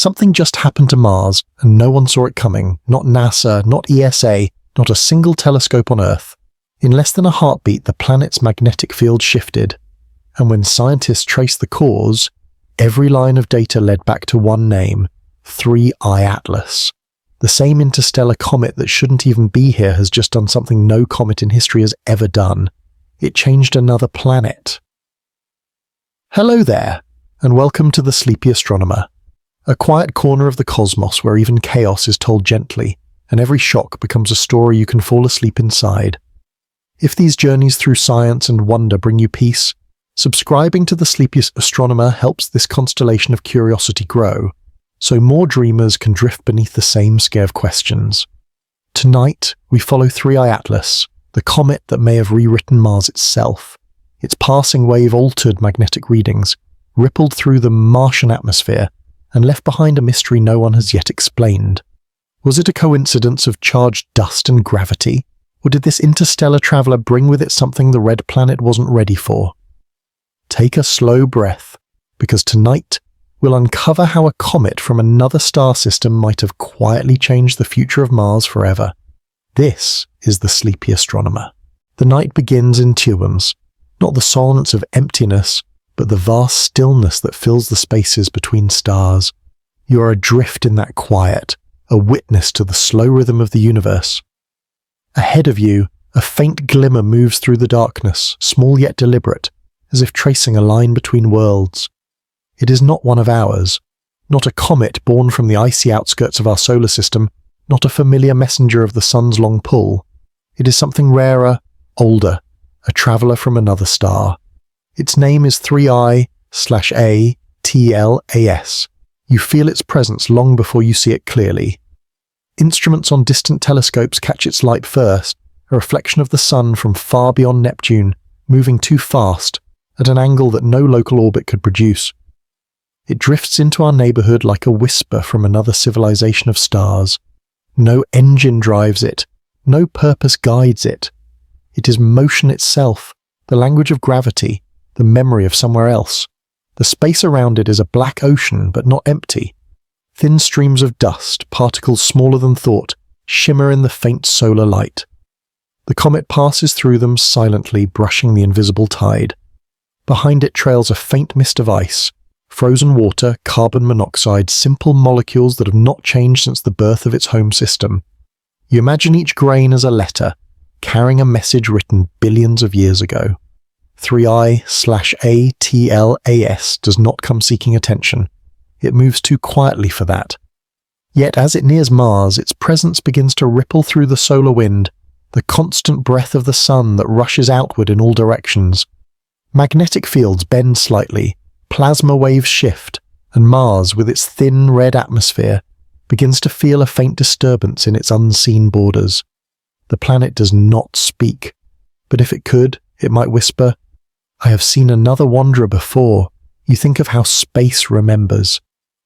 Something just happened to Mars, and no one saw it coming. Not NASA, not ESA, not a single telescope on Earth. In less than a heartbeat, the planet's magnetic field shifted. And when scientists traced the cause, every line of data led back to one name, 3I Atlas. The same interstellar comet that shouldn't even be here has just done something no comet in history has ever done. It changed another planet. Hello there, and welcome to the Sleepy Astronomer, a quiet corner of the cosmos where even chaos is told gently, and every shock becomes a story you can fall asleep inside. If these journeys through science and wonder bring you peace, subscribing to the Sleepy Astronomer helps this constellation of curiosity grow, so more dreamers can drift beneath the same scare of questions. Tonight, we follow 3I Atlas, the comet that may have rewritten Mars itself. Its passing wave altered magnetic readings, rippled through the Martian atmosphere, and left behind a mystery no one has yet explained. Was it a coincidence of charged dust and gravity, or did this interstellar traveler bring with it something the red planet wasn't ready for? Take a slow breath, because tonight we'll uncover how a comet from another star system might have quietly changed the future of Mars forever. This is the Sleepy Astronomer. The night begins in Tuams, not the silence of emptiness, but the vast stillness that fills the spaces between stars. You are adrift in that quiet, a witness to the slow rhythm of the universe. Ahead of you, a faint glimmer moves through the darkness, small yet deliberate, as if tracing a line between worlds. It is not one of ours, not a comet born from the icy outskirts of our solar system, not a familiar messenger of the sun's long pull. It is something rarer, older, a traveler from another star. Its name is 3I/A-TLAS. You feel its presence long before you see it clearly. Instruments on distant telescopes catch its light first, a reflection of the sun from far beyond Neptune, moving too fast, at an angle that no local orbit could produce. It drifts into our neighborhood like a whisper from another civilization of stars. No engine drives it, no purpose guides it. It is motion itself, the language of gravity, the memory of somewhere else. The space around it is a black ocean, but not empty. Thin streams of dust, particles smaller than thought, shimmer in the faint solar light. The comet passes through them silently, brushing the invisible tide. Behind it trails a faint mist of ice, frozen water, carbon monoxide, simple molecules that have not changed since the birth of its home system. You imagine each grain as a letter, carrying a message written billions of years ago. 3I/ATLAS does not come seeking attention. It moves too quietly for that. Yet as it nears Mars, its presence begins to ripple through the solar wind, the constant breath of the sun that rushes outward in all directions. Magnetic fields bend slightly, plasma waves shift, and Mars, with its thin red atmosphere, begins to feel a faint disturbance in its unseen borders. The planet does not speak, but if it could, it might whisper, "I have seen another wanderer before." You think of how space remembers.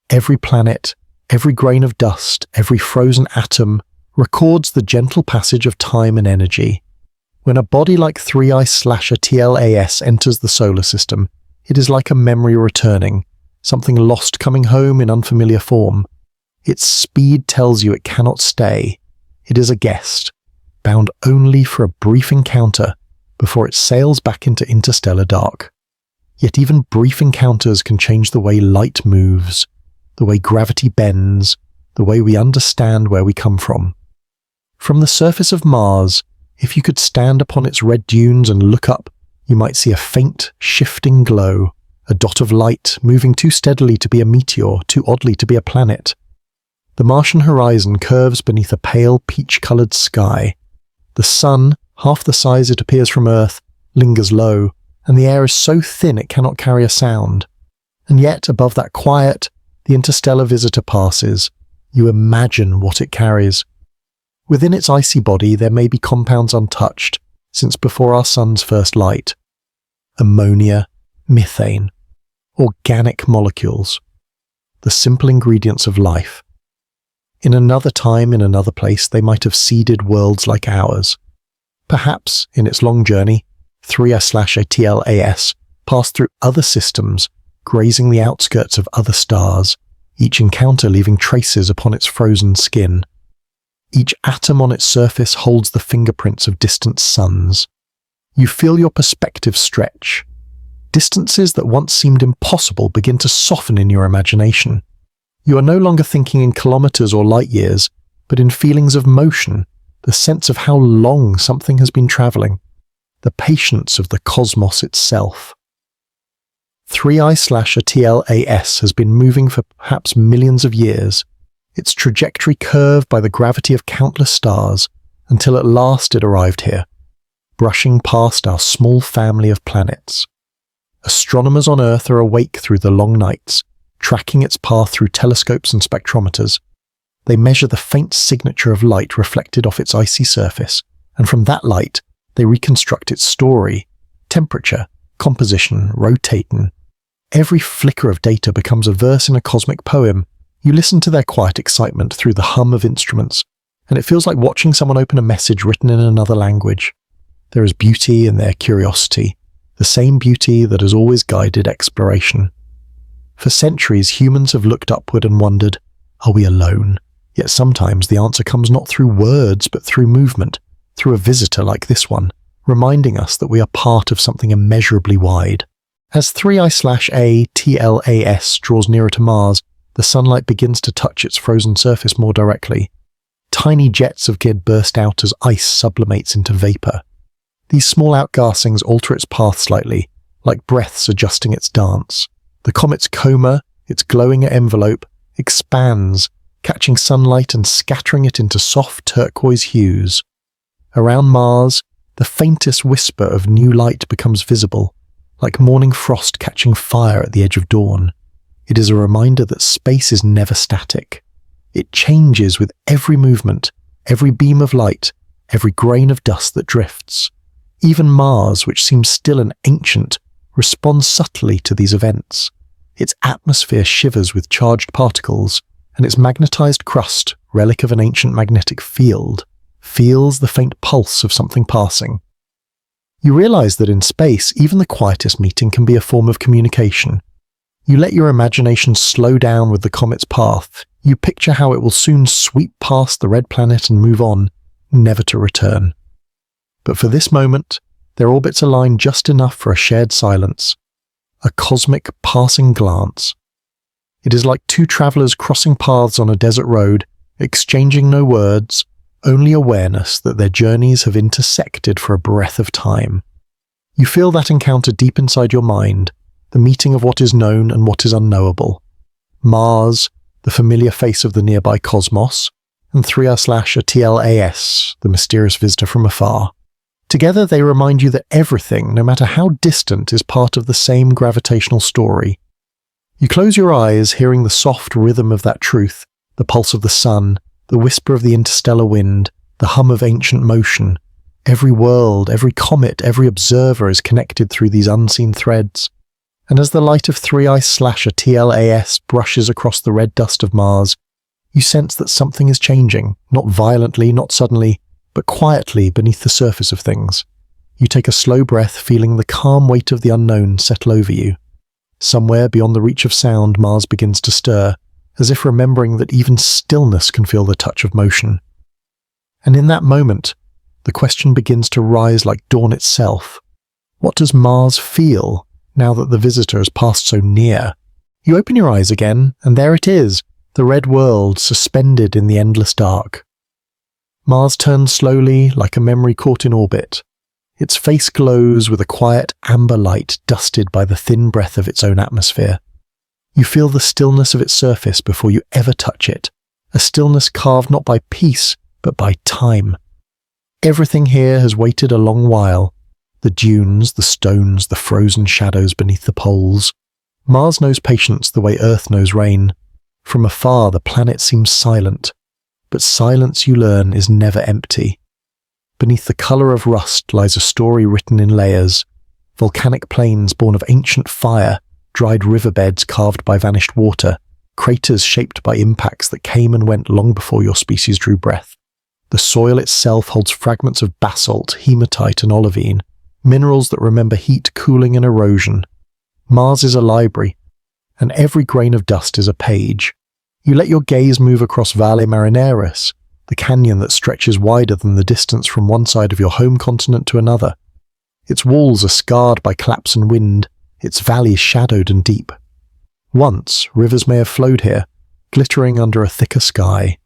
Every planet, every grain of dust, every frozen atom records the gentle passage of time and energy. When a body like 3I/TLAS enters the solar system, it is like a memory returning, something lost coming home in unfamiliar form. Its speed tells you it cannot stay. It is a guest, bound only for a brief encounter before it sails back into interstellar dark. Yet even brief encounters can change the way light moves, the way gravity bends, the way we understand where we come from. From the surface of Mars, if you could stand upon its red dunes and look up, you might see a faint, shifting glow, a dot of light moving too steadily to be a meteor, too oddly to be a planet. The Martian horizon curves beneath a pale, peach-coloured sky. The sun, half the size it appears from Earth, lingers low, and the air is so thin it cannot carry a sound. And yet, above that quiet, the interstellar visitor passes. You imagine what it carries. Within its icy body there may be compounds untouched, since before our sun's first light. Ammonia, methane, organic molecules, the simple ingredients of life. In another time, in another place, they might have seeded worlds like ours. Perhaps, in its long journey, 3I/TLAS passed through other systems, grazing the outskirts of other stars, each encounter leaving traces upon its frozen skin. Each atom on its surface holds the fingerprints of distant suns. You feel your perspective stretch. Distances that once seemed impossible begin to soften in your imagination. You are no longer thinking in kilometers or light years, but in feelings of motion, the sense of how long something has been traveling, the patience of the cosmos itself. 3I/ATLAS has been moving for perhaps millions of years, its trajectory curved by the gravity of countless stars, until at last it arrived here, brushing past our small family of planets. Astronomers on Earth are awake through the long nights, tracking its path through telescopes and spectrometers. They measure the faint signature of light reflected off its icy surface, and from that light, they reconstruct its story, temperature, composition, rotating. Every flicker of data becomes a verse in a cosmic poem. You listen to their quiet excitement through the hum of instruments, and it feels like watching someone open a message written in another language. There is beauty in their curiosity, the same beauty that has always guided exploration. For centuries, humans have looked upward and wondered, are we alone? Yet sometimes the answer comes not through words, but through movement, through a visitor like this one, reminding us that we are part of something immeasurably wide. As 3I/ATLAS draws nearer to Mars, the sunlight begins to touch its frozen surface more directly. Tiny jets of gid burst out as ice sublimates into vapor. These small outgassings alter its path slightly, like breaths adjusting its dance. The comet's coma, its glowing envelope, expands, catching sunlight and scattering it into soft turquoise hues. Around Mars, the faintest whisper of new light becomes visible, like morning frost catching fire at the edge of dawn. It is a reminder that space is never static. It changes with every movement, every beam of light, every grain of dust that drifts. Even Mars, which seems still and ancient, responds subtly to these events. Its atmosphere shivers with charged particles, and its magnetized crust, relic of an ancient magnetic field, feels the faint pulse of something passing. You realize that in space, even the quietest meeting can be a form of communication. You let your imagination slow down with the comet's path. You picture how it will soon sweep past the red planet and move on, never to return. But for this moment, their orbits align just enough for a shared silence, a cosmic passing glance. It is like two travelers crossing paths on a desert road, exchanging no words, only awareness that their journeys have intersected for a breath of time. You feel that encounter deep inside your mind, the meeting of what is known and what is unknowable. Mars, the familiar face of the nearby cosmos, and 3I/ATLAS, the mysterious visitor from afar. Together they remind you that everything, no matter how distant, is part of the same gravitational story. You close your eyes, hearing the soft rhythm of that truth, the pulse of the sun, the whisper of the interstellar wind, the hum of ancient motion. Every world, every comet, every observer is connected through these unseen threads. And as the light of 3I/ATLAS brushes across the red dust of Mars, you sense that something is changing, not violently, not suddenly, but quietly beneath the surface of things. You take a slow breath, feeling the calm weight of the unknown settle over you. Somewhere beyond the reach of sound, Mars begins to stir, as if remembering that even stillness can feel the touch of motion. And in that moment, the question begins to rise like dawn itself. What does Mars feel, now that the visitor has passed so near? You open your eyes again, and there it is, the red world suspended in the endless dark. Mars turns slowly, like a memory caught in orbit. Its face glows with a quiet amber light dusted by the thin breath of its own atmosphere. You feel the stillness of its surface before you ever touch it, a stillness carved not by peace, but by time. Everything here has waited a long while. The dunes, the stones, the frozen shadows beneath the poles. Mars knows patience the way Earth knows rain. From afar, the planet seems silent, but silence, you learn, is never empty. Beneath the colour of rust lies a story written in layers. Volcanic plains born of ancient fire, dried riverbeds carved by vanished water, craters shaped by impacts that came and went long before your species drew breath. The soil itself holds fragments of basalt, hematite and olivine, minerals that remember heat, cooling and erosion. Mars is a library, and every grain of dust is a page, You let your gaze move across Valle Marineris, the canyon that stretches wider than the distance from one side of your home continent to another. Its walls are scarred by collapse and wind, its valleys shadowed and deep. Once, rivers may have flowed here, glittering under a thicker sky.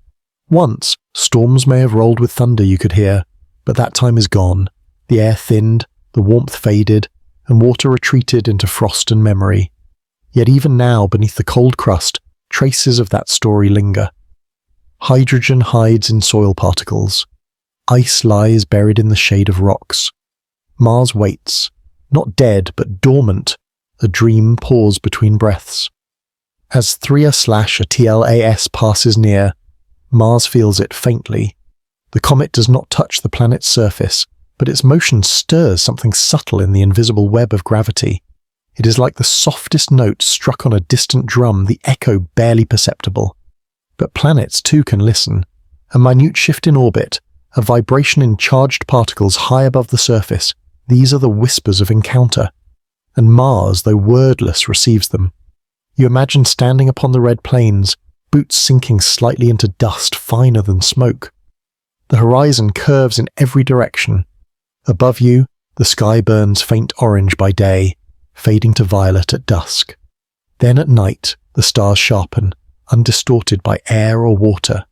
Once, storms may have rolled with thunder you could hear, but that time is gone. The air thinned, the warmth faded, and water retreated into frost and memory. Yet even now, beneath the cold crust, traces of that story linger. Hydrogen hides in soil particles. Ice lies buried in the shade of rocks. Mars waits, not dead but dormant, a dream paused between breaths. As 3A/a TLAS passes near, Mars feels it faintly. The comet does not touch the planet's surface, but its motion stirs something subtle in the invisible web of gravity. It is like the softest note struck on a distant drum, the echo barely perceptible. But planets too can listen. A minute shift in orbit, a vibration in charged particles high above the surface, these are the whispers of encounter. And Mars, though wordless, receives them. You imagine standing upon the red plains, boots sinking slightly into dust finer than smoke. The horizon curves in every direction. Above you, the sky burns faint orange by day, fading to violet at dusk. Then at night, the stars sharpen, undistorted by air or water.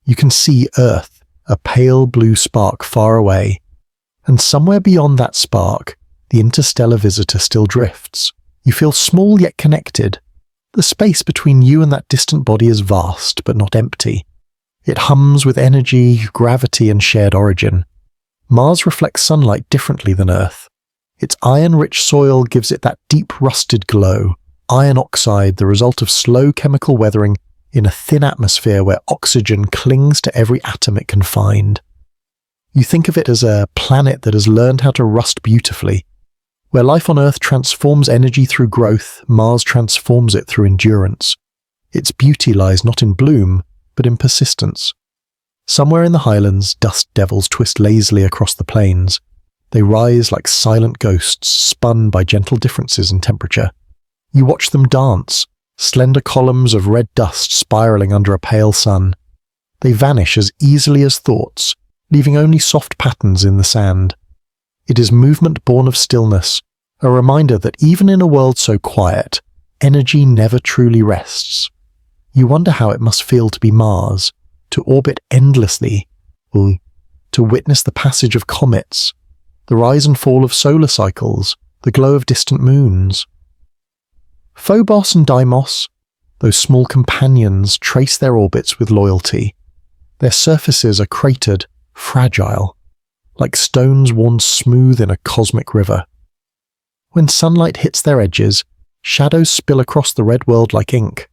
You can see Earth, a pale blue spark far away, and somewhere beyond that spark, the interstellar visitor still drifts. You feel small yet connected. The space between you and that distant body is vast, but not empty. It hums with energy, gravity, and shared origin. Mars reflects sunlight differently than Earth. Its iron-rich soil gives it that deep rusted glow, iron oxide, the result of slow chemical weathering in a thin atmosphere where oxygen clings to every atom it can find. You think of it as a planet that has learned how to rust beautifully. Where life on Earth transforms energy through growth, Mars transforms it through endurance. Its beauty lies not in bloom, but in persistence. Somewhere in the highlands, dust devils twist lazily across the plains. They rise like silent ghosts, spun by gentle differences in temperature. You watch them dance, slender columns of red dust spiraling under a pale sun. They vanish as easily as thoughts, leaving only soft patterns in the sand. It is movement born of stillness, a reminder that even in a world so quiet, energy never truly rests. You wonder how it must feel to be Mars, to orbit endlessly, to witness the passage of comets, the rise and fall of solar cycles, the glow of distant moons. Phobos and Deimos, those small companions, trace their orbits with loyalty. Their surfaces are cratered, fragile, like stones worn smooth in a cosmic river. When sunlight hits their edges, shadows spill across the red world like ink.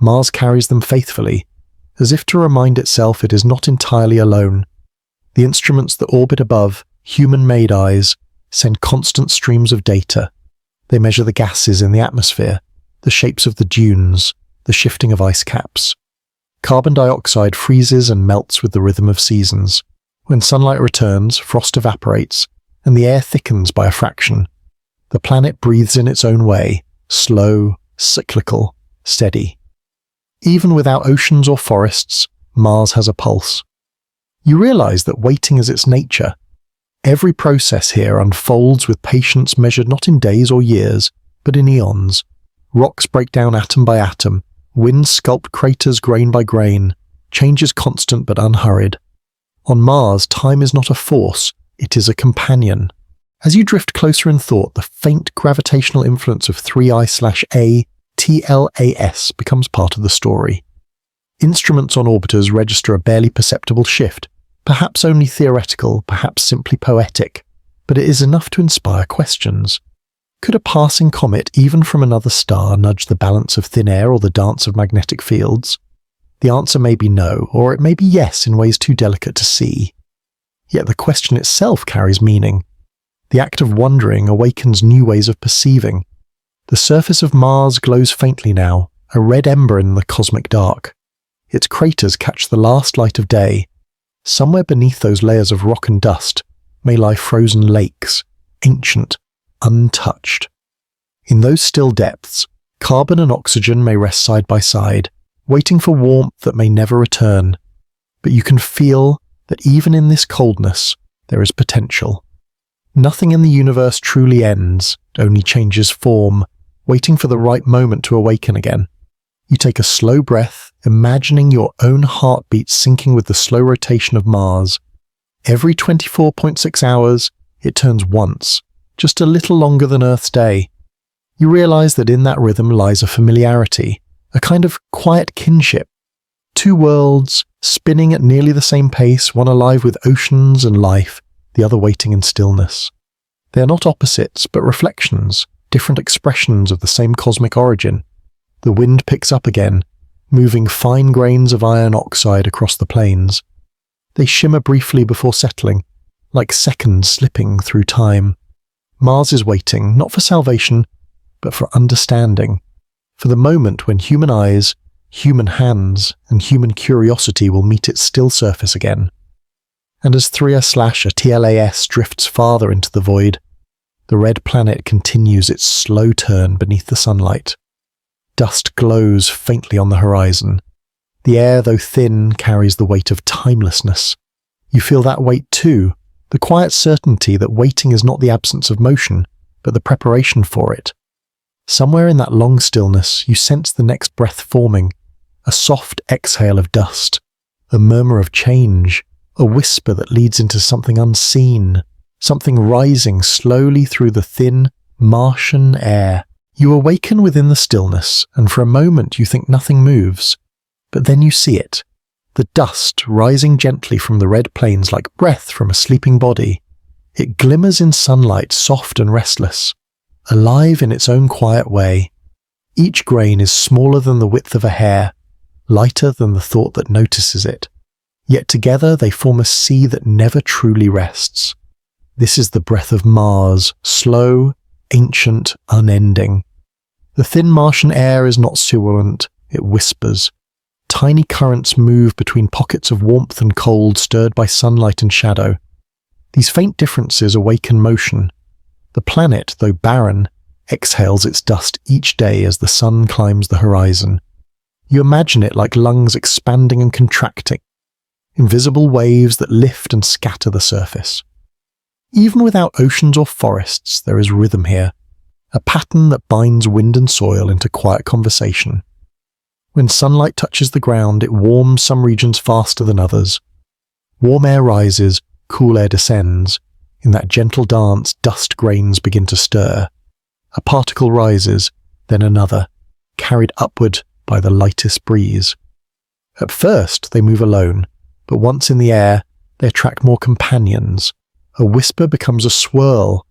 Mars carries them faithfully, as if to remind itself it is not entirely alone. The instruments that orbit above, human-made eyes, send constant streams of data. They measure the gases in the atmosphere, the shapes of the dunes, the shifting of ice caps. Carbon dioxide freezes and melts with the rhythm of seasons. When sunlight returns, frost evaporates, and the air thickens by a fraction. The planet breathes in its own way, slow, cyclical, steady. Even without oceans or forests, Mars has a pulse. You realize that waiting is its nature. Every process here unfolds with patience measured not in days or years, but in eons. Rocks break down atom by atom, winds sculpt craters grain by grain, change is constant but unhurried. On Mars, time is not a force, it is a companion. As you drift closer in thought, the faint gravitational influence of 3I/A TLAS becomes part of the story. Instruments on orbiters register a barely perceptible shift, perhaps only theoretical, perhaps simply poetic, but it is enough to inspire questions. Could a passing comet, even from another star, nudge the balance of thin air or the dance of magnetic fields? The answer may be no, or it may be yes in ways too delicate to see. Yet the question itself carries meaning. The act of wondering awakens new ways of perceiving. The surface of Mars glows faintly now, a red ember in the cosmic dark. Its craters catch the last light of day. Somewhere beneath those layers of rock and dust may lie frozen lakes, ancient, untouched. In those still depths, carbon and oxygen may rest side by side, waiting for warmth that may never return. But you can feel that even in this coldness, there is potential. Nothing in the universe truly ends, only changes form, waiting for the right moment to awaken again. You take a slow breath, imagining your own heartbeat syncing with the slow rotation of Mars. Every 24.6 hours, it turns once, just a little longer than Earth's day. You realize that in that rhythm lies a familiarity, a kind of quiet kinship. Two worlds, spinning at nearly the same pace, one alive with oceans and life, the other waiting in stillness. They are not opposites, but reflections, different expressions of the same cosmic origin. The wind picks up again, moving fine grains of iron oxide across the plains. They shimmer briefly before settling, like seconds slipping through time. Mars is waiting, not for salvation, but for understanding, for the moment when human eyes, human hands, and human curiosity will meet its still surface again. And as 3/TLAS drifts farther into the void, the red planet continues its slow turn beneath the sunlight. Dust glows faintly on the horizon. The air, though thin, carries the weight of timelessness. You feel that weight too, the quiet certainty that waiting is not the absence of motion, but the preparation for it. Somewhere in that long stillness, you sense the next breath forming, a soft exhale of dust, a murmur of change, a whisper that leads into something unseen, something rising slowly through the thin, Martian air. You awaken within the stillness, and for a moment you think nothing moves. But then you see it, the dust rising gently from the red plains like breath from a sleeping body. It glimmers in sunlight, soft and restless, alive in its own quiet way. Each grain is smaller than the width of a hair, lighter than the thought that notices it. Yet together they form a sea that never truly rests. This is the breath of Mars, slow, ancient, unending. The thin Martian air is not sibilant, it whispers. Tiny currents move between pockets of warmth and cold stirred by sunlight and shadow. These faint differences awaken motion. The planet, though barren, exhales its dust each day as the sun climbs the horizon. You imagine it like lungs expanding and contracting, invisible waves that lift and scatter the surface. Even without oceans or forests, there is rhythm here, a pattern that binds wind and soil into quiet conversation. When sunlight touches the ground, it warms some regions faster than others. Warm air rises, cool air descends. In that gentle dance, dust grains begin to stir. A particle rises, then another, carried upward by the lightest breeze. At first, they move alone, but once in the air, they attract more companions. A whisper becomes a swirl.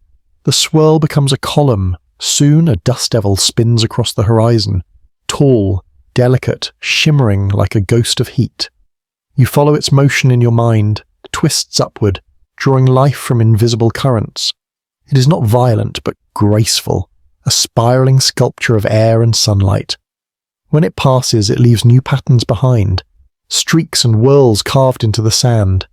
The swirl becomes a column. Soon, a dust devil spins across the horizon, tall, delicate, shimmering like a ghost of heat. You follow its motion in your mind, twists upward, drawing life from invisible currents. It is not violent, but graceful, a spiraling sculpture of air and sunlight. When it passes, it leaves new patterns behind, streaks and whirls carved into the sand.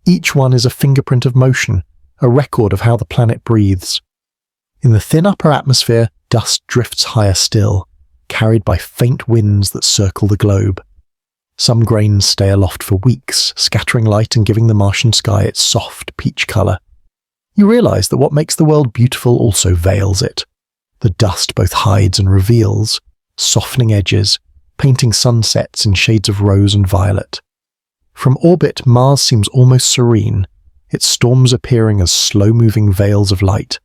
Each one is a fingerprint of motion, a record of how the planet breathes. In the thin upper atmosphere, dust drifts higher still, carried by faint winds that circle the globe. Some grains stay aloft for weeks, scattering light and giving the Martian sky its soft peach colour. You realise that what makes the world beautiful also veils it. The dust both hides and reveals, softening edges, painting sunsets in shades of rose and violet. From orbit, Mars seems almost serene, its storms appearing as slow-moving veils of light.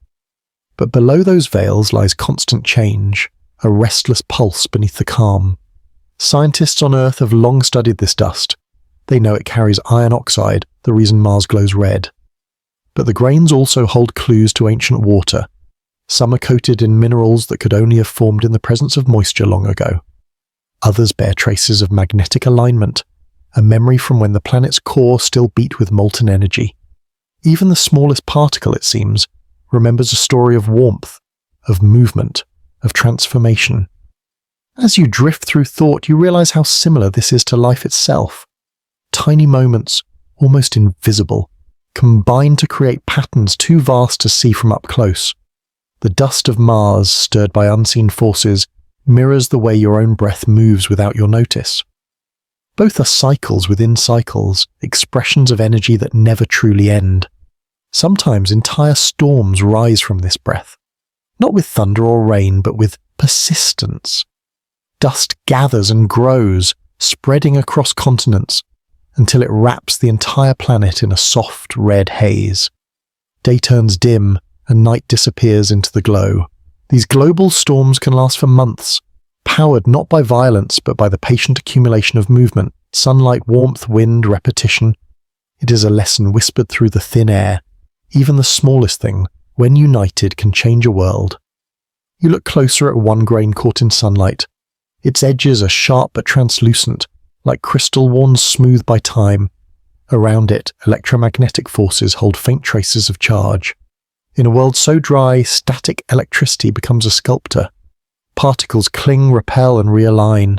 But below those veils lies constant change, a restless pulse beneath the calm. Scientists on Earth have long studied this dust. They know it carries iron oxide, the reason Mars glows red. But the grains also hold clues to ancient water. Some are coated in minerals that could only have formed in the presence of moisture long ago. Others bear traces of magnetic alignment, a memory from when the planet's core still beat with molten energy. Even the smallest particle, it seems, remembers a story of warmth, of movement, of transformation. As you drift through thought, you realize how similar this is to life itself. Tiny moments, almost invisible, combine to create patterns too vast to see from up close. The dust of Mars, stirred by unseen forces, mirrors the way your own breath moves without your notice. Both are cycles within cycles, expressions of energy that never truly end. Sometimes entire storms rise from this breath, not with thunder or rain, but with persistence. Dust gathers and grows, spreading across continents, until it wraps the entire planet in a soft red haze. Day turns dim, and night disappears into the glow. These global storms can last for months, powered not by violence but by the patient accumulation of movement, sunlight, warmth, wind, repetition. It is a lesson whispered through the thin air. Even the smallest thing, when united, can change a world. You look closer at one grain caught in sunlight. Its edges are sharp but translucent, like crystal worn smooth by time. Around it, electromagnetic forces hold faint traces of charge. In a world so dry, static electricity becomes a sculptor. Particles cling, repel, and realign.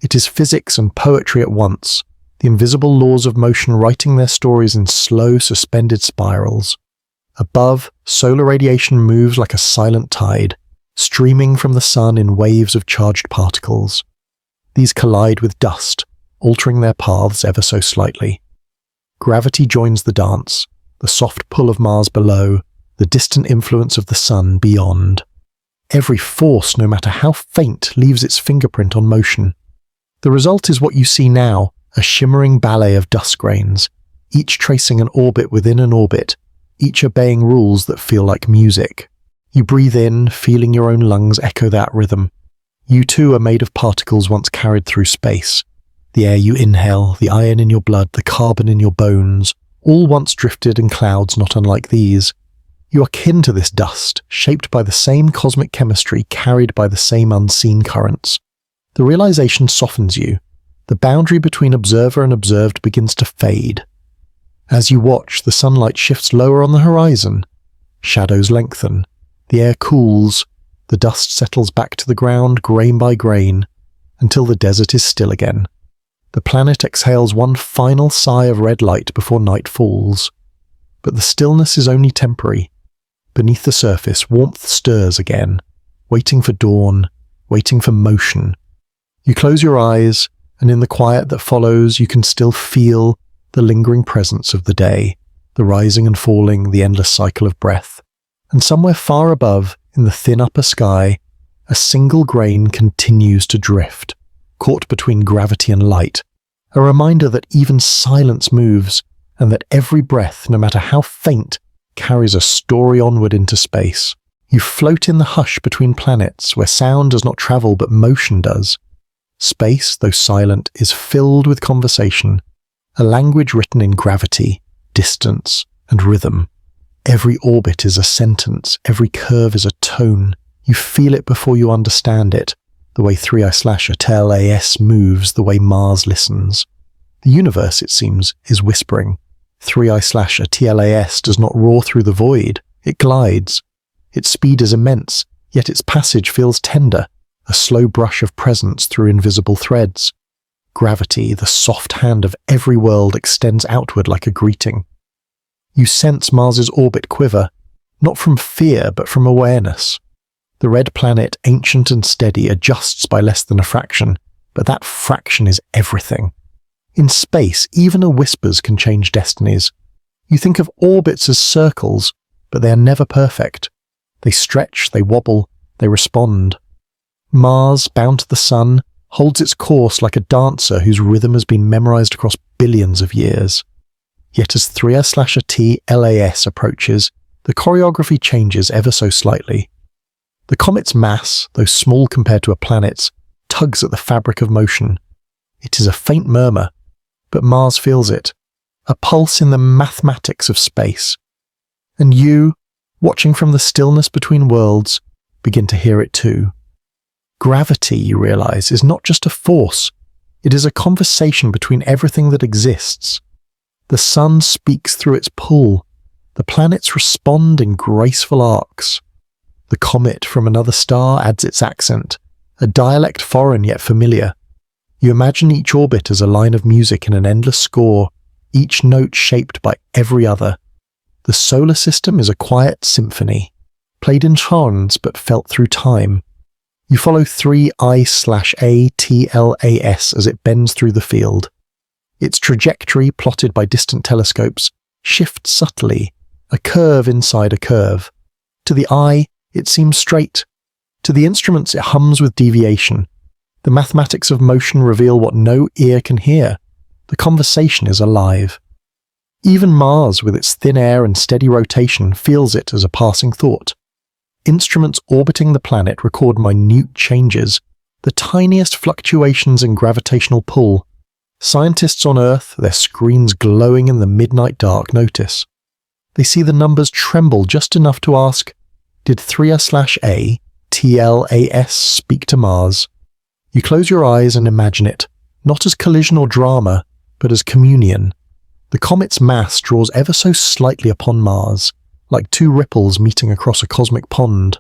It is physics and poetry at once, the invisible laws of motion writing their stories in slow, suspended spirals. Above, solar radiation moves like a silent tide, streaming from the sun in waves of charged particles. These collide with dust, altering their paths ever so slightly. Gravity joins the dance, the soft pull of Mars below, the distant influence of the sun beyond. Every force, no matter how faint, leaves its fingerprint on motion. The result is what you see now, a shimmering ballet of dust grains, each tracing an orbit within an orbit, each obeying rules that feel like music. You breathe in, feeling your own lungs echo that rhythm. You too are made of particles once carried through space. The air you inhale, the iron in your blood, the carbon in your bones, all once drifted in clouds not unlike these. You are kin to this dust, shaped by the same cosmic chemistry, carried by the same unseen currents. The realization softens you. The boundary between observer and observed begins to fade. As you watch, the sunlight shifts lower on the horizon. Shadows lengthen. The air cools. The dust settles back to the ground, grain by grain, until the desert is still again. The planet exhales one final sigh of red light before night falls. But the stillness is only temporary. Beneath the surface, warmth stirs again, waiting for dawn, waiting for motion. You close your eyes, and in the quiet that follows, you can still feel the lingering presence of the day, the rising and falling, the endless cycle of breath. And somewhere far above, in the thin upper sky, a single grain continues to drift, caught between gravity and light, a reminder that even silence moves, and that every breath, no matter how faint, carries a story onward into space. You float in the hush between planets, where sound does not travel but motion does. Space, though silent, is filled with conversation, a language written in gravity, distance, and rhythm. Every orbit is a sentence, every curve is a tone. You feel it before you understand it, the way 3I/ATLAS moves, the way Mars listens. The universe, it seems, is whispering. 3I/ATLAS does not roar through the void, it glides. Its speed is immense, yet its passage feels tender, a slow brush of presence through invisible threads. Gravity, the soft hand of every world, extends outward like a greeting. You sense Mars's orbit quiver, not from fear but from awareness. The red planet, ancient and steady, adjusts by less than a fraction, but that fraction is everything. In space, even a whispers can change destinies. You think of orbits as circles, but they are never perfect. They stretch, they wobble, they respond. Mars, bound to the sun, holds its course like a dancer whose rhythm has been memorized across billions of years. Yet as 3I/ATLAS approaches, the choreography changes ever so slightly. The comet's mass, though small compared to a planet's, tugs at the fabric of motion. It is a faint murmur, but Mars feels it, a pulse in the mathematics of space. And you, watching from the stillness between worlds, begin to hear it too. Gravity, you realize, is not just a force, it is a conversation between everything that exists. The sun speaks through its pull, the planets respond in graceful arcs. The comet from another star adds its accent, a dialect foreign yet familiar. You imagine each orbit as a line of music in an endless score, each note shaped by every other. The solar system is a quiet symphony, played in tones but felt through time. You follow 3I/ATLAS as it bends through the field. Its trajectory, plotted by distant telescopes, shifts subtly, a curve inside a curve. To the eye, it seems straight. To the instruments, it hums with deviation. The mathematics of motion reveal what no ear can hear. The conversation is alive. Even Mars, with its thin air and steady rotation, feels it as a passing thought. Instruments orbiting the planet record minute changes, the tiniest fluctuations in gravitational pull. Scientists on Earth, their screens glowing in the midnight dark, notice. They see the numbers tremble just enough to ask, did 3/ATLAS speak to Mars? You close your eyes and imagine it, not as collision or drama, but as communion. The comet's mass draws ever so slightly upon Mars, like two ripples meeting across a cosmic pond.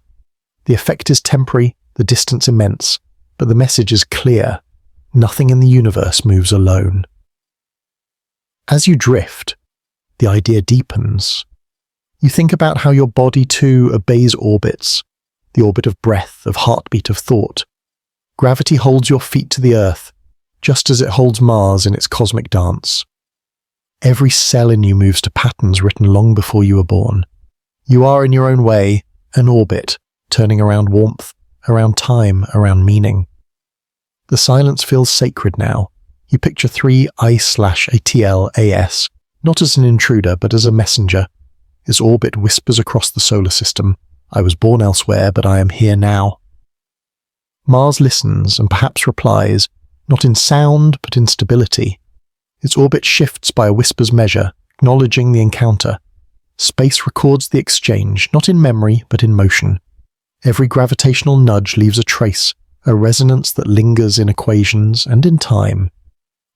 The effect is temporary, the distance immense, but the message is clear. Nothing in the universe moves alone. As you drift, the idea deepens. You think about how your body too obeys orbits, the orbit of breath, of heartbeat, of thought. Gravity holds your feet to the earth, just as it holds Mars in its cosmic dance. Every cell in you moves to patterns written long before you were born. You are, in your own way, an orbit, turning around warmth, around time, around meaning. The silence feels sacred now. You picture 3I/ATLAS, not as an intruder, but as a messenger. Its orbit whispers across the solar system, I was born elsewhere, but I am here now. Mars listens and perhaps replies, not in sound, but in stability. Its orbit shifts by a whisper's measure, acknowledging the encounter. Space records the exchange, not in memory, but in motion. Every gravitational nudge leaves a trace, a resonance that lingers in equations and in time.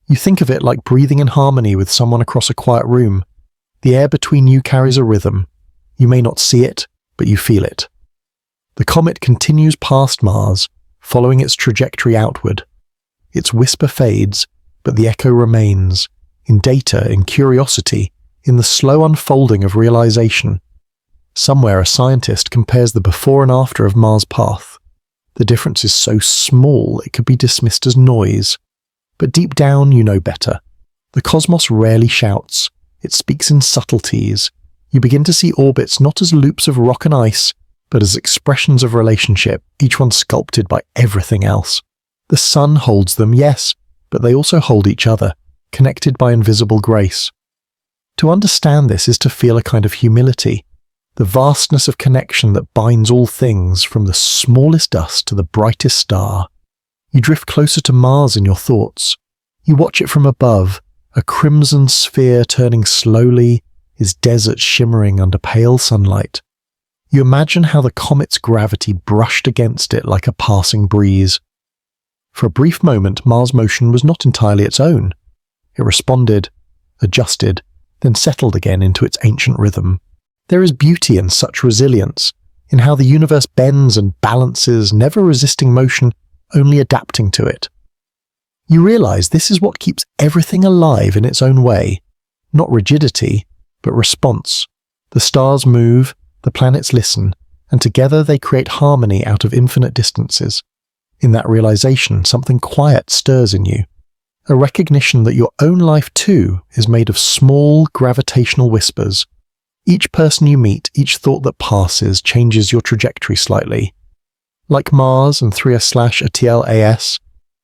You think of it like breathing in harmony with someone across a quiet room. The air between you carries a rhythm. You may not see it, but you feel it. The comet continues past Mars, following its trajectory outward. Its whisper fades, but the echo remains, in data, in curiosity, in the slow unfolding of realization. Somewhere a scientist compares the before and after of Mars' path. The difference is so small it could be dismissed as noise. But deep down you know better. The cosmos rarely shouts. It speaks in subtleties. You begin to see orbits not as loops of rock and ice, but as expressions of relationship, each one sculpted by everything else. The sun holds them, yes, but they also hold each other, connected by invisible grace. To understand this is to feel a kind of humility, the vastness of connection that binds all things, from the smallest dust to the brightest star. You drift closer to Mars in your thoughts. You watch it from above, a crimson sphere turning slowly, its desert shimmering under pale sunlight. You imagine how the comet's gravity brushed against it like a passing breeze. For a brief moment, Mars' motion was not entirely its own. It responded, adjusted, then settled again into its ancient rhythm. There is beauty in such resilience, in how the universe bends and balances, never resisting motion, only adapting to it. You realize this is what keeps everything alive in its own way, not rigidity, but response. The stars move, the planets listen, and together they create harmony out of infinite distances. In that realization, something quiet stirs in you, a recognition that your own life too is made of small gravitational whispers. Each person you meet, each thought that passes, changes your trajectory slightly. Like Mars and 3/ATLAS,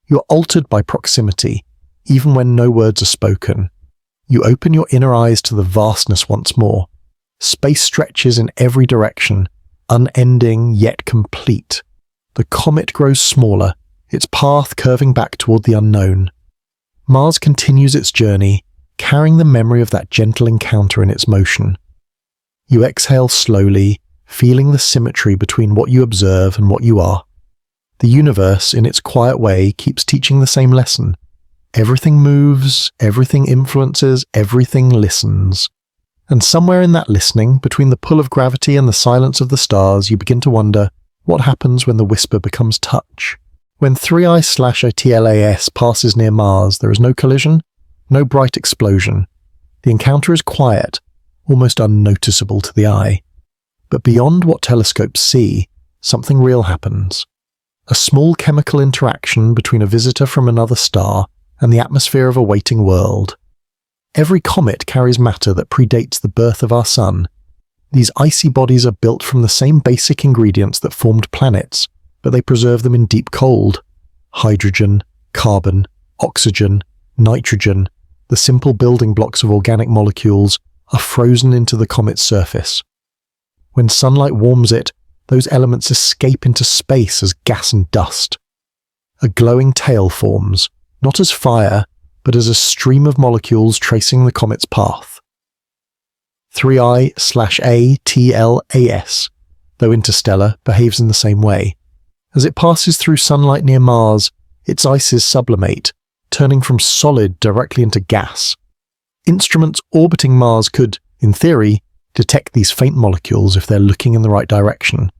you're altered by proximity, even when no words are spoken. You open your inner eyes to the vastness once more. Space stretches in every direction, unending yet complete. The comet grows smaller, its path curving back toward the unknown. Mars continues its journey, carrying the memory of that gentle encounter in its motion. You exhale slowly, feeling the symmetry between what you observe and what you are. The universe, in its quiet way, keeps teaching the same lesson. Everything moves, everything influences, everything listens. And somewhere in that listening, between the pull of gravity and the silence of the stars, you begin to wonder, what happens when the whisper becomes touch? When 3I/ATLAS passes near Mars, there is no collision, no bright explosion. The encounter is quiet, almost unnoticeable to the eye. But beyond what telescopes see, something real happens. a small chemical interaction between a visitor from another star and the atmosphere of a waiting world. Every comet carries matter that predates the birth of our sun. These icy bodies are built from the same basic ingredients that formed planets, but they preserve them in deep cold. Hydrogen, carbon, oxygen, nitrogen, the simple building blocks of organic molecules, are frozen into the comet's surface. When sunlight warms it, those elements escape into space as gas and dust. A glowing tail forms, not as fire, but as a stream of molecules tracing the comet's path. 3I/ATLAS, though interstellar, behaves in the same way. As it passes through sunlight near Mars, its ices sublimate, turning from solid directly into gas. Instruments orbiting Mars could, in theory, detect these faint molecules if they're looking in the right direction.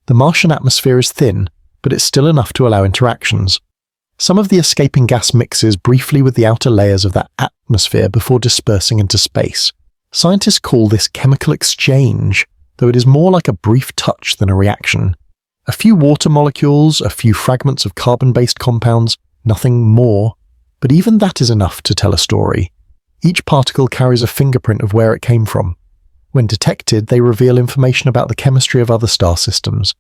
The Martian atmosphere is thin, but it's still enough to allow interactions. Some of the escaping gas mixes briefly with the outer layers of that atmosphere before dispersing into space. Scientists call this chemical exchange, though it is more like a brief touch than a reaction. A few water molecules, a few fragments of carbon-based compounds, nothing more, but even that is enough to tell a story. Each particle carries a fingerprint of where it came from. When detected, they reveal information about the chemistry of other star systems.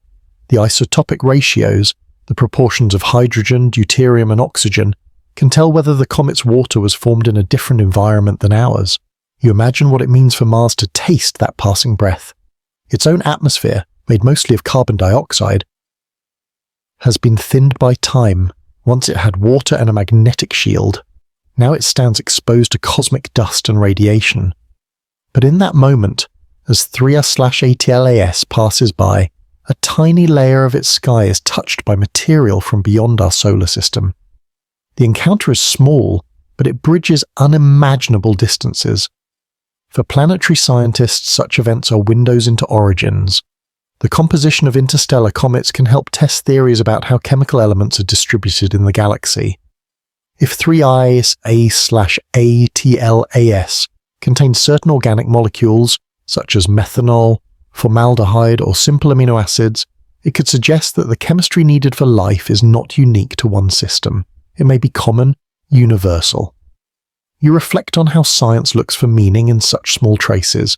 The isotopic ratios, the proportions of hydrogen, deuterium and oxygen, can tell whether the comet's water was formed in a different environment than ours. You imagine what it means for Mars to taste that passing breath. Its own atmosphere, made mostly of carbon dioxide, has been thinned by time. Once it had water and a magnetic shield. Now it stands exposed to cosmic dust and radiation. But in that moment, as 3I/ATLAS passes by, a tiny layer of its sky is touched by material from beyond our solar system. The encounter is small, but it bridges unimaginable distances. For planetary scientists, such events are windows into origins. The composition of interstellar comets can help test theories about how chemical elements are distributed in the galaxy. If 3I/ATLAS contains certain organic molecules, such as methanol, formaldehyde, or simple amino acids, it could suggest that the chemistry needed for life is not unique to one system. It may be common, universal. You reflect on how science looks for meaning in such small traces.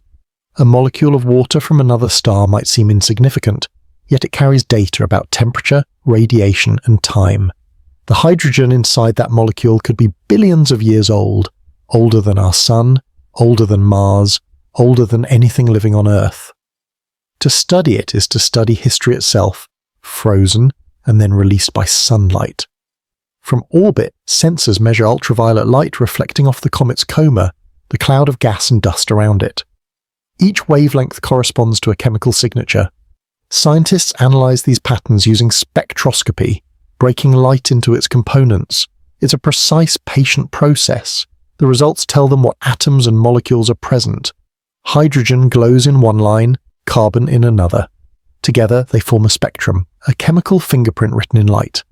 A molecule of water from another star might seem insignificant, yet it carries data about temperature, radiation, and time. The hydrogen inside that molecule could be billions of years old, older than our sun, older than Mars, older than anything living on Earth. To study it is to study history itself, frozen and then released by sunlight. From orbit, sensors measure ultraviolet light reflecting off the comet's coma, the cloud of gas and dust around it. Each wavelength corresponds to a chemical signature. Scientists analyze these patterns using spectroscopy, breaking light into its components. It's a precise, patient process. The results tell them what atoms and molecules are present. Hydrogen glows in one line, carbon in another. Together, they form a spectrum, a chemical fingerprint written in light.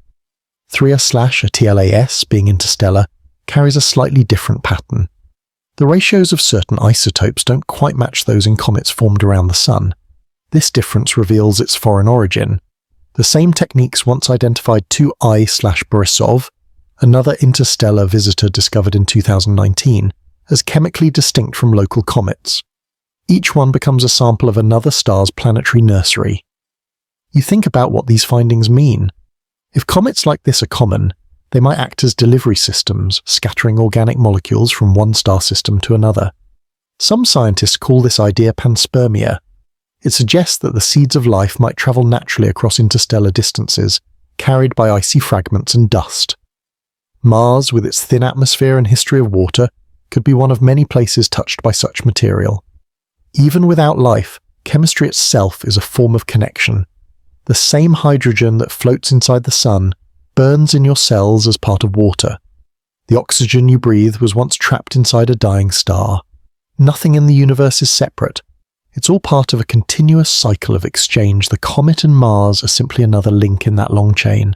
3I/ATLAS, being interstellar, carries a slightly different pattern. The ratios of certain isotopes don't quite match those in comets formed around the Sun. This difference reveals its foreign origin. The same techniques once identified 2I/Borisov, another interstellar visitor discovered in 2019, as chemically distinct from local comets. Each one becomes a sample of another star's planetary nursery. You think about what these findings mean. If comets like this are common, they might act as delivery systems, scattering organic molecules from one star system to another. Some scientists call this idea panspermia. It suggests that the seeds of life might travel naturally across interstellar distances, carried by icy fragments and dust. Mars, with its thin atmosphere and history of water, could be one of many places touched by such material. Even without life, chemistry itself is a form of connection. The same hydrogen that floats inside the sun burns in your cells as part of water. The oxygen you breathe was once trapped inside a dying star. Nothing in the universe is separate. It's all part of a continuous cycle of exchange. The comet and Mars are simply another link in that long chain.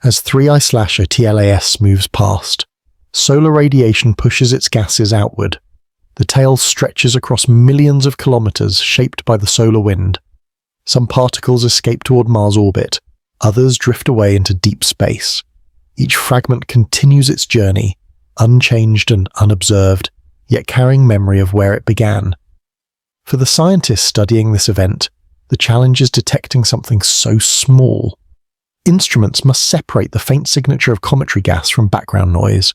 As 3I/ATLAS moves past, solar radiation pushes its gases outward. The tail stretches across millions of kilometers, shaped by the solar wind. Some particles escape toward Mars orbit, Others drift away into deep space. Each fragment continues its journey, unchanged and unobserved, yet carrying memory of where it began. For the scientists studying this event, the challenge is detecting something so small. Instruments must separate the faint signature of cometary gas from background noise.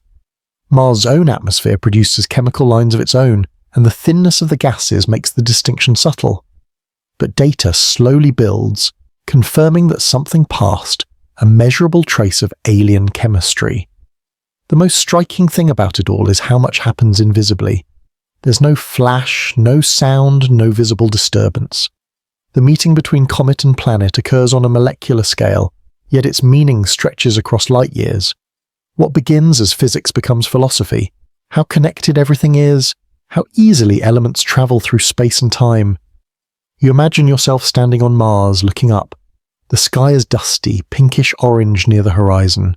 Mars' own atmosphere produces chemical lines of its own, and the thinness of the gases makes the distinction subtle. But data slowly builds, confirming that something passed, a measurable trace of alien chemistry. The most striking thing about it all is how much happens invisibly. There's no flash, no sound, no visible disturbance. The meeting between comet and planet occurs on a molecular scale, yet its meaning stretches across light years. What begins as physics becomes philosophy. How connected everything is, how easily elements travel through space and time. You imagine yourself standing on Mars, looking up. The sky is dusty, pinkish-orange near the horizon.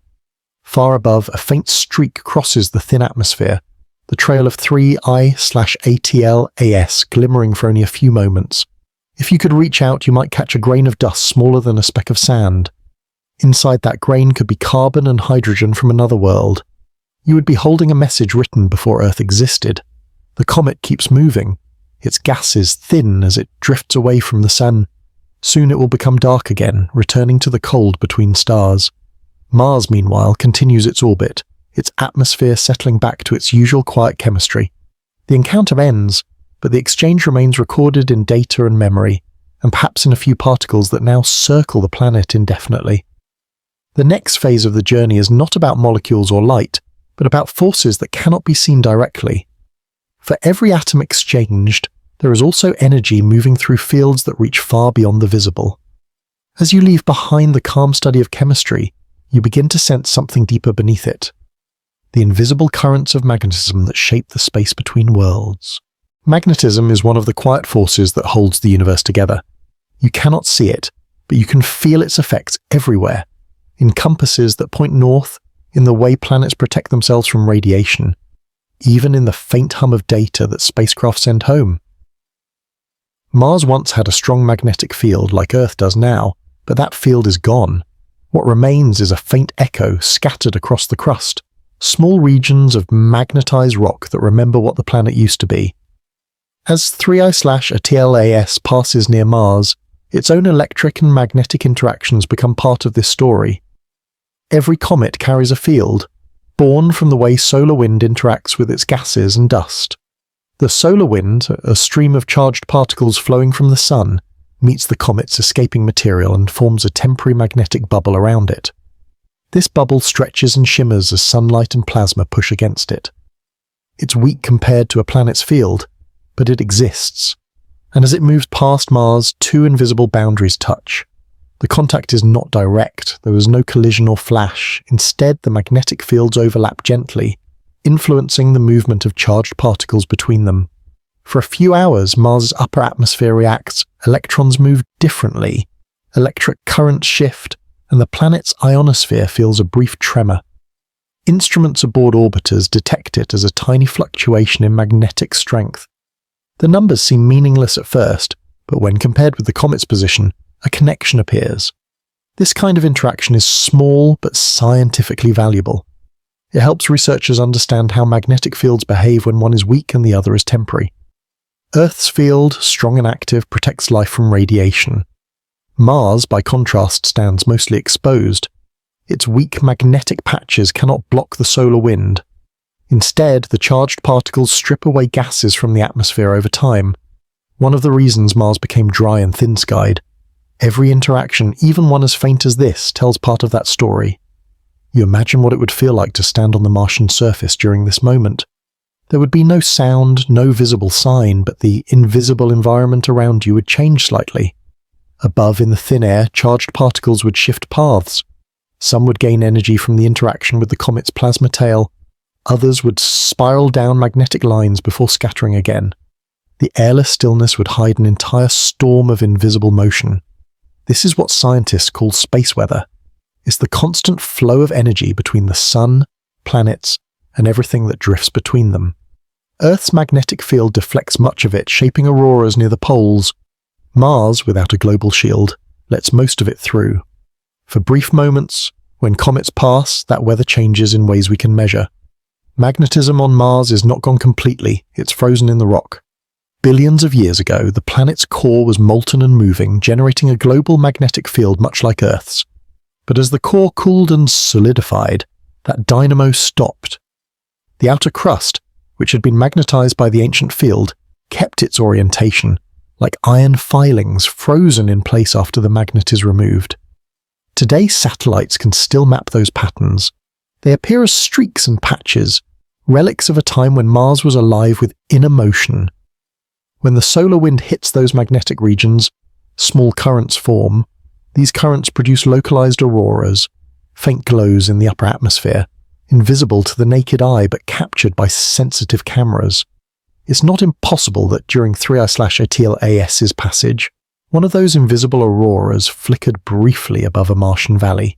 Far above, a faint streak crosses the thin atmosphere, the trail of 3 I/ATLAS glimmering for only a few moments. If you could reach out, you might catch a grain of dust smaller than a speck of sand. Inside that grain could be carbon and hydrogen from another world. You would be holding a message written before Earth existed. The comet keeps moving. Its gases thin as it drifts away from the sun. Soon it will become dark again, returning to the cold between stars. Mars, meanwhile, continues its orbit, its atmosphere settling back to its usual quiet chemistry. The encounter ends, but the exchange remains recorded in data and memory, and perhaps in a few particles that now circle the planet indefinitely. The next phase of the journey is not about molecules or light, but about forces that cannot be seen directly. For every atom exchanged, there is also energy moving through fields that reach far beyond the visible. As you leave behind the calm study of chemistry, you begin to sense something deeper beneath it. The invisible currents of magnetism that shape the space between worlds. Magnetism is one of the quiet forces that holds the universe together. You cannot see it, but you can feel its effects everywhere. In compasses that point north, in the way planets protect themselves from radiation, even in the faint hum of data that spacecraft send home. Mars once had a strong magnetic field like Earth does now, but that field is gone. What remains is a faint echo scattered across the crust, small regions of magnetized rock that remember what the planet used to be. As 3I/ATLAS passes near Mars, its own electric and magnetic interactions become part of this story. Every comet carries a field, born from the way solar wind interacts with its gases and dust. The solar wind, a stream of charged particles flowing from the sun, meets the comet's escaping material and forms a temporary magnetic bubble around it. This bubble stretches and shimmers as sunlight and plasma push against it. It's weak compared to a planet's field, but it exists. And as it moves past Mars, two invisible boundaries touch. The contact is not direct, there is no collision or flash. Instead, the magnetic fields overlap gently, influencing the movement of charged particles between them. For a few hours, Mars' upper atmosphere reacts, electrons move differently, electric currents shift, and the planet's ionosphere feels a brief tremor. Instruments aboard orbiters detect it as a tiny fluctuation in magnetic strength. The numbers seem meaningless at first, but when compared with the comet's position, a connection appears. This kind of interaction is small but scientifically valuable. It helps researchers understand how magnetic fields behave when one is weak and the other is temporary. Earth's field, strong and active, protects life from radiation. Mars, by contrast, stands mostly exposed. Its weak magnetic patches cannot block the solar wind. Instead, the charged particles strip away gases from the atmosphere over time. One of the reasons Mars became dry and thin-skied. Every interaction, even one as faint as this, tells part of that story. You imagine what it would feel like to stand on the Martian surface during this moment. There would be no sound, no visible sign, but the invisible environment around you would change slightly. Above in the thin air, charged particles would shift paths. Some would gain energy from the interaction with the comet's plasma tail. Others would spiral down magnetic lines before scattering again. The airless stillness would hide an entire storm of invisible motion. This is what scientists call space weather. It's the constant flow of energy between the sun, planets, and everything that drifts between them. Earth's magnetic field deflects much of it, shaping auroras near the poles. Mars, without a global shield, lets most of it through. For brief moments, when comets pass, that weather changes in ways we can measure. Magnetism on Mars is not gone completely, it's frozen in the rock. Billions of years ago, the planet's core was molten and moving, generating a global magnetic field much like Earth's. But as the core cooled and solidified, that dynamo stopped. The outer crust, which had been magnetized by the ancient field, kept its orientation, like iron filings frozen in place after the magnet is removed. Today, satellites can still map those patterns. They appear as streaks and patches, relics of a time when Mars was alive with inner motion. When the solar wind hits those magnetic regions, small currents form. These currents produce localized auroras, faint glows in the upper atmosphere, invisible to the naked eye but captured by sensitive cameras. It's not impossible that during 3I/ATLAS's passage, one of those invisible auroras flickered briefly above a Martian valley.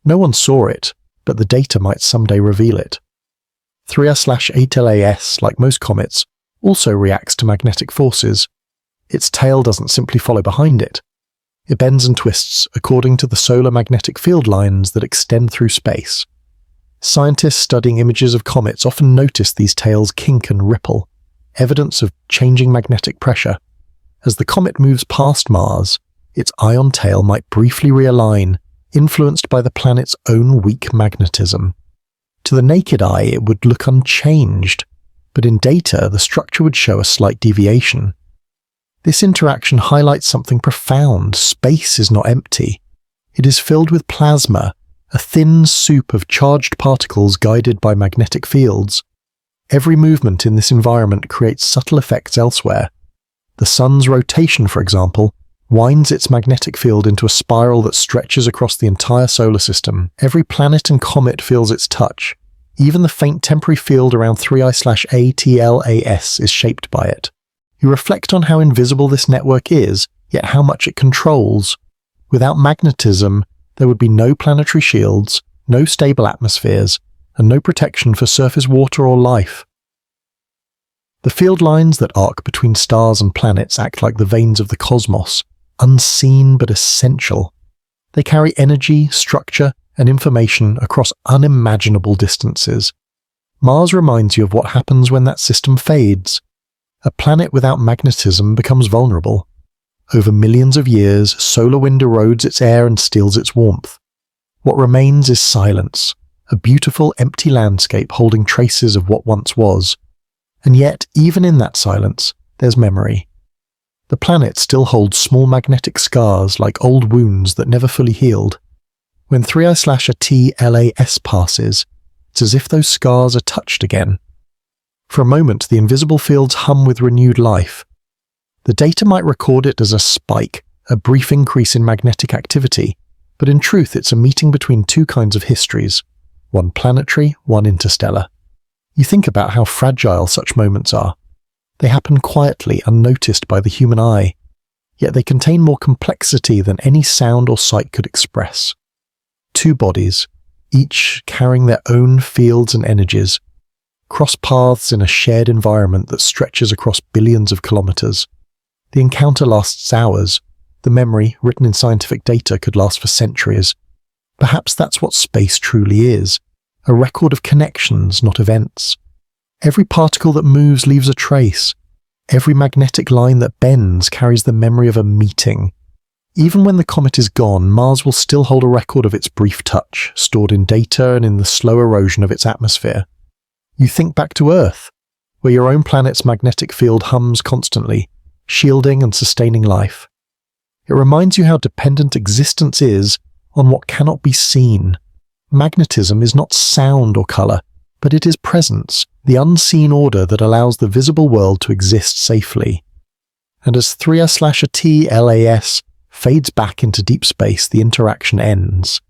No one saw it, but the data might someday reveal it. 3I/ATLAS, like most comets, also reacts to magnetic forces. Its tail doesn't simply follow behind it. It bends and twists according to the solar magnetic field lines that extend through space. Scientists studying images of comets often notice these tails kink and ripple, evidence of changing magnetic pressure. As the comet moves past Mars, its ion tail might briefly realign, influenced by the planet's own weak magnetism. To the naked eye, it would look unchanged, but in data, the structure would show a slight deviation. This interaction highlights something profound. Space is not empty. It is filled with plasma, a thin soup of charged particles guided by magnetic fields. Every movement in this environment creates subtle effects elsewhere. The sun's rotation, for example, winds its magnetic field into a spiral that stretches across the entire solar system. Every planet and comet feels its touch. Even the faint temporary field around 3I/ATLAS is shaped by it. You reflect on how invisible this network is, yet how much it controls. Without magnetism, there would be no planetary shields, no stable atmospheres, and no protection for surface water or life. The field lines that arc between stars and planets act like the veins of the cosmos, unseen but essential. They carry energy, structure, and information across unimaginable distances. Mars reminds you of what happens when that system fades. A planet without magnetism becomes vulnerable. Over millions of years, solar wind erodes its air and steals its warmth. What remains is silence, a beautiful empty landscape holding traces of what once was. And yet, even in that silence, there's memory. The planet still holds small magnetic scars like old wounds that never fully healed. When 3I/ATLAS passes, it's as if those scars are touched again. For a moment, the invisible fields hum with renewed life. The data might record it as a spike, a brief increase in magnetic activity, but in truth it's a meeting between two kinds of histories, one planetary, one interstellar. You think about how fragile such moments are. They happen quietly, unnoticed by the human eye, yet they contain more complexity than any sound or sight could express. Two bodies, each carrying their own fields and energies, cross paths in a shared environment that stretches across billions of kilometers. The encounter lasts hours. The memory, written in scientific data, could last for centuries. Perhaps that's what space truly is, a record of connections, not events. Every particle that moves leaves a trace. Every magnetic line that bends carries the memory of a meeting. Even when the comet is gone, Mars will still hold a record of its brief touch, stored in data and in the slow erosion of its atmosphere. You think back to Earth, where your own planet's magnetic field hums constantly, shielding and sustaining life. It reminds you how dependent existence is on what cannot be seen. Magnetism is not sound or color, but it is presence, the unseen order that allows the visible world to exist safely. And as 3I/ATLAS fades back into deep space, the interaction ends.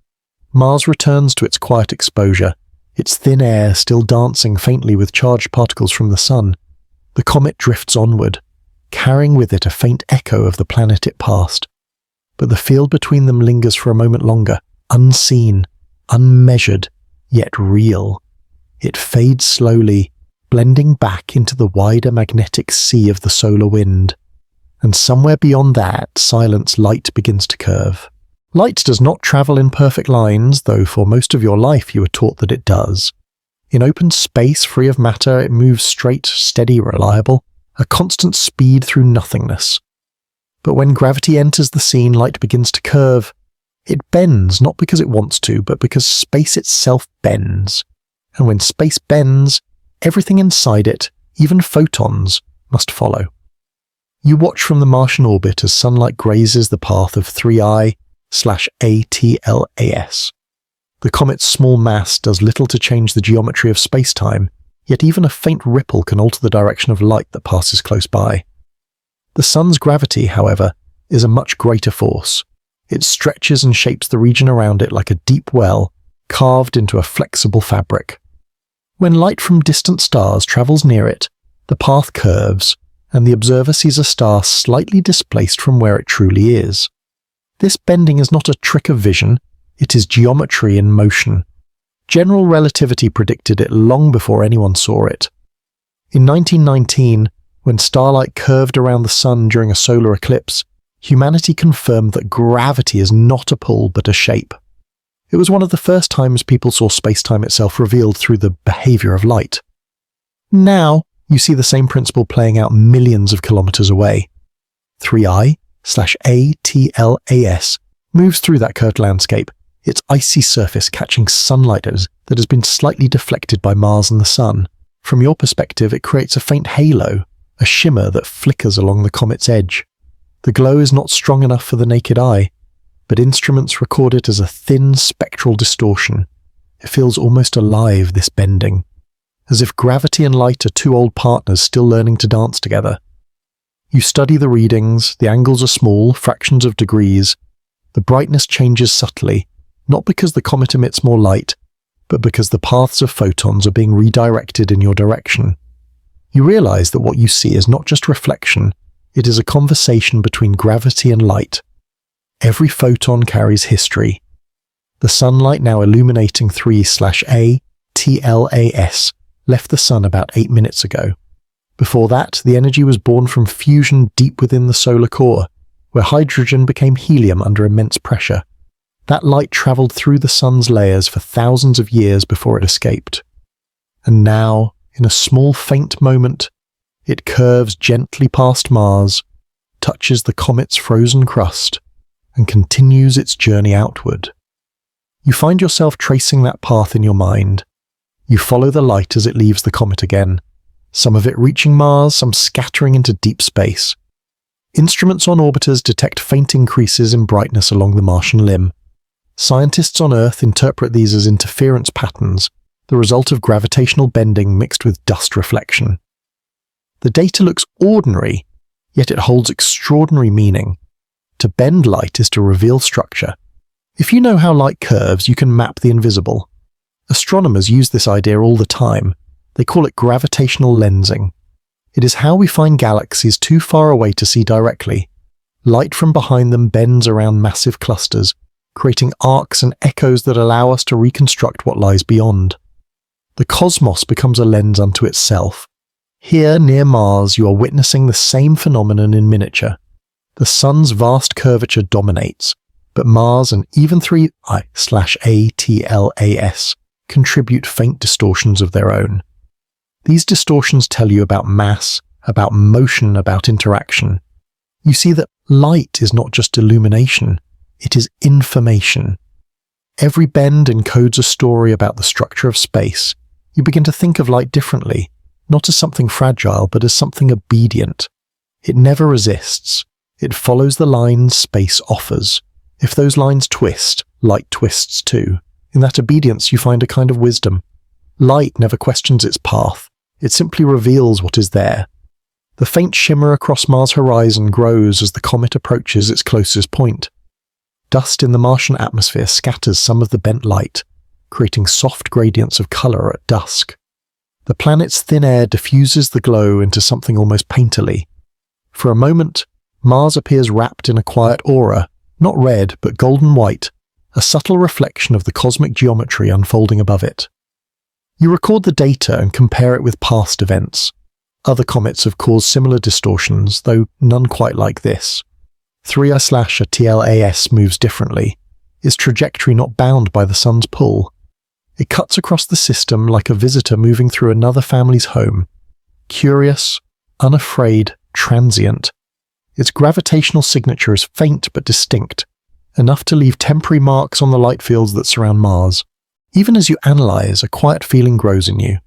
Mars returns to its quiet exposure, its thin air still dancing faintly with charged particles from the sun. The comet drifts onward, carrying with it a faint echo of the planet it passed. But the field between them lingers for a moment longer, unseen, unmeasured, yet real. It fades slowly, blending back into the wider magnetic sea of the solar wind. And somewhere beyond that silence, light begins to curve. Light does not travel in perfect lines, though for most of your life you were taught that it does. In open space free of matter, it moves straight, steady, reliable, a constant speed through nothingness. But when gravity enters the scene, light begins to curve. It bends, not because it wants to, but because space itself bends. And when space bends, everything inside it, even photons, must follow. You watch from the Martian orbit as sunlight grazes the path of 3I/ATLAS. The comet's small mass does little to change the geometry of space-time, yet even a faint ripple can alter the direction of light that passes close by. The sun's gravity, however, is a much greater force. It stretches and shapes the region around it like a deep well, carved into a flexible fabric. When light from distant stars travels near it, the path curves, and the observer sees a star slightly displaced from where it truly is. This bending is not a trick of vision, it is geometry in motion. General relativity predicted it long before anyone saw it. In 1919, when starlight curved around the sun during a solar eclipse, humanity confirmed that gravity is not a pull but a shape. It was one of the first times people saw space-time itself revealed through the behavior of light. Now, you see the same principle playing out millions of kilometers away. 3I/ATLAS moves through that curved landscape, its icy surface catching sunlight that has been slightly deflected by Mars and the Sun. From your perspective, it creates a faint halo, a shimmer that flickers along the comet's edge. The glow is not strong enough for the naked eye, but instruments record it as a thin spectral distortion. It feels almost alive, this bending, as if gravity and light are two old partners still learning to dance together. You study the readings, the angles are small, fractions of degrees. The brightness changes subtly, not because the comet emits more light, but because the paths of photons are being redirected in your direction. You realize that what you see is not just reflection, it is a conversation between gravity and light. Every photon carries history. The sunlight now illuminating 3/ATLAS left the sun about 8 minutes ago. Before that, the energy was born from fusion deep within the solar core, where hydrogen became helium under immense pressure. That light traveled through the sun's layers for thousands of years before it escaped. And now, in a small faint moment, it curves gently past Mars, touches the comet's frozen crust, and continues its journey outward. You find yourself tracing that path in your mind. You follow the light as it leaves the comet again, some of it reaching Mars, some scattering into deep space. Instruments on orbiters detect faint increases in brightness along the Martian limb. Scientists on Earth interpret these as interference patterns, the result of gravitational bending mixed with dust reflection. The data looks ordinary, yet it holds extraordinary meaning. To bend light is to reveal structure. If you know how light curves, you can map the invisible. Astronomers use this idea all the time. They call it gravitational lensing. It is how we find galaxies too far away to see directly. Light from behind them bends around massive clusters, creating arcs and echoes that allow us to reconstruct what lies beyond. The cosmos becomes a lens unto itself. Here, near Mars, you are witnessing the same phenomenon in miniature. The sun's vast curvature dominates, but Mars and even 3I/ATLAS contribute faint distortions of their own. These distortions tell you about mass, about motion, about interaction. You see that light is not just illumination, it is information. Every bend encodes a story about the structure of space. You begin to think of light differently, not as something fragile, but as something obedient. It never resists. It follows the lines space offers. If those lines twist, light twists too. In that obedience you find a kind of wisdom. Light never questions its path. It simply reveals what is there. The faint shimmer across Mars' horizon grows as the comet approaches its closest point. Dust in the Martian atmosphere scatters some of the bent light, creating soft gradients of color at dusk. The planet's thin air diffuses the glow into something almost painterly. For a moment, Mars appears wrapped in a quiet aura, not red but golden white, a subtle reflection of the cosmic geometry unfolding above it. You record the data and compare it with past events. Other comets have caused similar distortions, though none quite like this. 3I/ATLAS moves differently. its trajectory not bound by the sun's pull. It cuts across the system like a visitor moving through another family's home. Curious, unafraid, transient. Its gravitational signature is faint but distinct, enough to leave temporary marks on the light fields that surround Mars. Even as you analyze, a quiet feeling grows in you.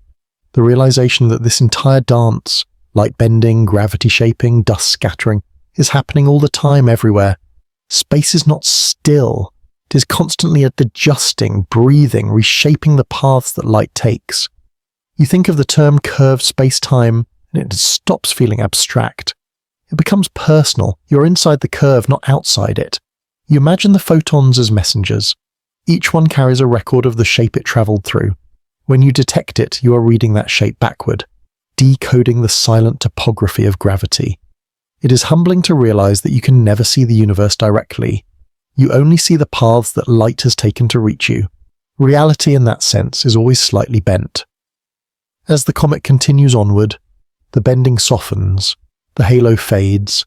The realization that this entire dance, light bending, gravity shaping, dust scattering, is happening all the time everywhere. Space is not still. It is constantly adjusting, breathing, reshaping the paths that light takes. You think of the term curved space-time, and it stops feeling abstract. It becomes personal. You're inside the curve, not outside it. You imagine the photons as messengers. Each one carries a record of the shape it traveled through. When you detect it, you are reading that shape backward, decoding the silent topography of gravity. It is humbling to realize that you can never see the universe directly. You only see the paths that light has taken to reach you. Reality in that sense is always slightly bent. As the comet continues onward, the bending softens, the halo fades.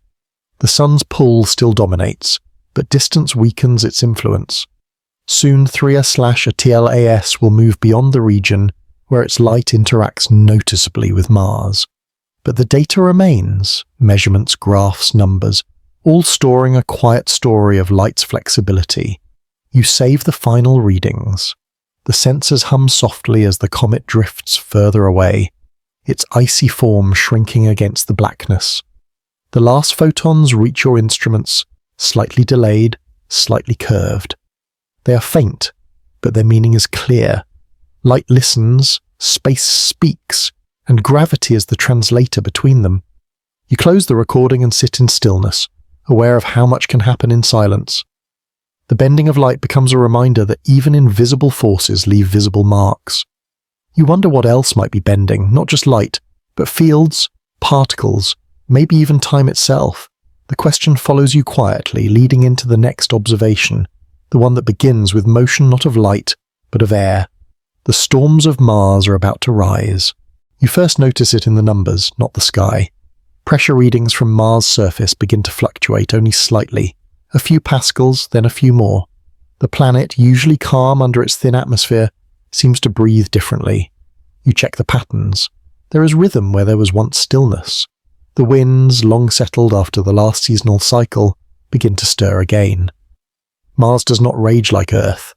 The sun's pull still dominates, but distance weakens its influence. Soon 3A/TLAS will move beyond the region where its light interacts noticeably with Mars. But the data remains, measurements, graphs, numbers, all storing a quiet story of light's flexibility. You save the final readings. The sensors hum softly as the comet drifts further away, its icy form shrinking against the blackness. The last photons reach your instruments, slightly delayed, slightly curved. They are faint, but their meaning is clear. Light listens, space speaks, and gravity is the translator between them. You close the recording and sit in stillness, aware of how much can happen in silence. The bending of light becomes a reminder that even invisible forces leave visible marks. You wonder what else might be bending, not just light, but fields, particles, maybe even time itself. The question follows you quietly, leading into the next observation, the one that begins with motion not of light, but of air. The storms of Mars are about to rise. You first notice it in the numbers, not the sky. Pressure readings from Mars' surface begin to fluctuate only slightly. A few pascals, then a few more. The planet, usually calm under its thin atmosphere, seems to breathe differently. You check the patterns. There is rhythm where there was once stillness. The winds, long settled after the last seasonal cycle, begin to stir again. Mars does not rage like Earth.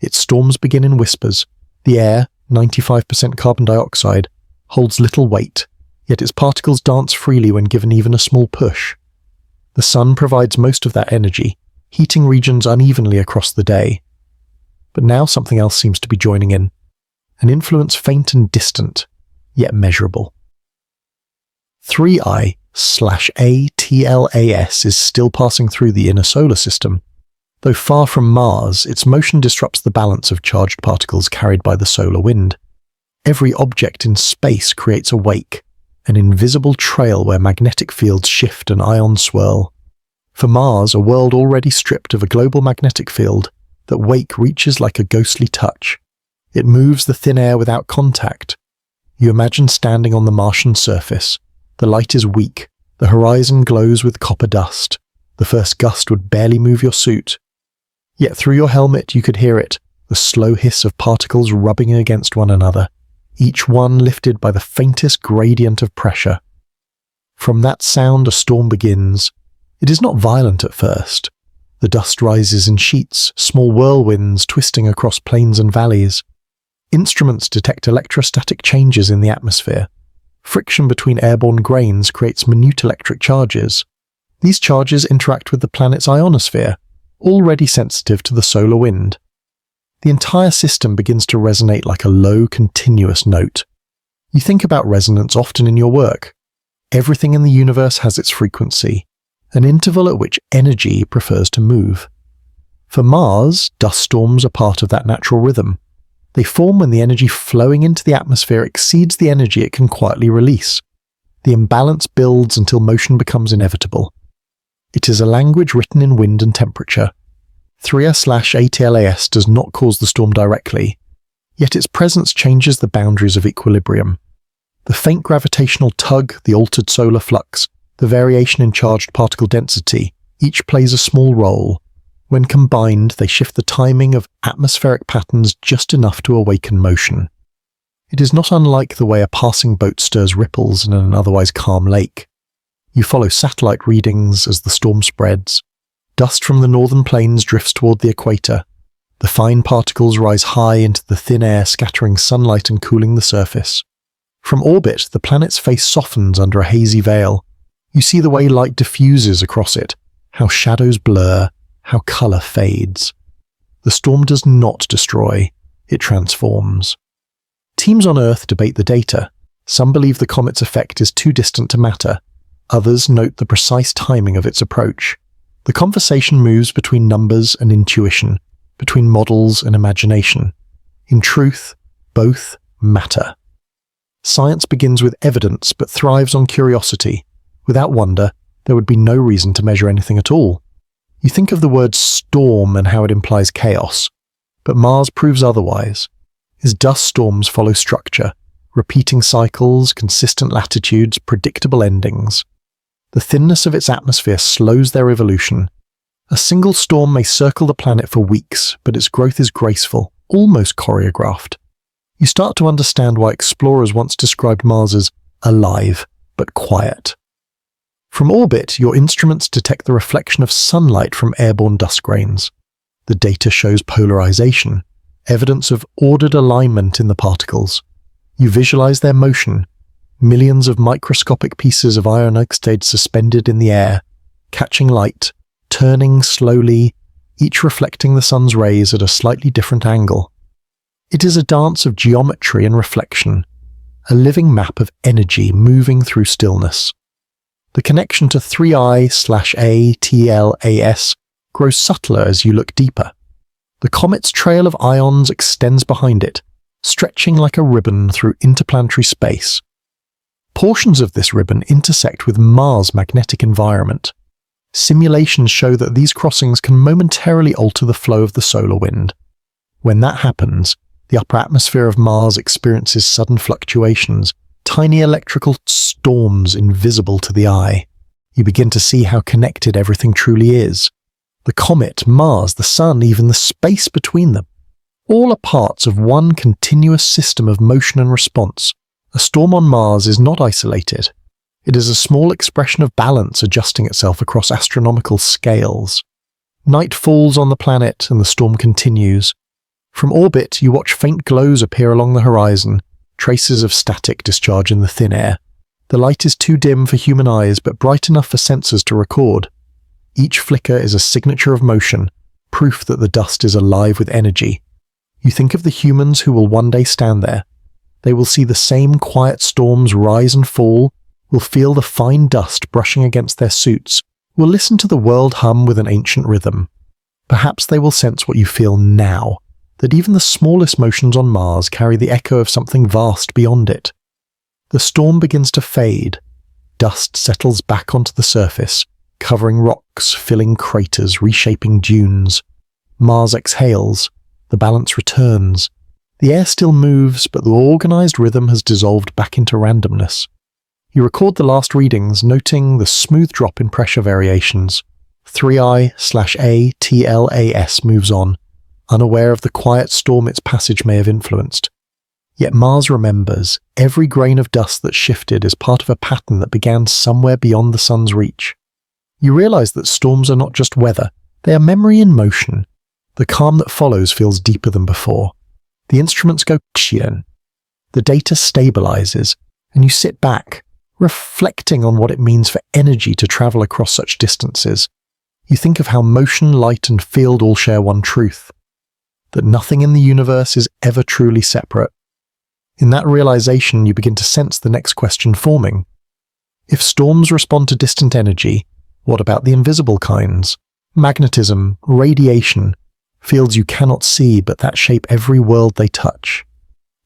Its storms begin in whispers. The air, 95% carbon dioxide, holds little weight, yet its particles dance freely when given even a small push. The sun provides most of that energy, heating regions unevenly across the day. But now something else seems to be joining in, an influence faint and distant, yet measurable. 3I/ATLAS is still passing through the inner solar system. Though far from Mars, its motion disrupts the balance of charged particles carried by the solar wind. Every object in space creates a wake, an invisible trail where magnetic fields shift and ions swirl. For Mars, a world already stripped of a global magnetic field, that wake reaches like a ghostly touch. It moves the thin air without contact. You imagine standing on the Martian surface. The light is weak, the horizon glows with copper dust. The first gust would barely move your suit. Yet through your helmet you could hear it, the slow hiss of particles rubbing against one another, each one lifted by the faintest gradient of pressure. From that sound a storm begins. It is not violent at first. The dust rises in sheets, small whirlwinds twisting across plains and valleys. Instruments detect electrostatic changes in the atmosphere. Friction between airborne grains creates minute electric charges. These charges interact with the planet's ionosphere, already sensitive to the solar wind. The entire system begins to resonate like a low, continuous note. You think about resonance often in your work. Everything in the universe has its frequency, an interval at which energy prefers to move. For Mars, dust storms are part of that natural rhythm. They form when the energy flowing into the atmosphere exceeds the energy it can quietly release. The imbalance builds until motion becomes inevitable. It is a language written in wind and temperature. 3A/ATLAS does not cause the storm directly, yet its presence changes the boundaries of equilibrium. The faint gravitational tug, the altered solar flux, the variation in charged particle density, each plays a small role. When combined, they shift the timing of atmospheric patterns just enough to awaken motion. It is not unlike the way a passing boat stirs ripples in an otherwise calm lake. You follow satellite readings as the storm spreads. Dust from the northern plains drifts toward the equator. The fine particles rise high into the thin air, scattering sunlight and cooling the surface. From orbit, the planet's face softens under a hazy veil. You see the way light diffuses across it, how shadows blur, how color fades. The storm does not destroy, it transforms. Teams on Earth debate the data. Some believe the comet's effect is too distant to matter. Others note the precise timing of its approach. The conversation moves between numbers and intuition, between models and imagination. In truth, both matter. Science begins with evidence but thrives on curiosity. Without wonder, there would be no reason to measure anything at all. You think of the word storm and how it implies chaos, but Mars proves otherwise. Its dust storms follow structure, repeating cycles, consistent latitudes, predictable endings. The thinness of its atmosphere slows their evolution. A single storm may circle the planet for weeks, but its growth is graceful, almost choreographed. You start to understand why explorers once described Mars as alive, but quiet. From orbit, your instruments detect the reflection of sunlight from airborne dust grains. The data shows polarization, evidence of ordered alignment in the particles. You visualize their motion, millions of microscopic pieces of iron oxide suspended in the air, catching light, turning slowly, each reflecting the sun's rays at a slightly different angle. It is a dance of geometry and reflection, a living map of energy moving through stillness. The connection to 3I/ATLAS grows subtler as you look deeper. The comet's trail of ions extends behind it, stretching like a ribbon through interplanetary space. Portions of this ribbon intersect with Mars' magnetic environment. Simulations show that these crossings can momentarily alter the flow of the solar wind. When that happens, the upper atmosphere of Mars experiences sudden fluctuations, tiny electrical storms invisible to the eye. You begin to see how connected everything truly is. The comet, Mars, the sun, even the space between them. All are parts of one continuous system of motion and response. A storm on Mars is not isolated. It is a small expression of balance adjusting itself across astronomical scales. Night falls on the planet and the storm continues. From orbit, you watch faint glows appear along the horizon, traces of static discharge in the thin air. The light is too dim for human eyes, but bright enough for sensors to record. Each flicker is a signature of motion, proof that the dust is alive with energy. You think of the humans who will one day stand there. They will see the same quiet storms rise and fall, will feel the fine dust brushing against their suits, will listen to the world hum with an ancient rhythm. Perhaps they will sense what you feel now, that even the smallest motions on Mars carry the echo of something vast beyond it. The storm begins to fade. Dust settles back onto the surface, covering rocks, filling craters, reshaping dunes. Mars exhales. The balance returns. The air still moves, but the organized rhythm has dissolved back into randomness. You record the last readings, noting the smooth drop in pressure variations. 3I/ATLAS moves on, unaware of the quiet storm its passage may have influenced. Yet Mars remembers, every grain of dust that shifted is part of a pattern that began somewhere beyond the sun's reach. You realize that storms are not just weather, they are memory in motion. The calm that follows feels deeper than before. The instruments go kshian. The data stabilizes, and you sit back, reflecting on what it means for energy to travel across such distances. You think of how motion, light, and field all share one truth, that nothing in the universe is ever truly separate. In that realization, you begin to sense the next question forming. If storms respond to distant energy, what about the invisible kinds? Magnetism, radiation, fields you cannot see but that shape every world they touch.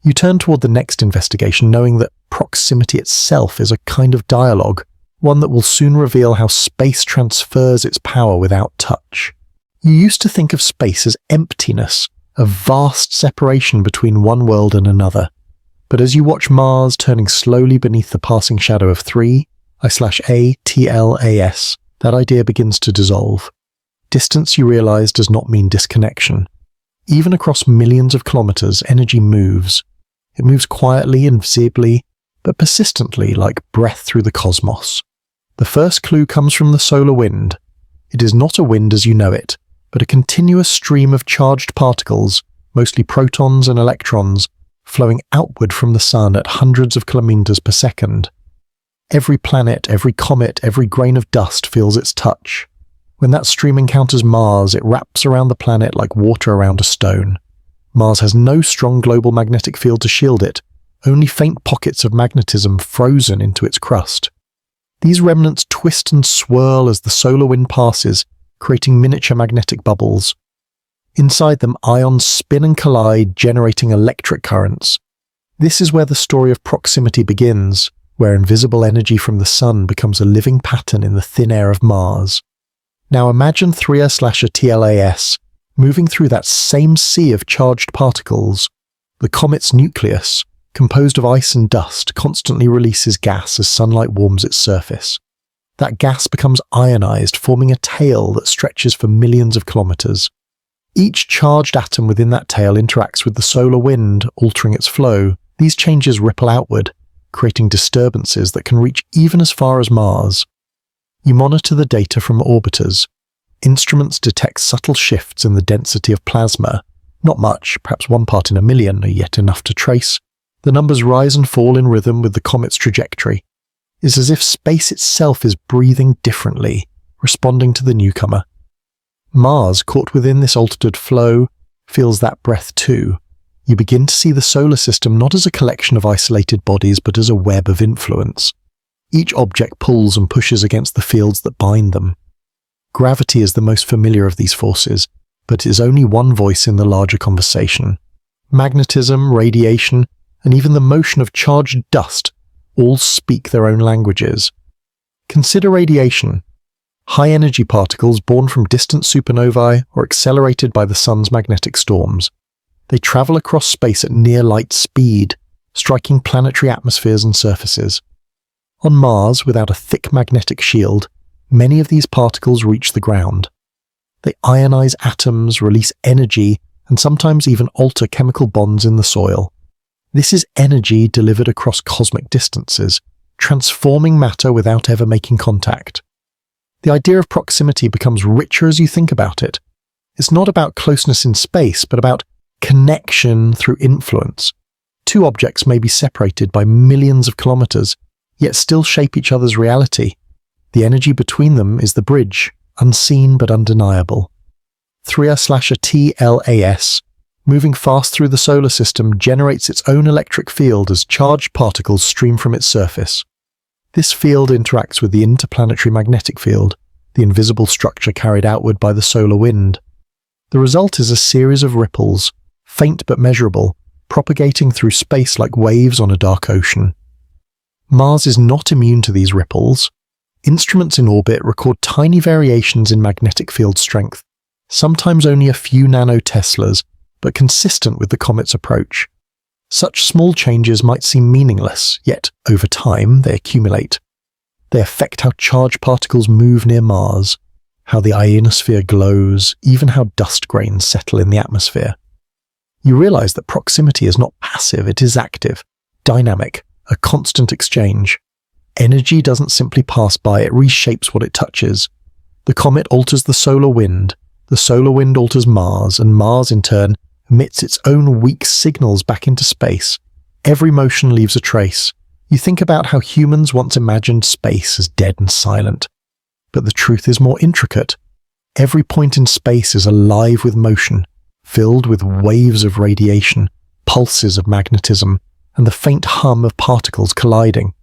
You turn toward the next investigation, knowing that proximity itself is a kind of dialogue, one that will soon reveal how space transfers its power without touch. You used to think of space as emptiness, a vast separation between one world and another. But as you watch Mars turning slowly beneath the passing shadow of 3I/ATLAS, that idea begins to dissolve. Distance, you realize, does not mean disconnection. Even across millions of kilometers, energy moves. It moves quietly, invisibly, but persistently like breath through the cosmos. The first clue comes from the solar wind. It is not a wind as you know it, but a continuous stream of charged particles, mostly protons and electrons, flowing outward from the sun at hundreds of kilometers per second. Every planet, every comet, every grain of dust feels its touch. When that stream encounters Mars, it wraps around the planet like water around a stone. Mars has no strong global magnetic field to shield it, only faint pockets of magnetism frozen into its crust. These remnants twist and swirl as the solar wind passes, creating miniature magnetic bubbles. Inside them, ions spin and collide, generating electric currents. This is where the story of proximity begins, where invisible energy from the sun becomes a living pattern in the thin air of Mars. Now imagine 3r/TLAS moving through that same sea of charged particles. The comet's nucleus, composed of ice and dust, constantly releases gas as sunlight warms its surface. That gas becomes ionized, forming a tail that stretches for millions of kilometers. Each charged atom within that tail interacts with the solar wind, altering its flow. These changes ripple outward, creating disturbances that can reach even as far as Mars. You monitor the data from orbiters. Instruments detect subtle shifts in the density of plasma. Not much, perhaps 1 part in a million, are yet enough to trace. The numbers rise and fall in rhythm with the comet's trajectory. It's as if space itself is breathing differently, responding to the newcomer. Mars, caught within this altered flow, feels that breath too. You begin to see the solar system not as a collection of isolated bodies, but as a web of influence. Each object pulls and pushes against the fields that bind them. Gravity is the most familiar of these forces, but is only one voice in the larger conversation. Magnetism, radiation, and even the motion of charged dust all speak their own languages. Consider radiation. High-energy particles born from distant supernovae or accelerated by the sun's magnetic storms. They travel across space at near-light speed, striking planetary atmospheres and surfaces. On Mars, without a thick magnetic shield, many of these particles reach the ground. They ionize atoms, release energy, and sometimes even alter chemical bonds in the soil. This is energy delivered across cosmic distances, transforming matter without ever making contact. The idea of proximity becomes richer as you think about it. It's not about closeness in space, but about connection through influence. Two objects may be separated by millions of kilometers, yet still shape each other's reality. The energy between them is the bridge, unseen but undeniable. 3r/TLAS, moving fast through the solar system, generates its own electric field as charged particles stream from its surface. This field interacts with the interplanetary magnetic field, the invisible structure carried outward by the solar wind. The result is a series of ripples, faint but measurable, propagating through space like waves on a dark ocean. Mars is not immune to these ripples. Instruments in orbit record tiny variations in magnetic field strength, sometimes only a few nanoteslas, but consistent with the comet's approach. Such small changes might seem meaningless, yet over time they accumulate. They affect how charged particles move near Mars, how the ionosphere glows, even how dust grains settle in the atmosphere. You realize that proximity is not passive, it is active, dynamic, a constant exchange. Energy doesn't simply pass by, it reshapes what it touches. The comet alters the solar wind alters Mars, and Mars in turn emits its own weak signals back into space. Every motion leaves a trace. You think about how humans once imagined space as dead and silent. But the truth is more intricate. Every point in space is alive with motion, filled with waves of radiation, pulses of magnetism, and the faint hum of particles colliding.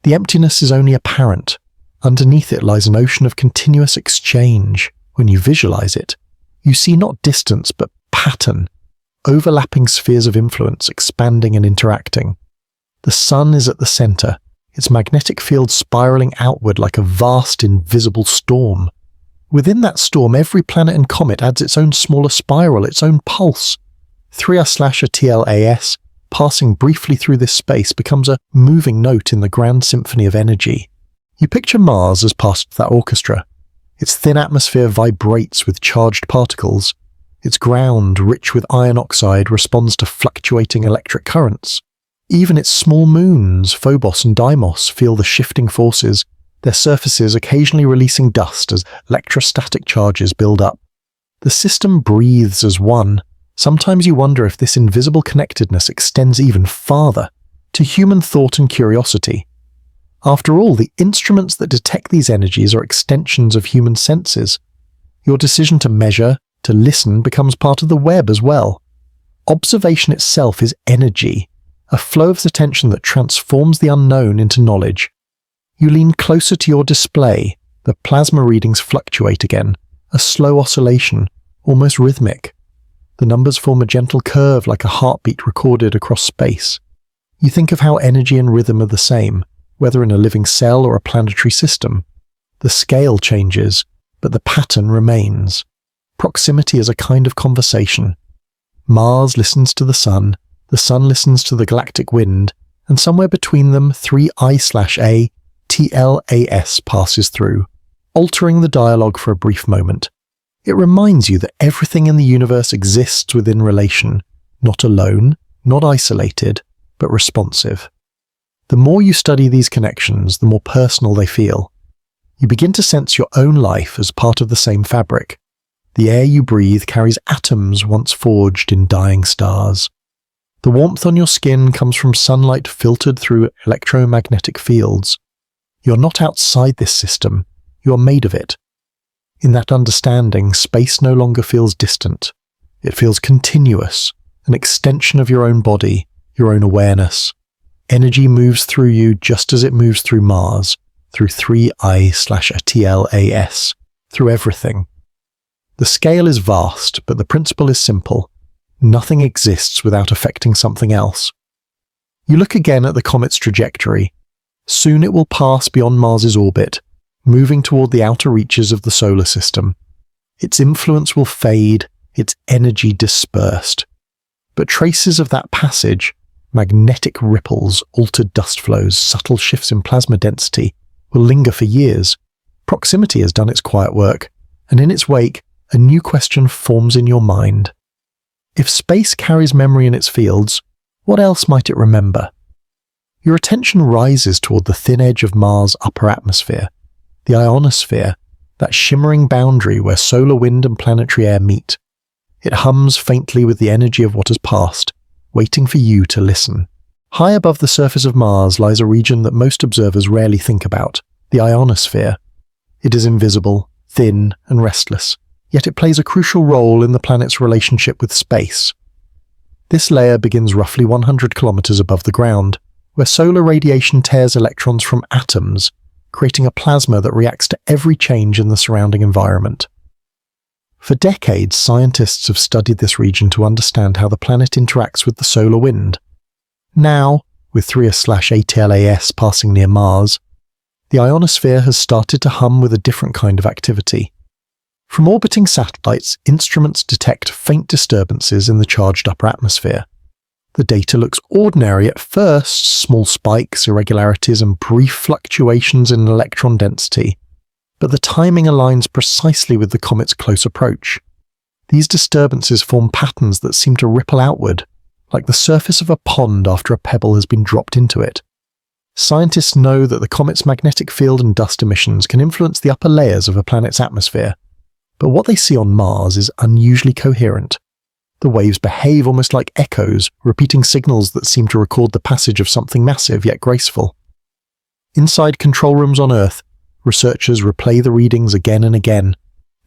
The emptiness is only apparent. Underneath it lies an ocean of continuous exchange. When you visualize it, you see not distance but pattern, overlapping spheres of influence expanding and interacting. The sun is at the center, its magnetic field spiraling outward like a vast invisible storm. Within that storm, every planet and comet adds its own smaller spiral, its own pulse. 3r/TLAS, passing briefly through this space, becomes a moving note in the grand symphony of energy. You picture Mars as part of that orchestra. Its thin atmosphere vibrates with charged particles. Its ground, rich with iron oxide, responds to fluctuating electric currents. Even its small moons, Phobos and Deimos, feel the shifting forces, their surfaces occasionally releasing dust as electrostatic charges build up. The system breathes as one. Sometimes you wonder if this invisible connectedness extends even farther, to human thought and curiosity. After all, the instruments that detect these energies are extensions of human senses. Your decision to measure, to listen, becomes part of the web as well. Observation itself is energy, a flow of attention that transforms the unknown into knowledge. You lean closer to your display, the plasma readings fluctuate again, a slow oscillation, almost rhythmic. The numbers form a gentle curve like a heartbeat recorded across space. You think of how energy and rhythm are the same, whether in a living cell or a planetary system. The scale changes, but the pattern remains. Proximity is a kind of conversation. Mars listens to the sun listens to the galactic wind, and somewhere between them 3I/A TLAS passes through, altering the dialogue for a brief moment. It reminds you that everything in the universe exists within relation, not alone, not isolated, but responsive. The more you study these connections, the more personal they feel. You begin to sense your own life as part of the same fabric. The air you breathe carries atoms once forged in dying stars. The warmth on your skin comes from sunlight filtered through electromagnetic fields. You're not outside this system, you are made of it. In that understanding, space no longer feels distant. It feels continuous, an extension of your own body, your own awareness. Energy moves through you just as it moves through Mars, through 3I/TLAS, through everything. The scale is vast, but the principle is simple. Nothing exists without affecting something else. You look again at the comet's trajectory. Soon it will pass beyond Mars's orbit, moving toward the outer reaches of the solar system. Its influence will fade, its energy dispersed. But traces of that passage, magnetic ripples, altered dust flows, subtle shifts in plasma density, will linger for years. Proximity has done its quiet work, and in its wake, a new question forms in your mind. If space carries memory in its fields, what else might it remember? Your attention rises toward the thin edge of Mars' upper atmosphere, the ionosphere, that shimmering boundary where solar wind and planetary air meet. It hums faintly with the energy of what has passed, waiting for you to listen. High above the surface of Mars lies a region that most observers rarely think about, the ionosphere. It is invisible, thin, and restless, yet it plays a crucial role in the planet's relationship with space. This layer begins roughly 100 kilometers above the ground, where solar radiation tears electrons from atoms, creating a plasma that reacts to every change in the surrounding environment. For decades, scientists have studied this region to understand how the planet interacts with the solar wind. Now, with 3I/ATLAS passing near Mars, the ionosphere has started to hum with a different kind of activity. From orbiting satellites, instruments detect faint disturbances in the charged upper atmosphere. The data looks ordinary at first, small spikes, irregularities, and brief fluctuations in electron density, but the timing aligns precisely with the comet's close approach. These disturbances form patterns that seem to ripple outward, like the surface of a pond after a pebble has been dropped into it. Scientists know that the comet's magnetic field and dust emissions can influence the upper layers of a planet's atmosphere, but what they see on Mars is unusually coherent. The waves behave almost like echoes, repeating signals that seem to record the passage of something massive yet graceful. Inside control rooms on Earth, researchers replay the readings again and again.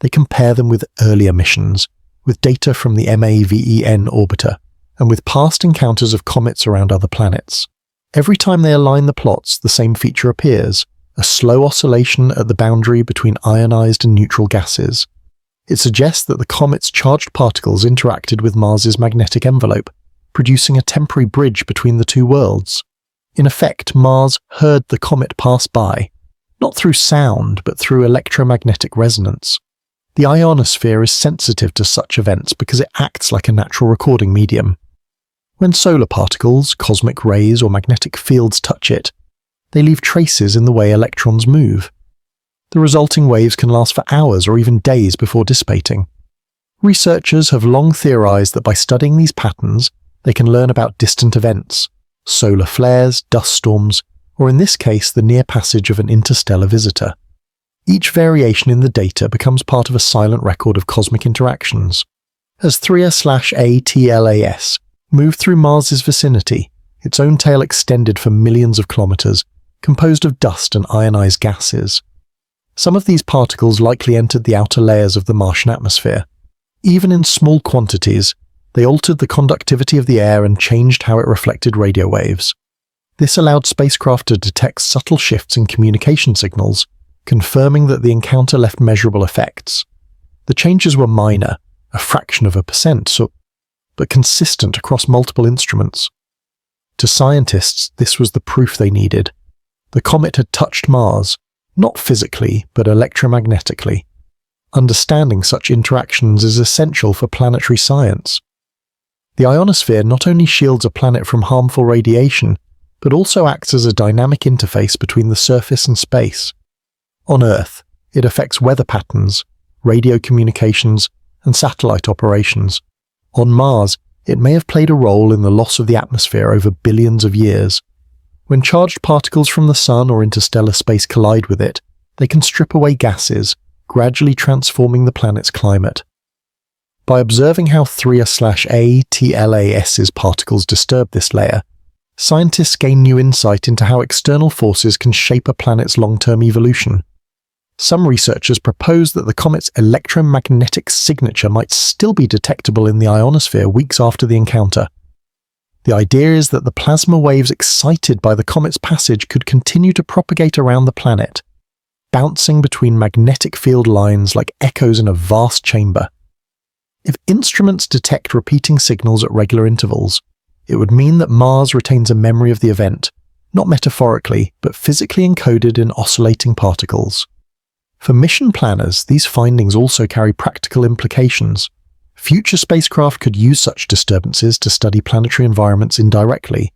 They compare them with earlier missions, with data from the MAVEN orbiter, and with past encounters of comets around other planets. Every time they align the plots, the same feature appears, a slow oscillation at the boundary between ionized and neutral gases. It suggests that the comet's charged particles interacted with Mars's magnetic envelope, producing a temporary bridge between the two worlds. In effect, Mars heard the comet pass by, not through sound, but through electromagnetic resonance. The ionosphere is sensitive to such events because it acts like a natural recording medium. When solar particles, cosmic rays, or magnetic fields touch it, they leave traces in the way electrons move. The resulting waves can last for hours or even days before dissipating. Researchers have long theorized that by studying these patterns, they can learn about distant events, solar flares, dust storms, or in this case, the near passage of an interstellar visitor. Each variation in the data becomes part of a silent record of cosmic interactions. As 3A/ATLAS moved through Mars's vicinity, its own tail extended for millions of kilometers, composed of dust and ionized gases. Some of these particles likely entered the outer layers of the Martian atmosphere. Even in small quantities, they altered the conductivity of the air and changed how it reflected radio waves. This allowed spacecraft to detect subtle shifts in communication signals, confirming that the encounter left measurable effects. The changes were minor, a fraction of a percent, but consistent across multiple instruments. To scientists, this was the proof they needed. The comet had touched Mars, not physically, but electromagnetically. Understanding such interactions is essential for planetary science. The ionosphere not only shields a planet from harmful radiation, but also acts as a dynamic interface between the surface and space. On Earth, it affects weather patterns, radio communications, and satellite operations. On Mars, it may have played a role in the loss of the atmosphere over billions of years. When charged particles from the Sun or interstellar space collide with it, they can strip away gases, gradually transforming the planet's climate. By observing how 3A/ATLAS's particles disturb this layer, scientists gain new insight into how external forces can shape a planet's long-term evolution. Some researchers propose that the comet's electromagnetic signature might still be detectable in the ionosphere weeks after the encounter. The idea is that the plasma waves excited by the comet's passage could continue to propagate around the planet, bouncing between magnetic field lines like echoes in a vast chamber. If instruments detect repeating signals at regular intervals, it would mean that Mars retains a memory of the event, not metaphorically, but physically encoded in oscillating particles. For mission planners, these findings also carry practical implications. Future spacecraft could use such disturbances to study planetary environments indirectly.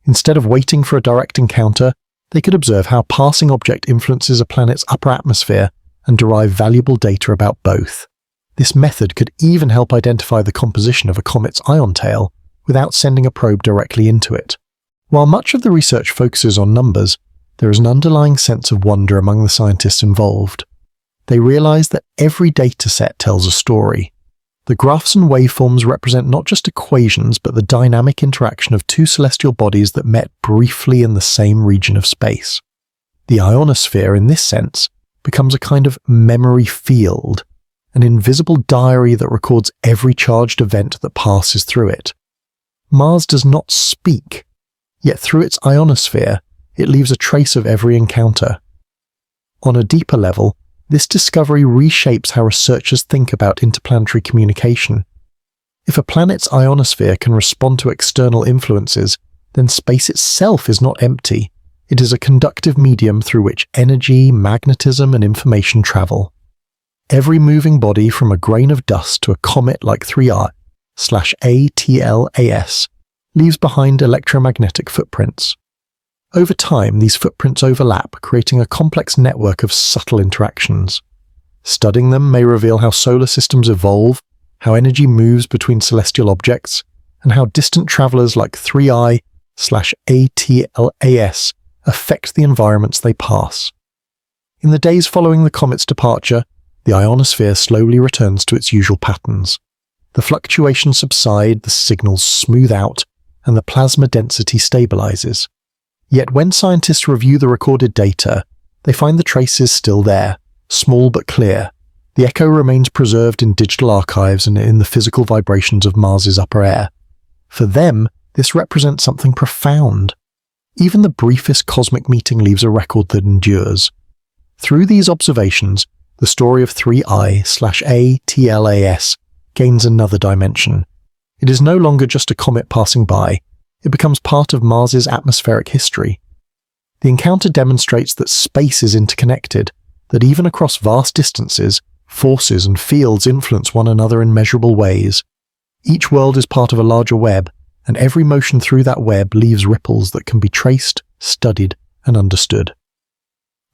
Instead of waiting for a direct encounter, they could observe how passing object influences a planet's upper atmosphere and derive valuable data about both. This method could even help identify the composition of a comet's ion tail without sending a probe directly into it. While much of the research focuses on numbers, there is an underlying sense of wonder among the scientists involved. They realize that every dataset tells a story. The graphs and waveforms represent not just equations, but the dynamic interaction of two celestial bodies that met briefly in the same region of space. The ionosphere, in this sense, becomes a kind of memory field, an invisible diary that records every charged event that passes through it. Mars does not speak, yet through its ionosphere, it leaves a trace of every encounter. On a deeper level, this discovery reshapes how researchers think about interplanetary communication. If a planet's ionosphere can respond to external influences, then space itself is not empty. It is a conductive medium through which energy, magnetism, and information travel. Every moving body from a grain of dust to a comet like 3R/ATLAS leaves behind electromagnetic footprints. Over time, these footprints overlap, creating a complex network of subtle interactions. Studying them may reveal how solar systems evolve, how energy moves between celestial objects, and how distant travelers like 3I/ATLAS affect the environments they pass. In the days following the comet's departure, the ionosphere slowly returns to its usual patterns. The fluctuations subside, the signals smooth out, and the plasma density stabilizes. Yet when scientists review the recorded data, they find the traces still there, small but clear. The echo remains preserved in digital archives and in the physical vibrations of Mars's upper air. For them, this represents something profound. Even the briefest cosmic meeting leaves a record that endures. Through these observations, the story of 3I/ATLAS gains another dimension. It is no longer just a comet passing by. It becomes part of Mars's atmospheric history. The encounter demonstrates that space is interconnected, that even across vast distances, forces and fields influence one another in measurable ways. Each world is part of a larger web, and every motion through that web leaves ripples that can be traced, studied, and understood.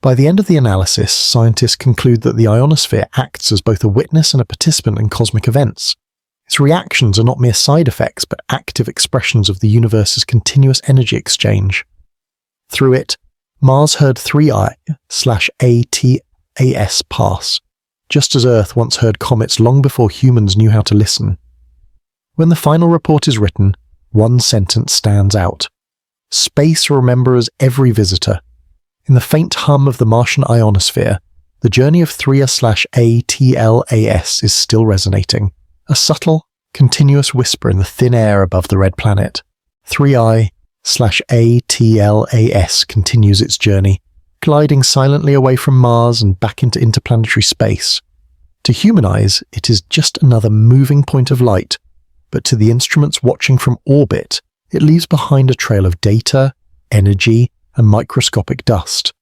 By the end of the analysis, scientists conclude that the ionosphere acts as both a witness and a participant in cosmic events. Its reactions are not mere side effects, but active expressions of the universe's continuous energy exchange. Through it, Mars heard 3I/ATAS pass, just as Earth once heard comets long before humans knew how to listen. When the final report is written, one sentence stands out. Space remembers every visitor. In the faint hum of the Martian ionosphere, the journey of 3I/ATLAS is still resonating, a subtle, continuous whisper in the thin air above the red planet. 3I/ATLAS continues its journey, gliding silently away from Mars and back into interplanetary space. To human eyes, it is just another moving point of light, but to the instruments watching from orbit, it leaves behind a trail of data, energy, and microscopic dust.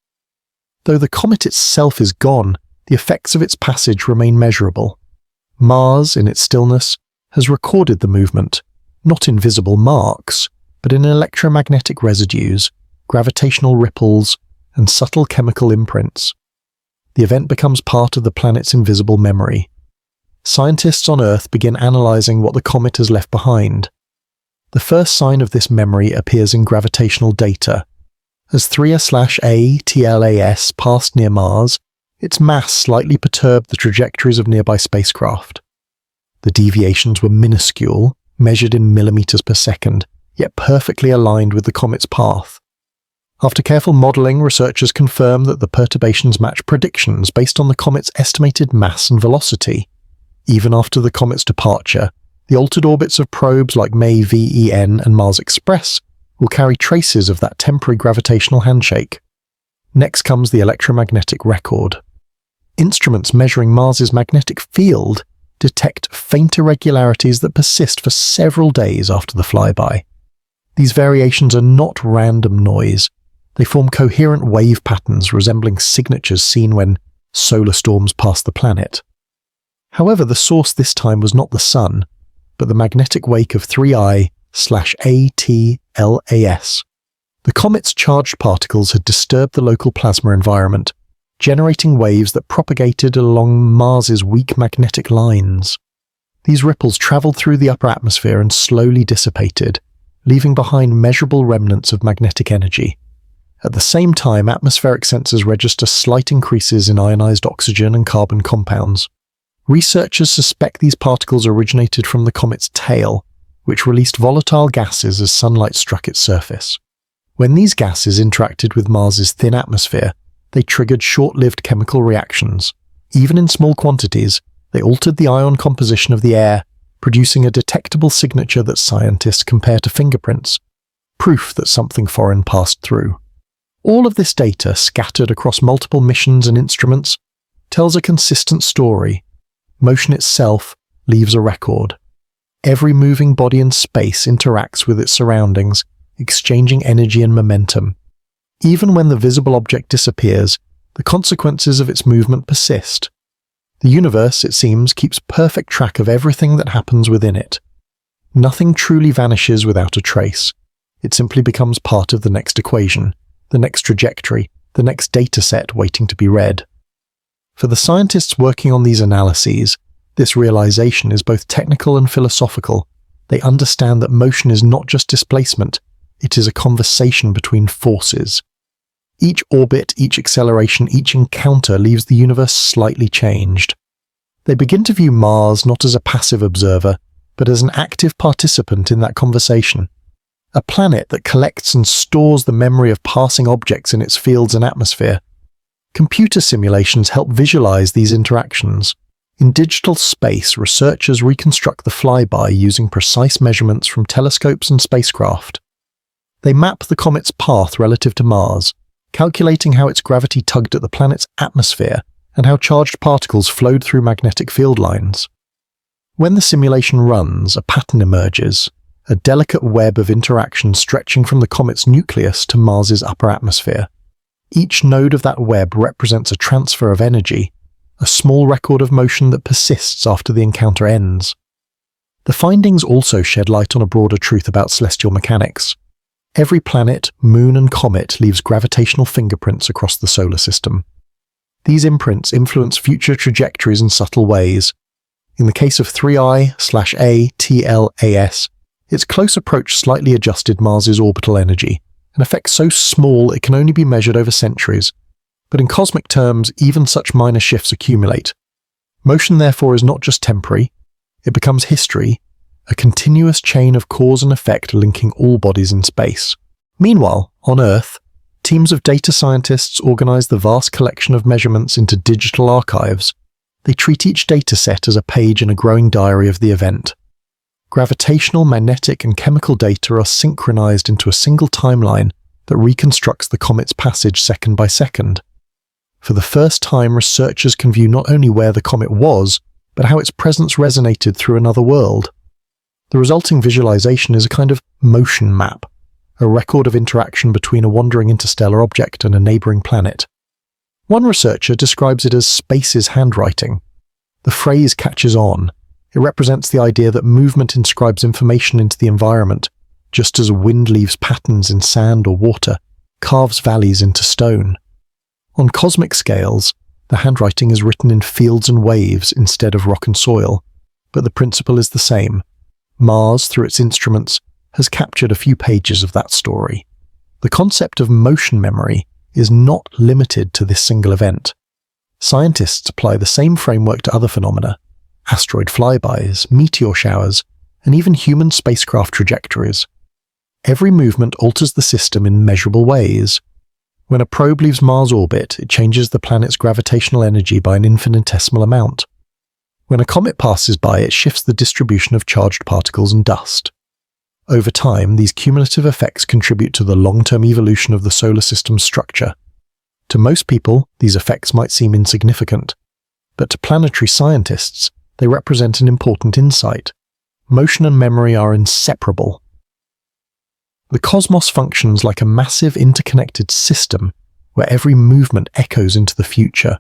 Though the comet itself is gone, the effects of its passage remain measurable. Mars, in its stillness, has recorded the movement, not in visible marks, but in electromagnetic residues, gravitational ripples, and subtle chemical imprints. The event becomes part of the planet's invisible memory. Scientists on Earth begin analyzing what the comet has left behind. The first sign of this memory appears in gravitational data. As 3I/ATLAS passed near Mars, its mass slightly perturbed the trajectories of nearby spacecraft. The deviations were minuscule, measured in millimeters per second, yet perfectly aligned with the comet's path. After careful modelling, researchers confirm that the perturbations match predictions based on the comet's estimated mass and velocity. Even after the comet's departure, the altered orbits of probes like MAVEN and Mars Express will carry traces of that temporary gravitational handshake. Next comes the electromagnetic record. Instruments measuring Mars's magnetic field detect faint irregularities that persist for several days after the flyby. These variations are not random noise. They form coherent wave patterns resembling signatures seen when solar storms pass the planet. However, the source this time was not the Sun, but the magnetic wake of 3I/ATLAS. The comet's charged particles had disturbed the local plasma environment, generating waves that propagated along Mars's weak magnetic lines. These ripples travelled through the upper atmosphere and slowly dissipated, leaving behind measurable remnants of magnetic energy. At the same time, atmospheric sensors register slight increases in ionized oxygen and carbon compounds. Researchers suspect these particles originated from the comet's tail, which released volatile gases as sunlight struck its surface. When these gases interacted with Mars's thin atmosphere, they triggered short-lived chemical reactions. Even in small quantities, they altered the ion composition of the air, producing a detectable signature that scientists compare to fingerprints, proof that something foreign passed through. All of this data, scattered across multiple missions and instruments, tells a consistent story. Motion itself leaves a record. Every moving body in space interacts with its surroundings, exchanging energy and momentum. Even when the visible object disappears, the consequences of its movement persist. The universe, it seems, keeps perfect track of everything that happens within it. Nothing truly vanishes without a trace. It simply becomes part of the next equation, the next trajectory, the next data set waiting to be read. For the scientists working on these analyses, this realization is both technical and philosophical. They understand that motion is not just displacement, it is a conversation between forces. Each orbit, each acceleration, each encounter leaves the universe slightly changed. They begin to view Mars not as a passive observer, but as an active participant in that conversation. A planet that collects and stores the memory of passing objects in its fields and atmosphere. Computer simulations help visualize these interactions. In digital space, researchers reconstruct the flyby using precise measurements from telescopes and spacecraft. They map the comet's path relative to Mars, calculating how its gravity tugged at the planet's atmosphere and how charged particles flowed through magnetic field lines. When the simulation runs, a pattern emerges, a delicate web of interaction stretching from the comet's nucleus to Mars's upper atmosphere. Each node of that web represents a transfer of energy, a small record of motion that persists after the encounter ends. The findings also shed light on a broader truth about celestial mechanics. Every planet, moon, and comet leaves gravitational fingerprints across the solar system. These imprints influence future trajectories in subtle ways. In the case of 3I/ATLAS, its close approach slightly adjusted Mars's orbital energy, an effect so small it can only be measured over centuries. But in cosmic terms, even such minor shifts accumulate. Motion, therefore, is not just temporary. It becomes history, a continuous chain of cause and effect linking all bodies in space. Meanwhile, on Earth, teams of data scientists organize the vast collection of measurements into digital archives. They treat each dataset as a page in a growing diary of the event. Gravitational, magnetic, and chemical data are synchronized into a single timeline that reconstructs the comet's passage second by second. For the first time, researchers can view not only where the comet was, but how its presence resonated through another world. The resulting visualization is a kind of motion map, a record of interaction between a wandering interstellar object and a neighboring planet. One researcher describes it as space's handwriting. The phrase catches on. It represents the idea that movement inscribes information into the environment, just as wind leaves patterns in sand or water, carves valleys into stone. On cosmic scales, the handwriting is written in fields and waves instead of rock and soil, but the principle is the same. Mars, through its instruments, has captured a few pages of that story. The concept of motion memory is not limited to this single event. Scientists apply the same framework to other phenomena: asteroid flybys, meteor showers, and even human spacecraft trajectories. Every movement alters the system in measurable ways. When a probe leaves Mars' orbit, it changes the planet's gravitational energy by an infinitesimal amount. When a comet passes by, it shifts the distribution of charged particles and dust. Over time, these cumulative effects contribute to the long-term evolution of the solar system's structure. To most people, these effects might seem insignificant, but to planetary scientists, they represent an important insight. Motion and memory are inseparable. The cosmos functions like a massive interconnected system where every movement echoes into the future.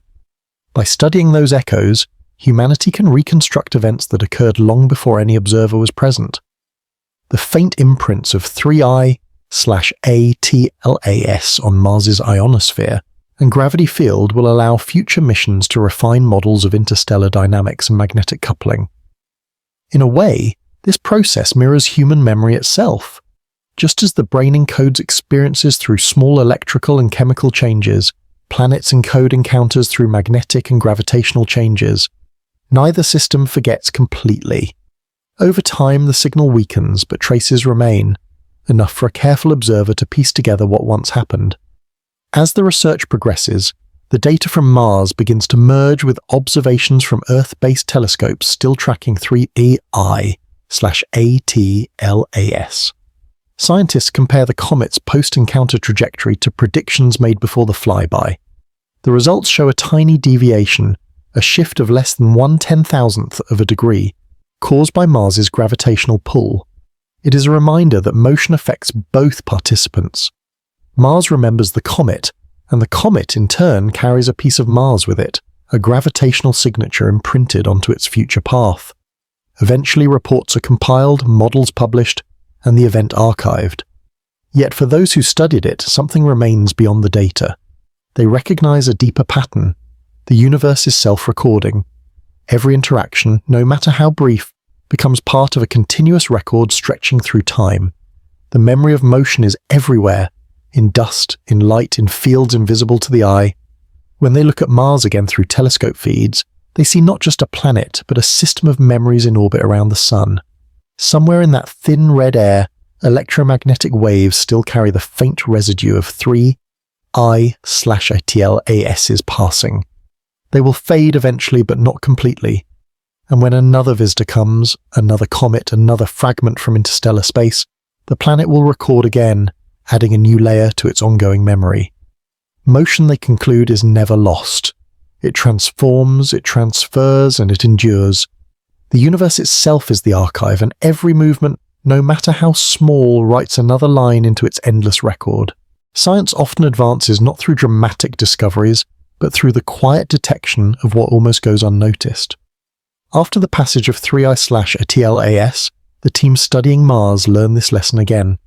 By studying those echoes, humanity can reconstruct events that occurred long before any observer was present. The faint imprints of 3I/ATLAS on Mars's ionosphere and gravity field will allow future missions to refine models of interstellar dynamics and magnetic coupling. In a way, this process mirrors human memory itself. Just as the brain encodes experiences through small electrical and chemical changes, planets encode encounters through magnetic and gravitational changes. Neither system forgets completely. Over time, the signal weakens, but traces remain, enough for a careful observer to piece together what once happened. As the research progresses, the data from Mars begins to merge with observations from Earth-based telescopes still tracking 3I/ATLAS. Scientists compare the comet's post-encounter trajectory to predictions made before the flyby. The results show a tiny deviation, a shift of less than 1/10,000th of a degree, caused by Mars's gravitational pull. It is a reminder that motion affects both participants. Mars remembers the comet, and the comet in turn carries a piece of Mars with it, a gravitational signature imprinted onto its future path. Eventually, reports are compiled, models published, and the event archived. Yet for those who studied it, something remains beyond the data. They recognize a deeper pattern. The universe is self-recording. Every interaction, no matter how brief, becomes part of a continuous record stretching through time. The memory of motion is everywhere, in dust, in light, in fields invisible to the eye. When they look at Mars again through telescope feeds, they see not just a planet, but a system of memories in orbit around the Sun. Somewhere in that thin red air, electromagnetic waves still carry the faint residue of 3I/ATLAS's passing. They will fade eventually, but not completely. And when another visitor comes, another comet, another fragment from interstellar space, the planet will record again, adding a new layer to its ongoing memory. Motion, they conclude, is never lost. It transforms, it transfers, and it endures. The universe itself is the archive, and every movement, no matter how small, writes another line into its endless record. Science often advances not through dramatic discoveries, but through the quiet detection of what almost goes unnoticed. After the passage of 3I/ATLAS, the team studying Mars learned this lesson again.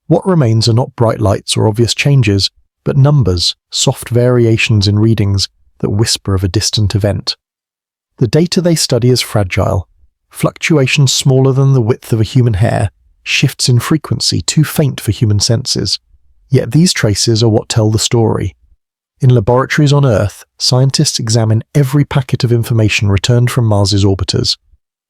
What remains are not bright lights or obvious changes, but numbers, soft variations in readings that whisper of a distant event. The data they study is fragile. Fluctuations smaller than the width of a human hair, shifts in frequency too faint for human senses. Yet these traces are what tell the story. In laboratories on Earth, scientists examine every packet of information returned from Mars's orbiters.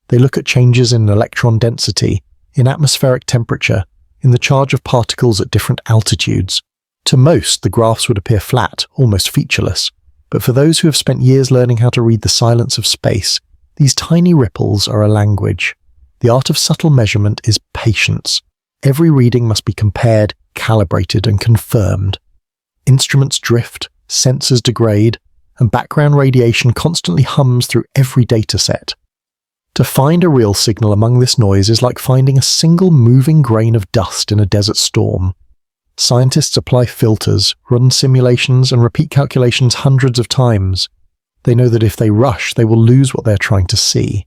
They look at changes in electron density, in atmospheric temperature, in the charge of particles at different altitudes. To most, the graphs would appear flat, almost featureless, but for those who have spent years learning how to read the silence of space, these tiny ripples are a language. The art of subtle measurement is patience. Every reading must be compared, calibrated, and confirmed. Instruments drift, sensors degrade, and background radiation constantly hums through every dataset. To find a real signal among this noise is like finding a single moving grain of dust in a desert storm. Scientists apply filters, run simulations, and repeat calculations hundreds of times. They know that if they rush, they will lose what they're trying to see.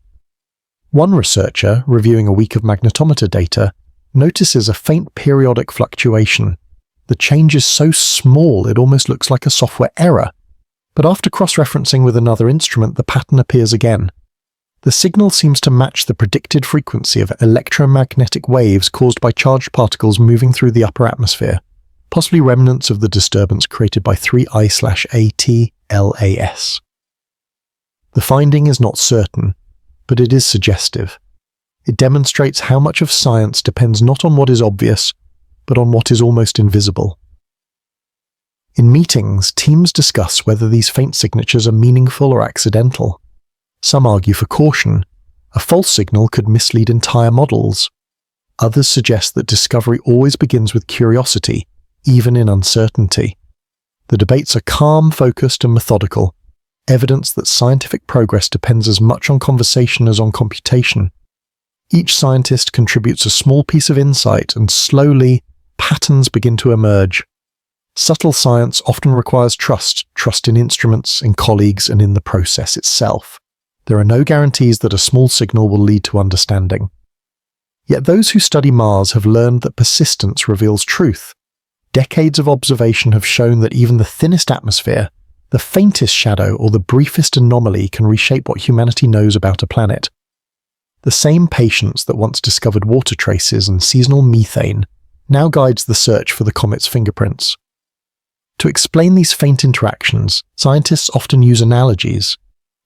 One researcher, reviewing a week of magnetometer data, notices a faint periodic fluctuation. The change is so small it almost looks like a software error. But after cross-referencing with another instrument, the pattern appears again. The signal seems to match the predicted frequency of electromagnetic waves caused by charged particles moving through the upper atmosphere, possibly remnants of the disturbance created by 3I/AT-LAS. The finding is not certain, but it is suggestive. It demonstrates how much of science depends not on what is obvious, but on what is almost invisible. In meetings, teams discuss whether these faint signatures are meaningful or accidental. Some argue for caution. A false signal could mislead entire models. Others suggest that discovery always begins with curiosity, even in uncertainty. The debates are calm, focused, and methodical, evidence that scientific progress depends as much on conversation as on computation. Each scientist contributes a small piece of insight, and slowly, patterns begin to emerge. Subtle science often requires trust in instruments, in colleagues, and in the process itself. There are no guarantees that a small signal will lead to understanding. Yet those who study Mars have learned that persistence reveals truth. Decades of observation have shown that even the thinnest atmosphere, the faintest shadow, or the briefest anomaly can reshape what humanity knows about a planet. The same patience that once discovered water traces and seasonal methane now guides the search for the comet's fingerprints. To explain these faint interactions, scientists often use analogies.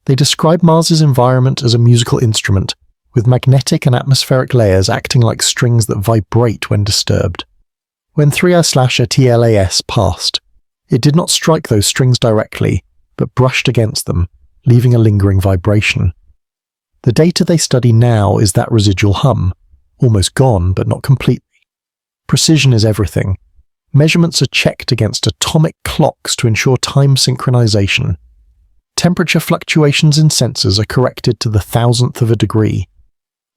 They describe Mars's environment as a musical instrument, with magnetic and atmospheric layers acting like strings that vibrate when disturbed. When 3I/AT-LAS passed, it did not strike those strings directly, but brushed against them, leaving a lingering vibration. The data they study now is that residual hum, almost gone but not completely. Precision is everything. Measurements are checked against atomic clocks to ensure time synchronization. Temperature fluctuations in sensors are corrected to the thousandth of a degree.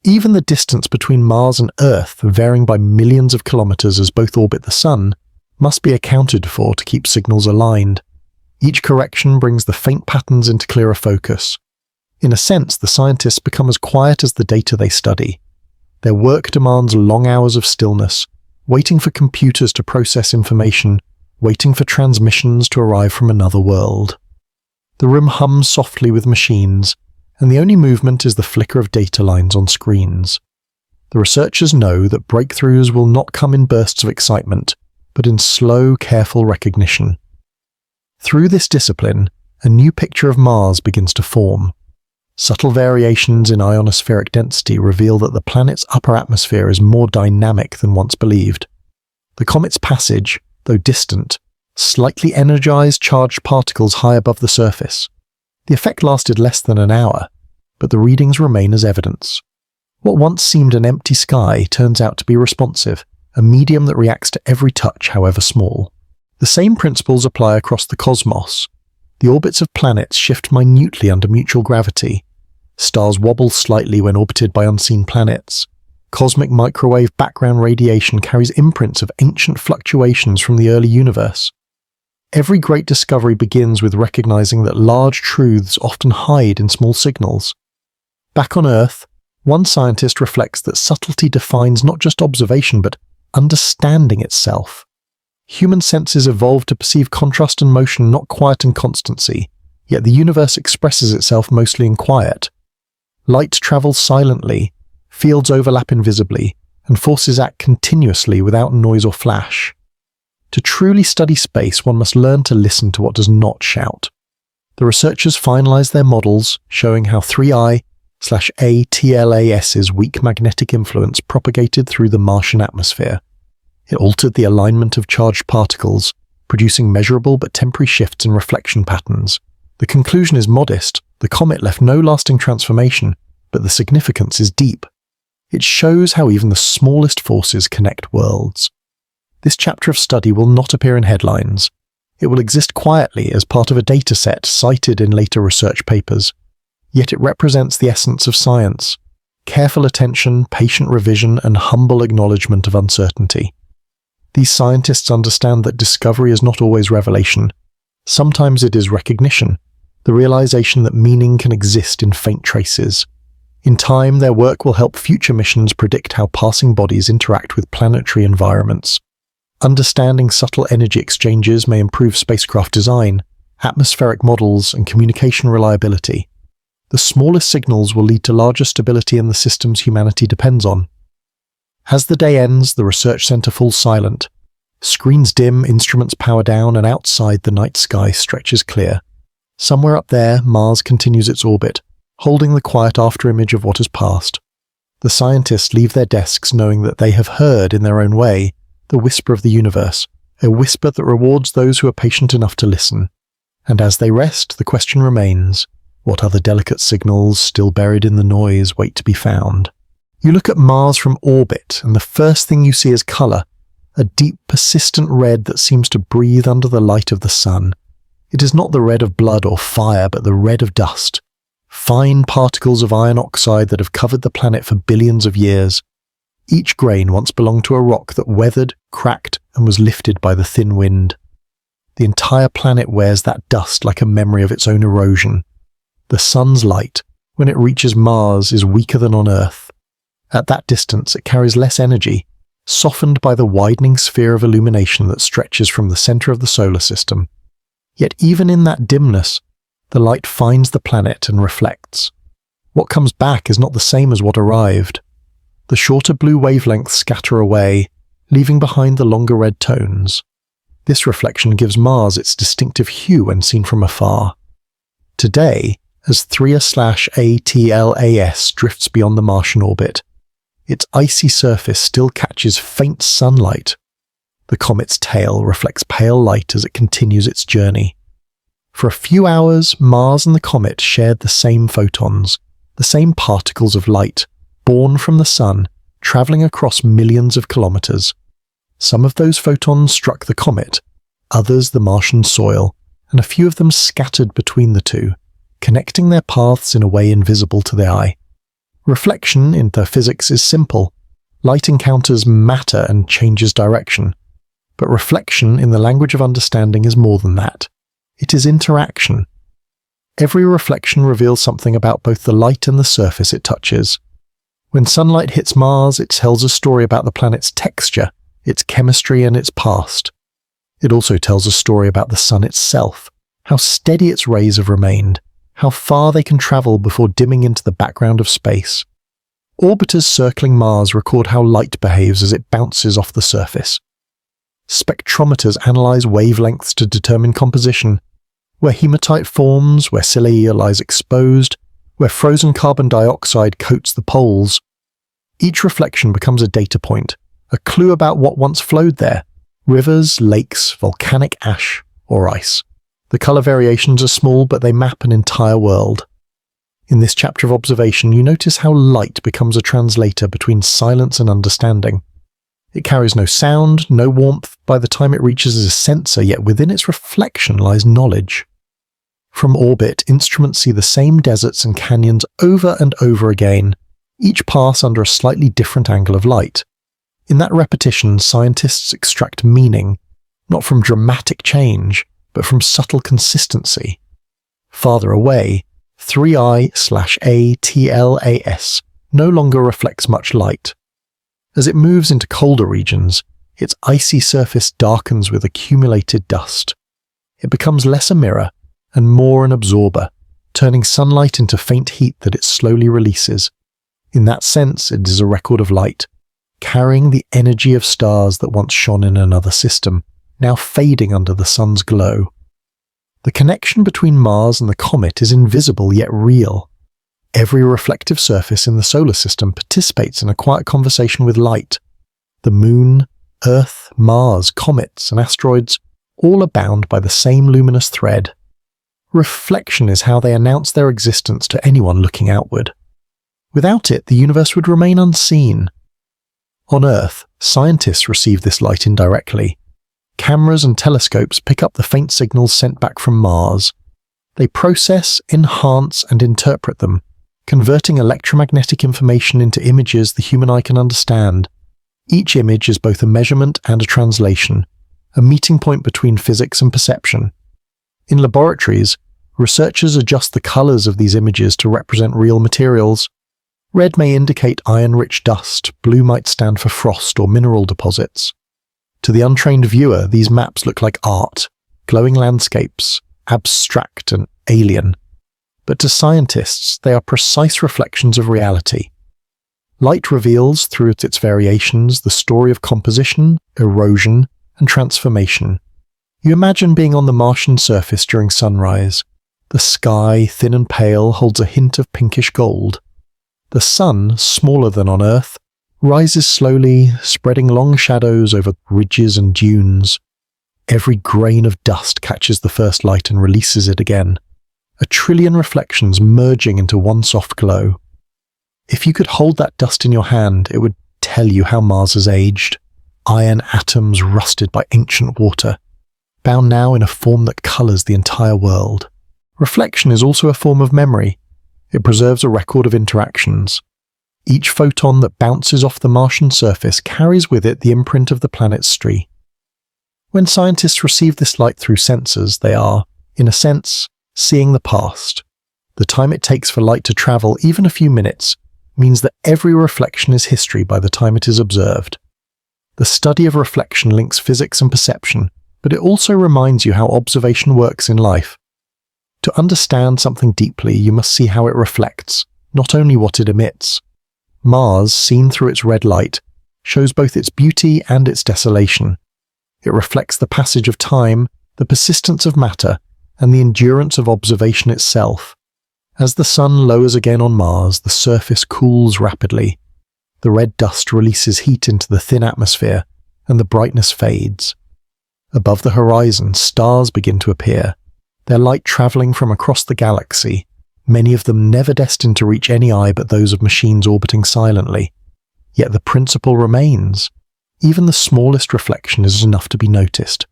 Even the distance between Mars and Earth, varying by millions of kilometers as both orbit the Sun, must be accounted for to keep signals aligned. Each correction brings the faint patterns into clearer focus. In a sense, the scientists become as quiet as the data they study. Their work demands long hours of stillness, waiting for computers to process information, waiting for transmissions to arrive from another world. The room hums softly with machines, and the only movement is the flicker of data lines on screens. The researchers know that breakthroughs will not come in bursts of excitement, but in slow, careful recognition. Through this discipline, a new picture of Mars begins to form. Subtle variations in ionospheric density reveal that the planet's upper atmosphere is more dynamic than once believed. The comet's passage, though distant, slightly energized charged particles high above the surface. The effect lasted less than an hour, but the readings remain as evidence. What once seemed an empty sky turns out to be responsive, a medium that reacts to every touch, however small. The same principles apply across the cosmos. The orbits of planets shift minutely under mutual gravity. Stars wobble slightly when orbited by unseen planets. Cosmic microwave background radiation carries imprints of ancient fluctuations from the early universe. Every great discovery begins with recognizing that large truths often hide in small signals. Back on Earth, one scientist reflects that subtlety defines not just observation but understanding itself. Human senses evolved to perceive contrast and motion, not quiet and constancy, yet the universe expresses itself mostly in quiet. Light travels silently, fields overlap invisibly, and forces act continuously without noise or flash. To truly study space, one must learn to listen to what does not shout. The researchers finalized their models, showing how 3I/ATLAS's weak magnetic influence propagated through the Martian atmosphere. It altered the alignment of charged particles, producing measurable but temporary shifts in reflection patterns. The conclusion is modest. The comet left no lasting transformation, but the significance is deep. It shows how even the smallest forces connect worlds. This chapter of study will not appear in headlines. It will exist quietly as part of a dataset cited in later research papers. Yet it represents the essence of science: careful attention, patient revision, and humble acknowledgement of uncertainty. These scientists understand that discovery is not always revelation. Sometimes it is recognition, the realization that meaning can exist in faint traces. In time, their work will help future missions predict how passing bodies interact with planetary environments. Understanding subtle energy exchanges may improve spacecraft design, atmospheric models, and communication reliability. The smallest signals will lead to larger stability in the systems humanity depends on. As the day ends, the research center falls silent. Screens dim, instruments power down, and outside the night sky stretches clear. Somewhere up there, Mars continues its orbit, holding the quiet afterimage of what has passed. The scientists leave their desks knowing that they have heard, in their own way, the whisper of the universe, a whisper that rewards those who are patient enough to listen. And as they rest, the question remains: what other delicate signals, still buried in the noise, wait to be found? You look at Mars from orbit, and the first thing you see is color, a deep, persistent red that seems to breathe under the light of the sun. It is not the red of blood or fire, but the red of dust. Fine particles of iron oxide that have covered the planet for billions of years. Each grain once belonged to a rock that weathered, cracked, and was lifted by the thin wind. The entire planet wears that dust like a memory of its own erosion. The sun's light, when it reaches Mars, is weaker than on Earth. At that distance, it carries less energy, softened by the widening sphere of illumination that stretches from the center of the solar system. Yet even in that dimness, the light finds the planet and reflects. What comes back is not the same as what arrived. The shorter blue wavelengths scatter away, leaving behind the longer red tones. This reflection gives Mars its distinctive hue when seen from afar. Today, as 3/ATLAS drifts beyond the Martian orbit, its icy surface still catches faint sunlight. The comet's tail reflects pale light as it continues its journey. For a few hours, Mars and the comet shared the same photons, the same particles of light, born from the sun, traveling across millions of kilometers. Some of those photons struck the comet, others the Martian soil, and a few of them scattered between the two, connecting their paths in a way invisible to the eye. Reflection in their physics is simple. Light encounters matter and changes direction. But reflection in the language of understanding is more than that. It is interaction. Every reflection reveals something about both the light and the surface it touches. When sunlight hits Mars, it tells a story about the planet's texture, its chemistry, and its past. It also tells a story about the sun itself, how steady its rays have remained, how far they can travel before dimming into the background of space. Orbiters circling Mars record how light behaves as it bounces off the surface. Spectrometers analyze wavelengths to determine composition, where hematite forms, where cilia lies exposed, where frozen carbon dioxide coats the poles. Each reflection becomes a data point, a clue about what once flowed there: rivers, lakes, volcanic ash, or ice. The color variations are small, but they map an entire world. In this chapter of observation, you notice how light becomes a translator between silence and understanding. It carries no sound, no warmth. By the time it reaches a sensor, yet within its reflection lies knowledge. From orbit, instruments see the same deserts and canyons over and over again, each pass under a slightly different angle of light. In that repetition, scientists extract meaning, not from dramatic change, but from subtle consistency. Farther away, 3I/ATLAS no longer reflects much light. As it moves into colder regions, its icy surface darkens with accumulated dust. It becomes less a mirror and more an absorber, turning sunlight into faint heat that it slowly releases. In that sense, it is a record of light, carrying the energy of stars that once shone in another system, now fading under the sun's glow. The connection between Mars and the comet is invisible yet real. Every reflective surface in the solar system participates in a quiet conversation with light. The Moon, Earth, Mars, comets, and asteroids all are bound by the same luminous thread. Reflection is how they announce their existence to anyone looking outward. Without it, the universe would remain unseen. On Earth, scientists receive this light indirectly. Cameras and telescopes pick up the faint signals sent back from Mars. They process, enhance, and interpret them, converting electromagnetic information into images the human eye can understand. Each image is both a measurement and a translation, a meeting point between physics and perception. In laboratories, researchers adjust the colors of these images to represent real materials. Red may indicate iron-rich dust, blue might stand for frost or mineral deposits. To the untrained viewer, these maps look like art, glowing landscapes, abstract and alien. But to scientists, they are precise reflections of reality. Light reveals, through its variations, the story of composition, erosion, and transformation. You imagine being on the Martian surface during sunrise. The sky, thin and pale, holds a hint of pinkish gold. The sun, smaller than on Earth, rises slowly, spreading long shadows over ridges and dunes. Every grain of dust catches the first light and releases it again, a trillion reflections merging into one soft glow. If you could hold that dust in your hand, it would tell you how Mars has aged. Iron atoms rusted by ancient water, bound now in a form that colors the entire world. Reflection is also a form of memory. It preserves a record of interactions. Each photon that bounces off the Martian surface carries with it the imprint of the planet's tree. When scientists receive this light through sensors, they are, in a sense, seeing the past. The time it takes for light to travel, even a few minutes, means that every reflection is history by the time it is observed. The study of reflection links physics and perception, but it also reminds you how observation works in life. To understand something deeply, you must see how it reflects, not only what it emits. Mars, seen through its red light, shows both its beauty and its desolation. It reflects the passage of time, the persistence of matter, and the endurance of observation itself. As the sun lowers again on Mars, the surface cools rapidly. The red dust releases heat into the thin atmosphere, and the brightness fades. Above the horizon, stars begin to appear, their light travelling from across the galaxy, many of them never destined to reach any eye but those of machines orbiting silently. Yet the principle remains. Even the smallest reflection is enough to be noticed.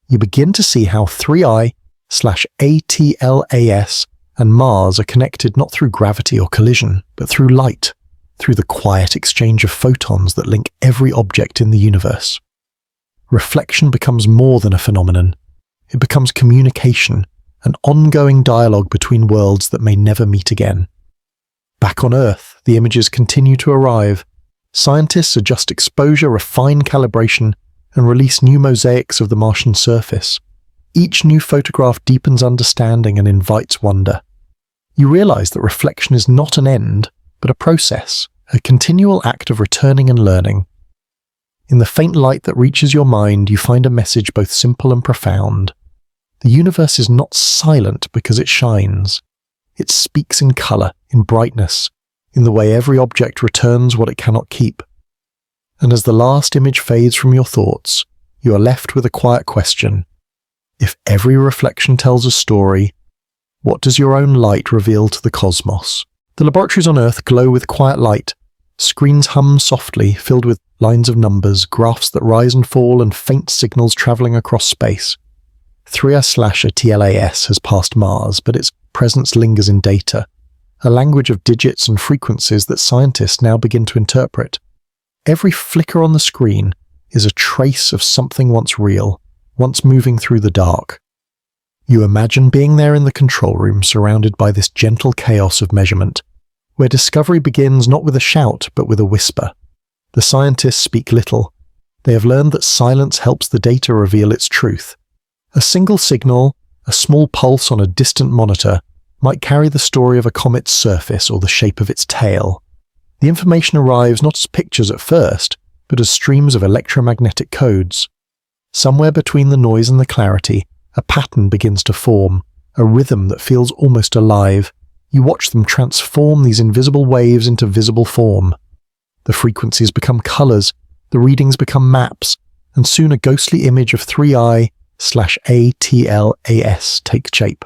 You begin to see how 3I/ATLAS and Mars are connected not through gravity or collision, but through light, through the quiet exchange of photons that link every object in the universe. Reflection becomes more than a phenomenon. It becomes communication, an ongoing dialogue between worlds that may never meet again. Back on Earth, the images continue to arrive. Scientists adjust exposure, refine calibration, and release new mosaics of the Martian surface. Each new photograph deepens understanding and invites wonder. You realize that reflection is not an end, but a process, a continual act of returning and learning. In the faint light that reaches your mind, you find a message both simple and profound. The universe is not silent because it shines. It speaks in color, in brightness, in the way every object returns what it cannot keep. And as the last image fades from your thoughts, you are left with a quiet question. If every reflection tells a story, what does your own light reveal to the cosmos? The laboratories on Earth glow with quiet light. Screens hum softly, filled with lines of numbers, graphs that rise and fall, and faint signals traveling across space. 3I/TLAS has passed Mars, but its presence lingers in data, a language of digits and frequencies that scientists now begin to interpret. Every flicker on the screen is a trace of something once real, once moving through the dark. You imagine being there in the control room, surrounded by this gentle chaos of measurement, where discovery begins not with a shout but with a whisper. The scientists speak little. They have learned that silence helps the data reveal its truth. A single signal, a small pulse on a distant monitor, might carry the story of a comet's surface or the shape of its tail. The information arrives not as pictures at first, but as streams of electromagnetic codes. Somewhere between the noise and the clarity, a pattern begins to form, a rhythm that feels almost alive. You watch them transform these invisible waves into visible form. The frequencies become colours, the readings become maps, and soon a ghostly image of 3I/ATLAS takes shape.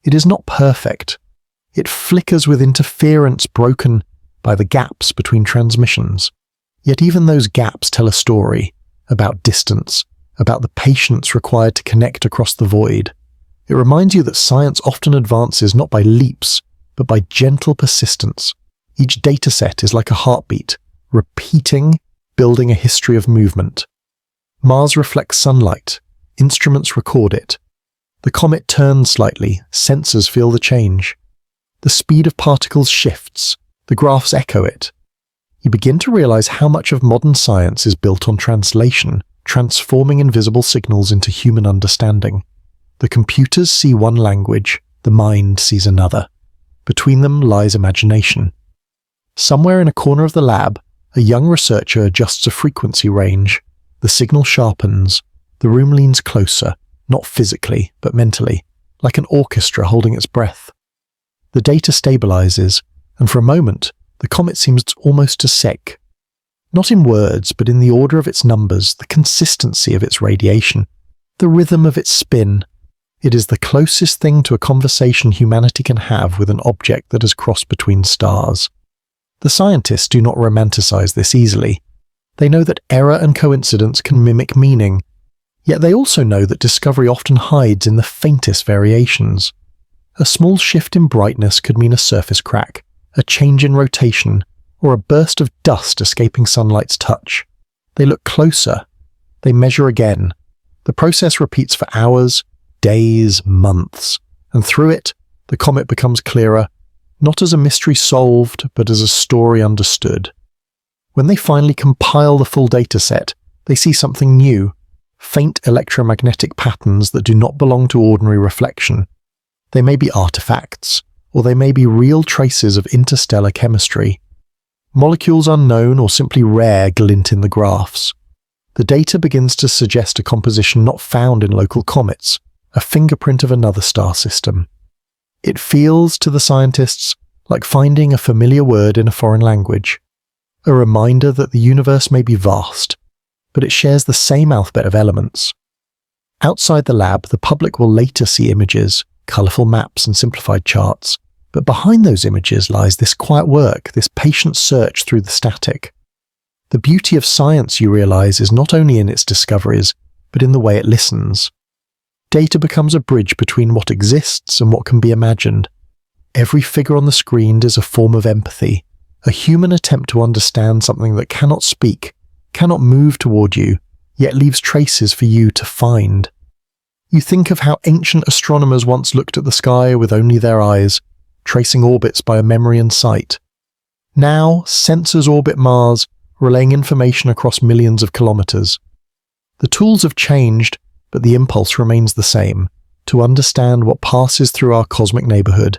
It is not perfect. It flickers with interference broken by the gaps between transmissions. Yet even those gaps tell a story about distance, about the patience required to connect across the void. It reminds you that science often advances not by leaps, but by gentle persistence. Each dataset is like a heartbeat, repeating, building a history of movement. Mars reflects sunlight. Instruments record it. The comet turns slightly. Sensors feel the change. The speed of particles shifts. The graphs echo it. You begin to realize how much of modern science is built on translation, transforming invisible signals into human understanding. The computers see one language, the mind sees another. Between them lies imagination. Somewhere in a corner of the lab, a young researcher adjusts a frequency range. The signal sharpens. The room leans closer, not physically, but mentally, like an orchestra holding its breath. The data stabilizes, and for a moment, the comet seems almost to sec. Not in words, but in the order of its numbers, the consistency of its radiation, the rhythm of its spin. It is the closest thing to a conversation humanity can have with an object that has crossed between stars. The scientists do not romanticize this easily. They know that error and coincidence can mimic meaning, yet they also know that discovery often hides in the faintest variations. A small shift in brightness could mean a surface crack, a change in rotation, or a burst of dust escaping sunlight's touch. They look closer. They measure again. The process repeats for hours, days, months, and through it, the comet becomes clearer, not as a mystery solved, but as a story understood. When they finally compile the full dataset, they see something new, faint electromagnetic patterns that do not belong to ordinary reflection. They may be artifacts, or they may be real traces of interstellar chemistry. Molecules unknown or simply rare glint in the graphs. The data begins to suggest a composition not found in local comets, a fingerprint of another star system. It feels, to the scientists, like finding a familiar word in a foreign language, a reminder that the universe may be vast, but it shares the same alphabet of elements. Outside the lab, the public will later see images, colourful maps and simplified charts, but behind those images lies this quiet work, this patient search through the static. The beauty of science, you realise, is not only in its discoveries, but in the way it listens. Data becomes a bridge between what exists and what can be imagined. Every figure on the screen is a form of empathy, a human attempt to understand something that cannot speak, cannot move toward you, yet leaves traces for you to find. You think of how ancient astronomers once looked at the sky with only their eyes, tracing orbits by a memory and sight. Now, sensors orbit Mars, relaying information across millions of kilometers. The tools have changed, but the impulse remains the same, to understand what passes through our cosmic neighborhood,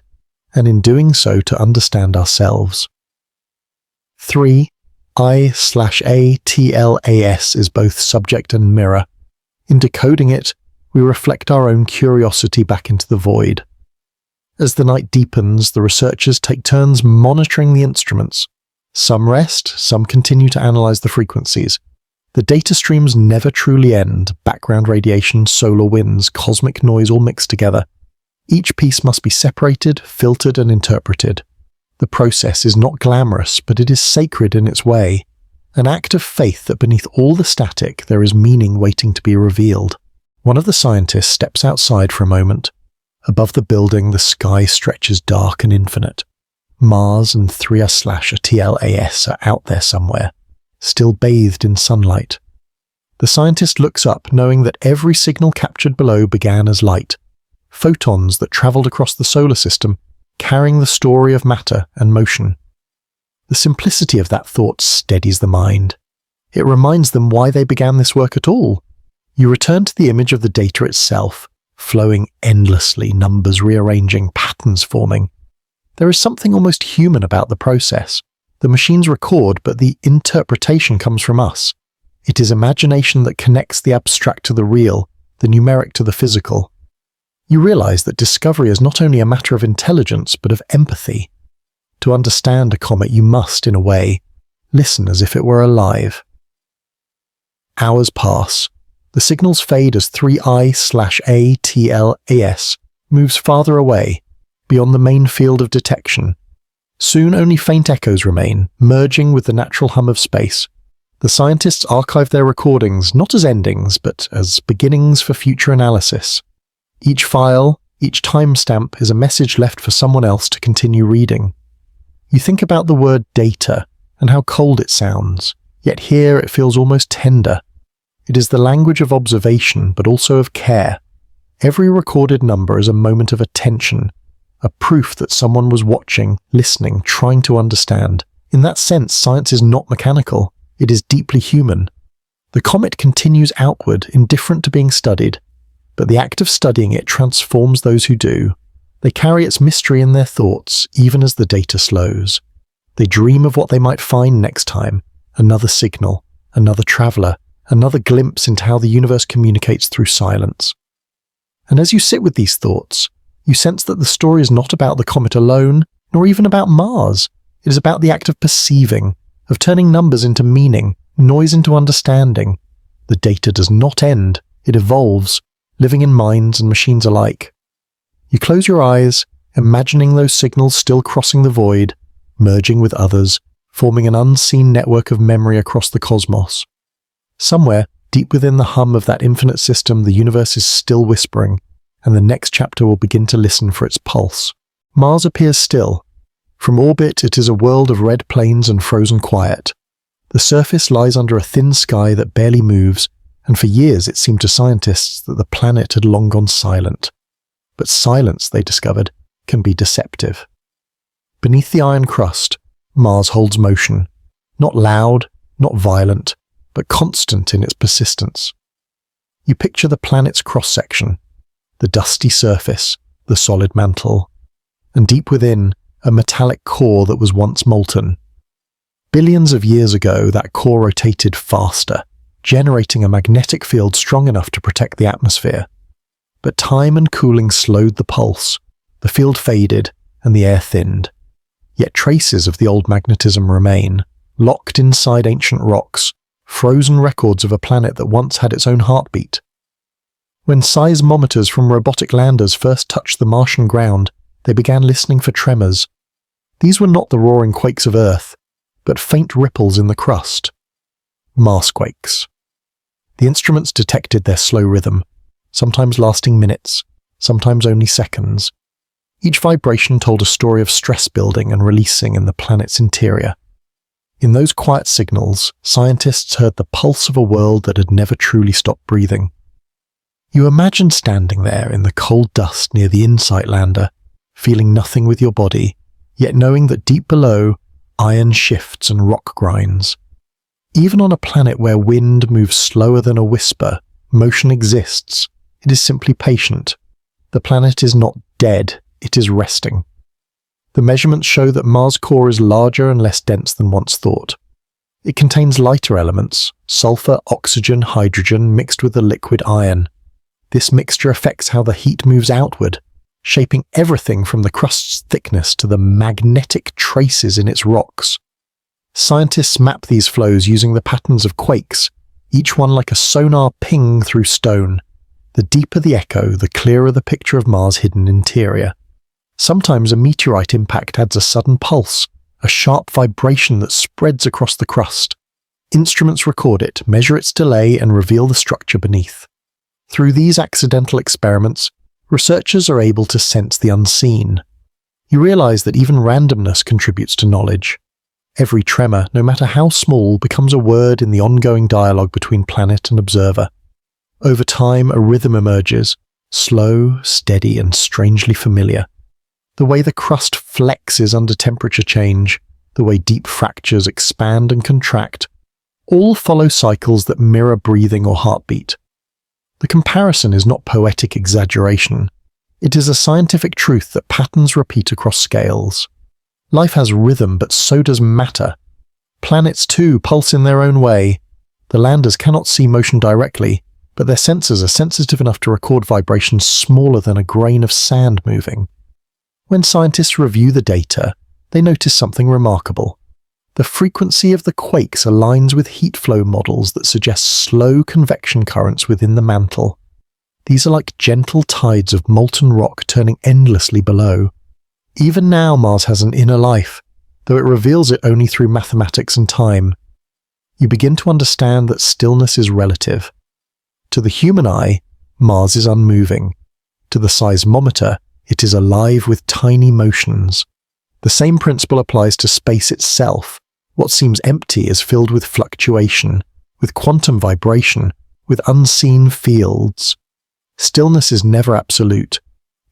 and in doing so to understand ourselves. 3. I/ATLAS is both subject and mirror. In decoding it, we reflect our own curiosity back into the void. As the night deepens, the researchers take turns monitoring the instruments. Some rest, some continue to analyze the frequencies. The data streams never truly end, background radiation, solar winds, cosmic noise all mixed together. Each piece must be separated, filtered and interpreted. The process is not glamorous, but it is sacred in its way, an act of faith that beneath all the static there is meaning waiting to be revealed. One of the scientists steps outside for a moment. Above the building, the sky stretches dark and infinite. Mars and 3/ATLAS are out there somewhere, still bathed in sunlight. The scientist looks up, knowing that every signal captured below began as light, photons that travelled across the solar system, carrying the story of matter and motion. The simplicity of that thought steadies the mind. It reminds them why they began this work at all. You return to the image of the data itself, flowing endlessly, numbers rearranging, patterns forming. There is something almost human about the process. The machines record, but the interpretation comes from us. It is imagination that connects the abstract to the real, the numeric to the physical. You realize that discovery is not only a matter of intelligence, but of empathy. To understand a comet, you must, in a way, listen as if it were alive. Hours pass. The signals fade as 3I/ATLAS moves farther away, beyond the main field of detection. Soon only faint echoes remain, merging with the natural hum of space. The scientists archive their recordings not as endings, but as beginnings for future analysis. Each file, each timestamp is a message left for someone else to continue reading. You think about the word data and how cold it sounds, yet here it feels almost tender. It is the language of observation, but also of care. Every recorded number is a moment of attention, a proof that someone was watching, listening, trying to understand. In that sense, science is not mechanical. It is deeply human. The comet continues outward, indifferent to being studied, but the act of studying it transforms those who do. They carry its mystery in their thoughts, even as the data slows. They dream of what they might find next time, another signal, another traveler, another glimpse into how the universe communicates through silence. And as you sit with these thoughts, you sense that the story is not about the comet alone, nor even about Mars. It is about the act of perceiving, of turning numbers into meaning, noise into understanding. The data does not end, it evolves, living in minds and machines alike. You close your eyes, imagining those signals still crossing the void, merging with others, forming an unseen network of memory across the cosmos. Somewhere, deep within the hum of that infinite system, the universe is still whispering, and the next chapter will begin to listen for its pulse. Mars appears still. From orbit, it is a world of red plains and frozen quiet. The surface lies under a thin sky that barely moves, and for years it seemed to scientists that the planet had long gone silent. But silence, they discovered, can be deceptive. Beneath the iron crust, Mars holds motion. Not loud, not violent, but constant in its persistence. You picture the planet's cross-section, the dusty surface, the solid mantle, and deep within, a metallic core that was once molten. Billions of years ago, that core rotated faster, generating a magnetic field strong enough to protect the atmosphere. But time and cooling slowed the pulse, the field faded, and the air thinned. Yet traces of the old magnetism remain, locked inside ancient rocks, frozen records of a planet that once had its own heartbeat. When seismometers from robotic landers first touched the Martian ground, they began listening for tremors. These were not the roaring quakes of Earth, but faint ripples in the crust. Marsquakes. The instruments detected their slow rhythm, sometimes lasting minutes, sometimes only seconds. Each vibration told a story of stress building and releasing in the planet's interior. In those quiet signals, scientists heard the pulse of a world that had never truly stopped breathing. You imagine standing there in the cold dust near the InSight lander, feeling nothing with your body, yet knowing that deep below, iron shifts and rock grinds. Even on a planet where wind moves slower than a whisper, motion exists. It is simply patient. The planet is not dead, it is resting. The measurements show that Mars' core is larger and less dense than once thought. It contains lighter elements, sulfur, oxygen, hydrogen, mixed with the liquid iron. This mixture affects how the heat moves outward, shaping everything from the crust's thickness to the magnetic traces in its rocks. Scientists map these flows using the patterns of quakes, each one like a sonar ping through stone. The deeper the echo, the clearer the picture of Mars' hidden interior. Sometimes a meteorite impact adds a sudden pulse, a sharp vibration that spreads across the crust. Instruments record it, measure its delay, and reveal the structure beneath. Through these accidental experiments, researchers are able to sense the unseen. You realize that even randomness contributes to knowledge. Every tremor, no matter how small, becomes a word in the ongoing dialogue between planet and observer. Over time, a rhythm emerges, slow, steady, and strangely familiar. The way the crust flexes under temperature change, the way deep fractures expand and contract, all follow cycles that mirror breathing or heartbeat. The comparison is not poetic exaggeration. It is a scientific truth that patterns repeat across scales. Life has rhythm, but so does matter. Planets too pulse in their own way. The landers cannot see motion directly, but their sensors are sensitive enough to record vibrations smaller than a grain of sand moving. When scientists review the data, they notice something remarkable. The frequency of the quakes aligns with heat flow models that suggest slow convection currents within the mantle. These are like gentle tides of molten rock turning endlessly below. Even now Mars has an inner life, though it reveals it only through mathematics and time. You begin to understand that stillness is relative. To the human eye, Mars is unmoving. To the seismometer, it is alive with tiny motions. The same principle applies to space itself. What seems empty is filled with fluctuation, with quantum vibration, with unseen fields. Stillness is never absolute.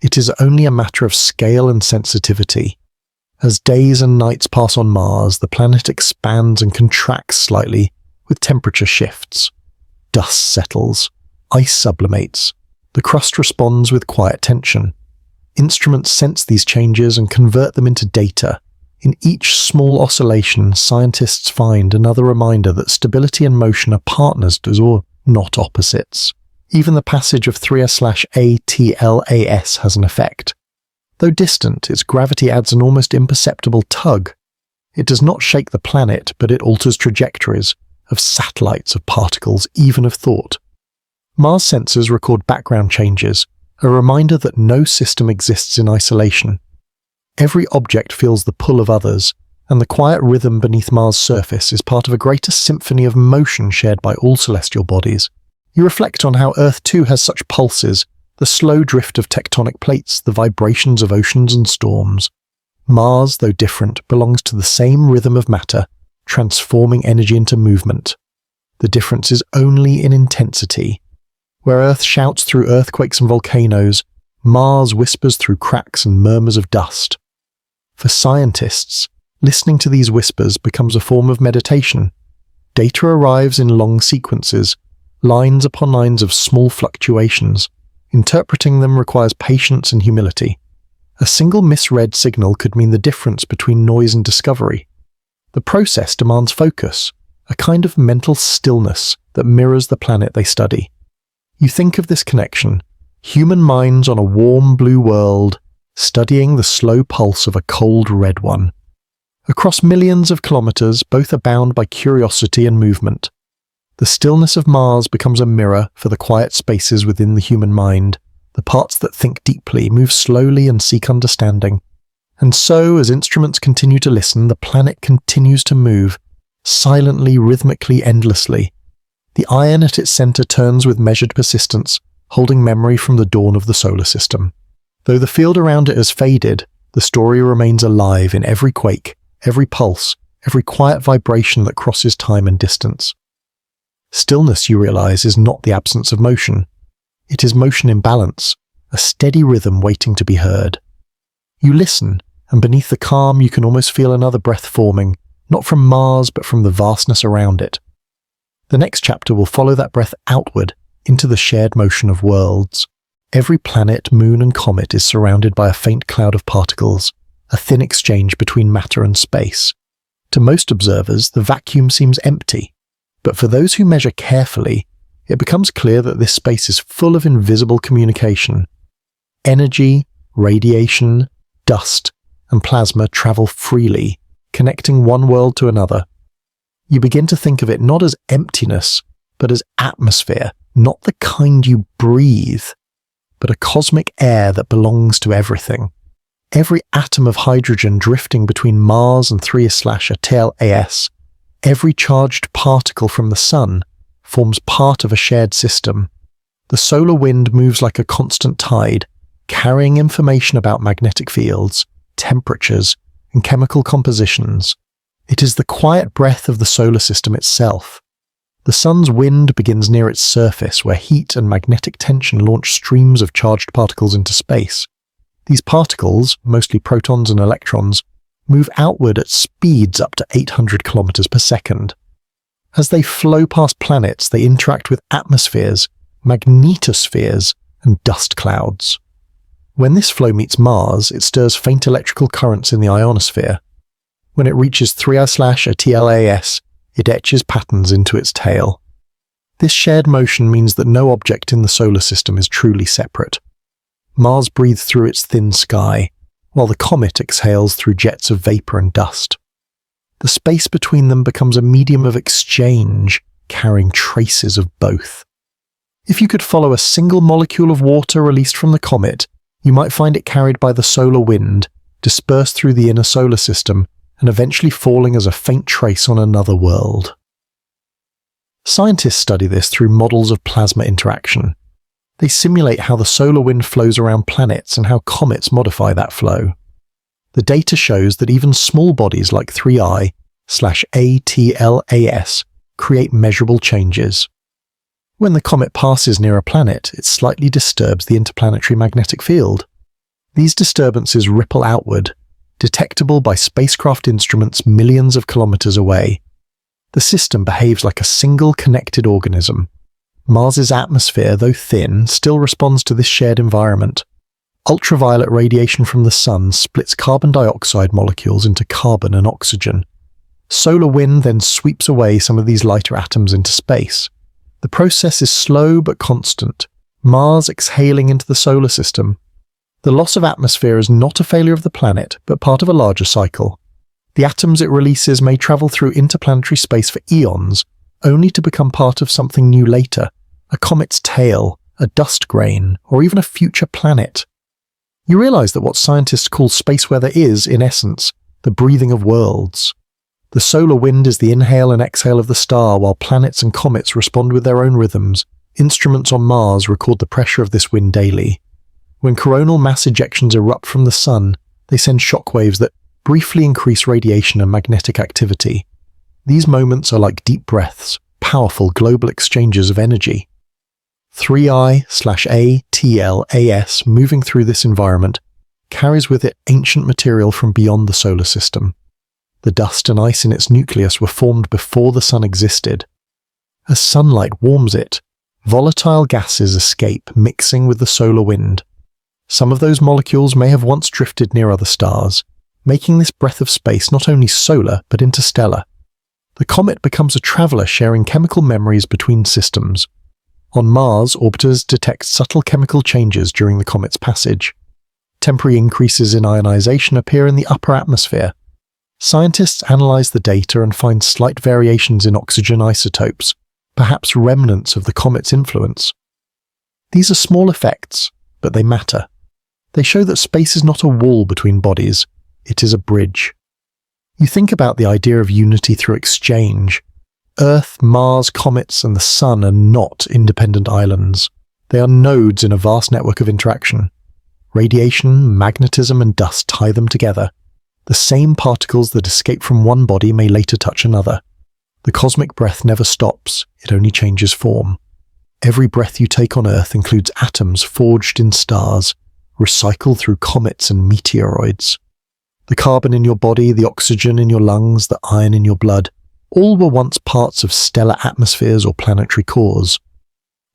It is only a matter of scale and sensitivity. As days and nights pass on Mars, the planet expands and contracts slightly, with temperature shifts. Dust settles, ice sublimates, the crust responds with quiet tension. Instruments sense these changes and convert them into data. In each small oscillation, scientists find another reminder that stability and motion are partners or not opposites. Even the passage of 3S/ATLAS has an effect. Though distant, its gravity adds an almost imperceptible tug. It does not shake the planet, but it alters trajectories of satellites, of particles, even of thought. Mars sensors record background changes, a reminder that no system exists in isolation. Every object feels the pull of others, and the quiet rhythm beneath Mars' surface is part of a greater symphony of motion shared by all celestial bodies. You reflect on how Earth too has such pulses, the slow drift of tectonic plates, the vibrations of oceans and storms. Mars, though different, belongs to the same rhythm of matter, transforming energy into movement. The difference is only in intensity. Where Earth shouts through earthquakes and volcanoes, Mars whispers through cracks and murmurs of dust. For scientists, listening to these whispers becomes a form of meditation. Data arrives in long sequences, lines upon lines of small fluctuations. Interpreting them requires patience and humility. A single misread signal could mean the difference between noise and discovery. The process demands focus, a kind of mental stillness that mirrors the planet they study. You think of this connection, human minds on a warm blue world, studying the slow pulse of a cold red one. Across millions of kilometers, both are bound by curiosity and movement. The stillness of Mars becomes a mirror for the quiet spaces within the human mind. The parts that think deeply move slowly and seek understanding. And so, as instruments continue to listen, the planet continues to move, silently, rhythmically, endlessly. The iron at its center turns with measured persistence, holding memory from the dawn of the solar system. Though the field around it has faded, the story remains alive in every quake, every pulse, every quiet vibration that crosses time and distance. Stillness, you realize, is not the absence of motion. It is motion in balance, a steady rhythm waiting to be heard. You listen, and beneath the calm you can almost feel another breath forming, not from Mars but from the vastness around it. The next chapter will follow that breath outward into the shared motion of worlds. Every planet, moon and comet is surrounded by a faint cloud of particles, a thin exchange between matter and space. To most observers, the vacuum seems empty, but for those who measure carefully, it becomes clear that this space is full of invisible communication. Energy, radiation, dust, and plasma travel freely, connecting one world to another. You begin to think of it not as emptiness, but as atmosphere, not the kind you breathe, but a cosmic air that belongs to everything. Every atom of hydrogen drifting between Mars and 3S/ATLAS, every charged particle from the Sun, forms part of a shared system. The solar wind moves like a constant tide, carrying information about magnetic fields, temperatures, and chemical compositions. It is the quiet breath of the solar system itself. The Sun's wind begins near its surface, where heat and magnetic tension launch streams of charged particles into space. These particles, mostly protons and electrons, move outward at speeds up to 800 kilometers per second. As they flow past planets, they interact with atmospheres, magnetospheres, and dust clouds. When this flow meets Mars, it stirs faint electrical currents in the ionosphere. When it reaches 3I/ATLAS, it etches patterns into its tail. This shared motion means that no object in the solar system is truly separate. Mars breathes through its thin sky, while the comet exhales through jets of vapor and dust. The space between them becomes a medium of exchange, carrying traces of both. If you could follow a single molecule of water released from the comet, you might find it carried by the solar wind, dispersed through the inner solar system, and eventually falling as a faint trace on another world. Scientists study this through models of plasma interaction. They simulate how the solar wind flows around planets and how comets modify that flow. The data shows that even small bodies like 3I/ATLAS create measurable changes. When the comet passes near a planet, it slightly disturbs the interplanetary magnetic field. These disturbances ripple outward, detectable by spacecraft instruments millions of kilometers away. The system behaves like a single connected organism. Mars's atmosphere, though thin, still responds to this shared environment. Ultraviolet radiation from the sun splits carbon dioxide molecules into carbon and oxygen. Solar wind then sweeps away some of these lighter atoms into space. The process is slow but constant, Mars exhaling into the solar system. The loss of atmosphere is not a failure of the planet, but part of a larger cycle. The atoms it releases may travel through interplanetary space for eons, only to become part of something new later, a comet's tail, a dust grain, or even a future planet. You realize that what scientists call space weather is, in essence, the breathing of worlds. The solar wind is the inhale and exhale of the star, while planets and comets respond with their own rhythms. Instruments on Mars record the pressure of this wind daily. When coronal mass ejections erupt from the sun, they send shockwaves that briefly increase radiation and magnetic activity. These moments are like deep breaths, powerful global exchanges of energy. 3I/ATLAS, moving through this environment, carries with it ancient material from beyond the solar system. The dust and ice in its nucleus were formed before the sun existed. As sunlight warms it, volatile gases escape, mixing with the solar wind. Some of those molecules may have once drifted near other stars, making this breath of space not only solar but interstellar. The comet becomes a traveler sharing chemical memories between systems. On Mars, orbiters detect subtle chemical changes during the comet's passage. Temporary increases in ionization appear in the upper atmosphere. Scientists analyze the data and find slight variations in oxygen isotopes, perhaps remnants of the comet's influence. These are small effects, but they matter. They show that space is not a wall between bodies, it is a bridge. You think about the idea of unity through exchange. Earth, Mars, comets, and the Sun are not independent islands. They are nodes in a vast network of interaction. Radiation, magnetism, and dust tie them together. The same particles that escape from one body may later touch another. The cosmic breath never stops, it only changes form. Every breath you take on Earth includes atoms forged in stars, recycled through comets and meteoroids. The carbon in your body, the oxygen in your lungs, the iron in your blood, all were once parts of stellar atmospheres or planetary cores.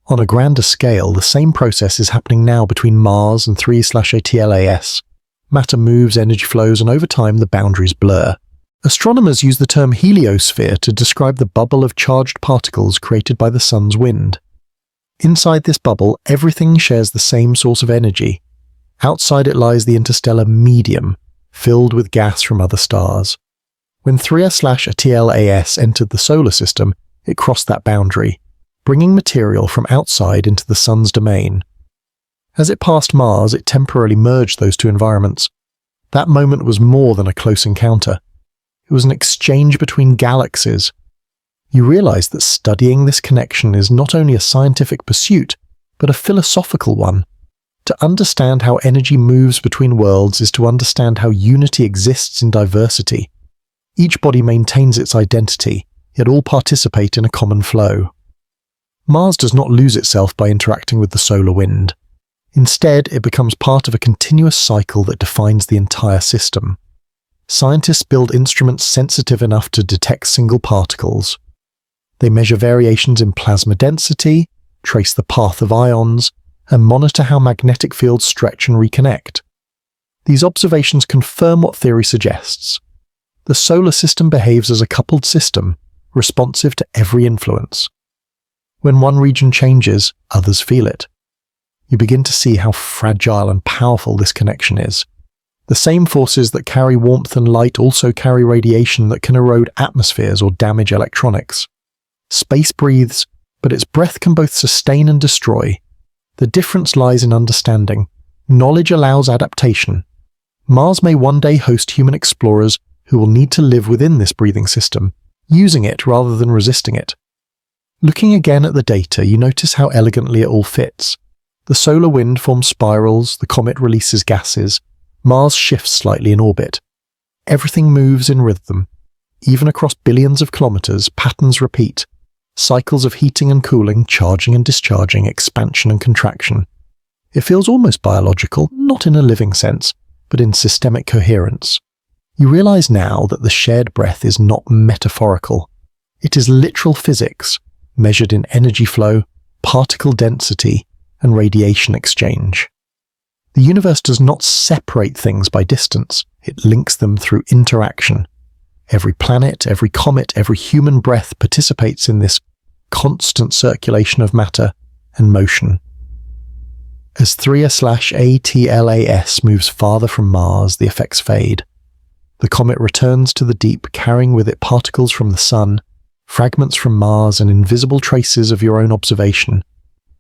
On a grander scale, the same process is happening now between Mars and 3/ATLAS. Matter moves, energy flows, and over time the boundaries blur. Astronomers use the term heliosphere to describe the bubble of charged particles created by the sun's wind. Inside this bubble, everything shares the same source of energy. Outside it lies the interstellar medium, filled with gas from other stars. When 3/ATLAS entered the solar system, it crossed that boundary, bringing material from outside into the sun's domain. As it passed Mars, it temporarily merged those two environments. That moment was more than a close encounter. It was an exchange between galaxies. You realize that studying this connection is not only a scientific pursuit, but a philosophical one. To understand how energy moves between worlds is to understand how unity exists in diversity. Each body maintains its identity, yet all participate in a common flow. Mars does not lose itself by interacting with the solar wind. Instead, it becomes part of a continuous cycle that defines the entire system. scientists build instruments sensitive enough to detect single particles. They measure variations in plasma density, trace the path of ions, and monitor how magnetic fields stretch and reconnect. These observations confirm what theory suggests. The solar system behaves as a coupled system, responsive to every influence. When one region changes, others feel it. You begin to see how fragile and powerful this connection is. The same forces that carry warmth and light also carry radiation that can erode atmospheres or damage electronics. Space breathes, but its breath can both sustain and destroy. The difference lies in understanding. Knowledge allows adaptation. Mars may one day host human explorers who will need to live within this breathing system, using it rather than resisting it. Looking again at the data, you notice how elegantly it all fits. The solar wind forms spirals, the comet releases gases, Mars shifts slightly in orbit. Everything moves in rhythm. Even across billions of kilometers, patterns repeat. Cycles of heating and cooling, charging and discharging, expansion and contraction. It feels almost biological, not in a living sense, but in systemic coherence. You realize now that the shared breath is not metaphorical. It is literal physics, measured in energy flow, particle density, and radiation exchange. The universe does not separate things by distance, it links them through interaction. Every planet, every comet, every human breath participates in this constant circulation of matter and motion. As 3A/ATLAS moves farther from Mars, the effects fade. The comet returns to the deep, carrying with it particles from the Sun, fragments from Mars, and invisible traces of your own observation.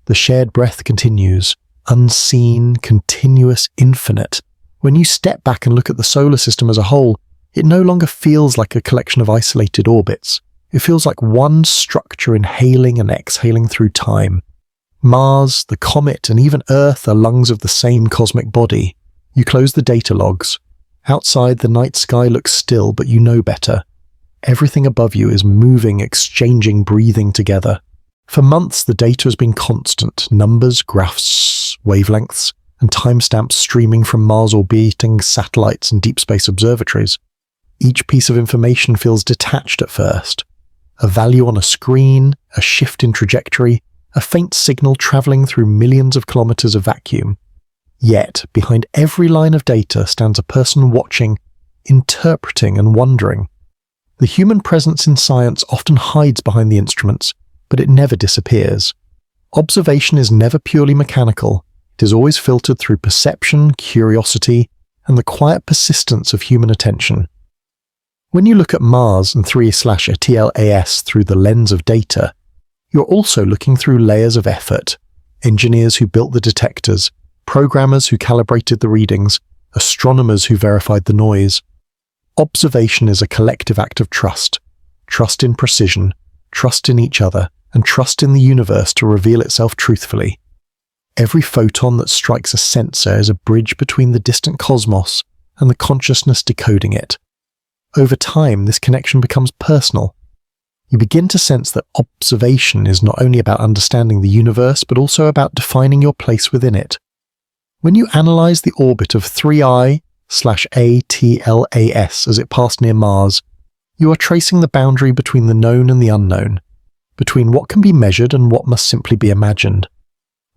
The shared breath continues, unseen, continuous, infinite. When you step back and look at the solar system as a whole, it no longer feels like a collection of isolated orbits. It feels like one structure inhaling and exhaling through time. Mars, the comet, and even Earth are lungs of the same cosmic body. You close the data logs. Outside, the night sky looks still, but you know better. Everything above you is moving, exchanging, breathing together. For months, the data has been constant. Numbers, graphs, wavelengths, and timestamps streaming from Mars-orbiting satellites and deep space observatories. Each piece of information feels detached at first. A value on a screen, a shift in trajectory, a faint signal traveling through millions of kilometers of vacuum. Yet, behind every line of data stands a person watching, interpreting and wondering. The human presence in science often hides behind the instruments, but it never disappears. Observation is never purely mechanical. It is always filtered through perception, curiosity, and the quiet persistence of human attention. When you look at Mars and 3A/ATLAS through the lens of data, you're also looking through layers of effort. Engineers who built the detectors, programmers who calibrated the readings, astronomers who verified the noise. Observation is a collective act of trust. Trust in precision, trust in each other, and trust in the universe to reveal itself truthfully. Every photon that strikes a sensor is a bridge between the distant cosmos and the consciousness decoding it. Over time, this connection becomes personal. You begin to sense that observation is not only about understanding the universe, but also about defining your place within it. When you analyze the orbit of 3I/ATLAS as it passed near Mars, you are tracing the boundary between the known and the unknown, between what can be measured and what must simply be imagined.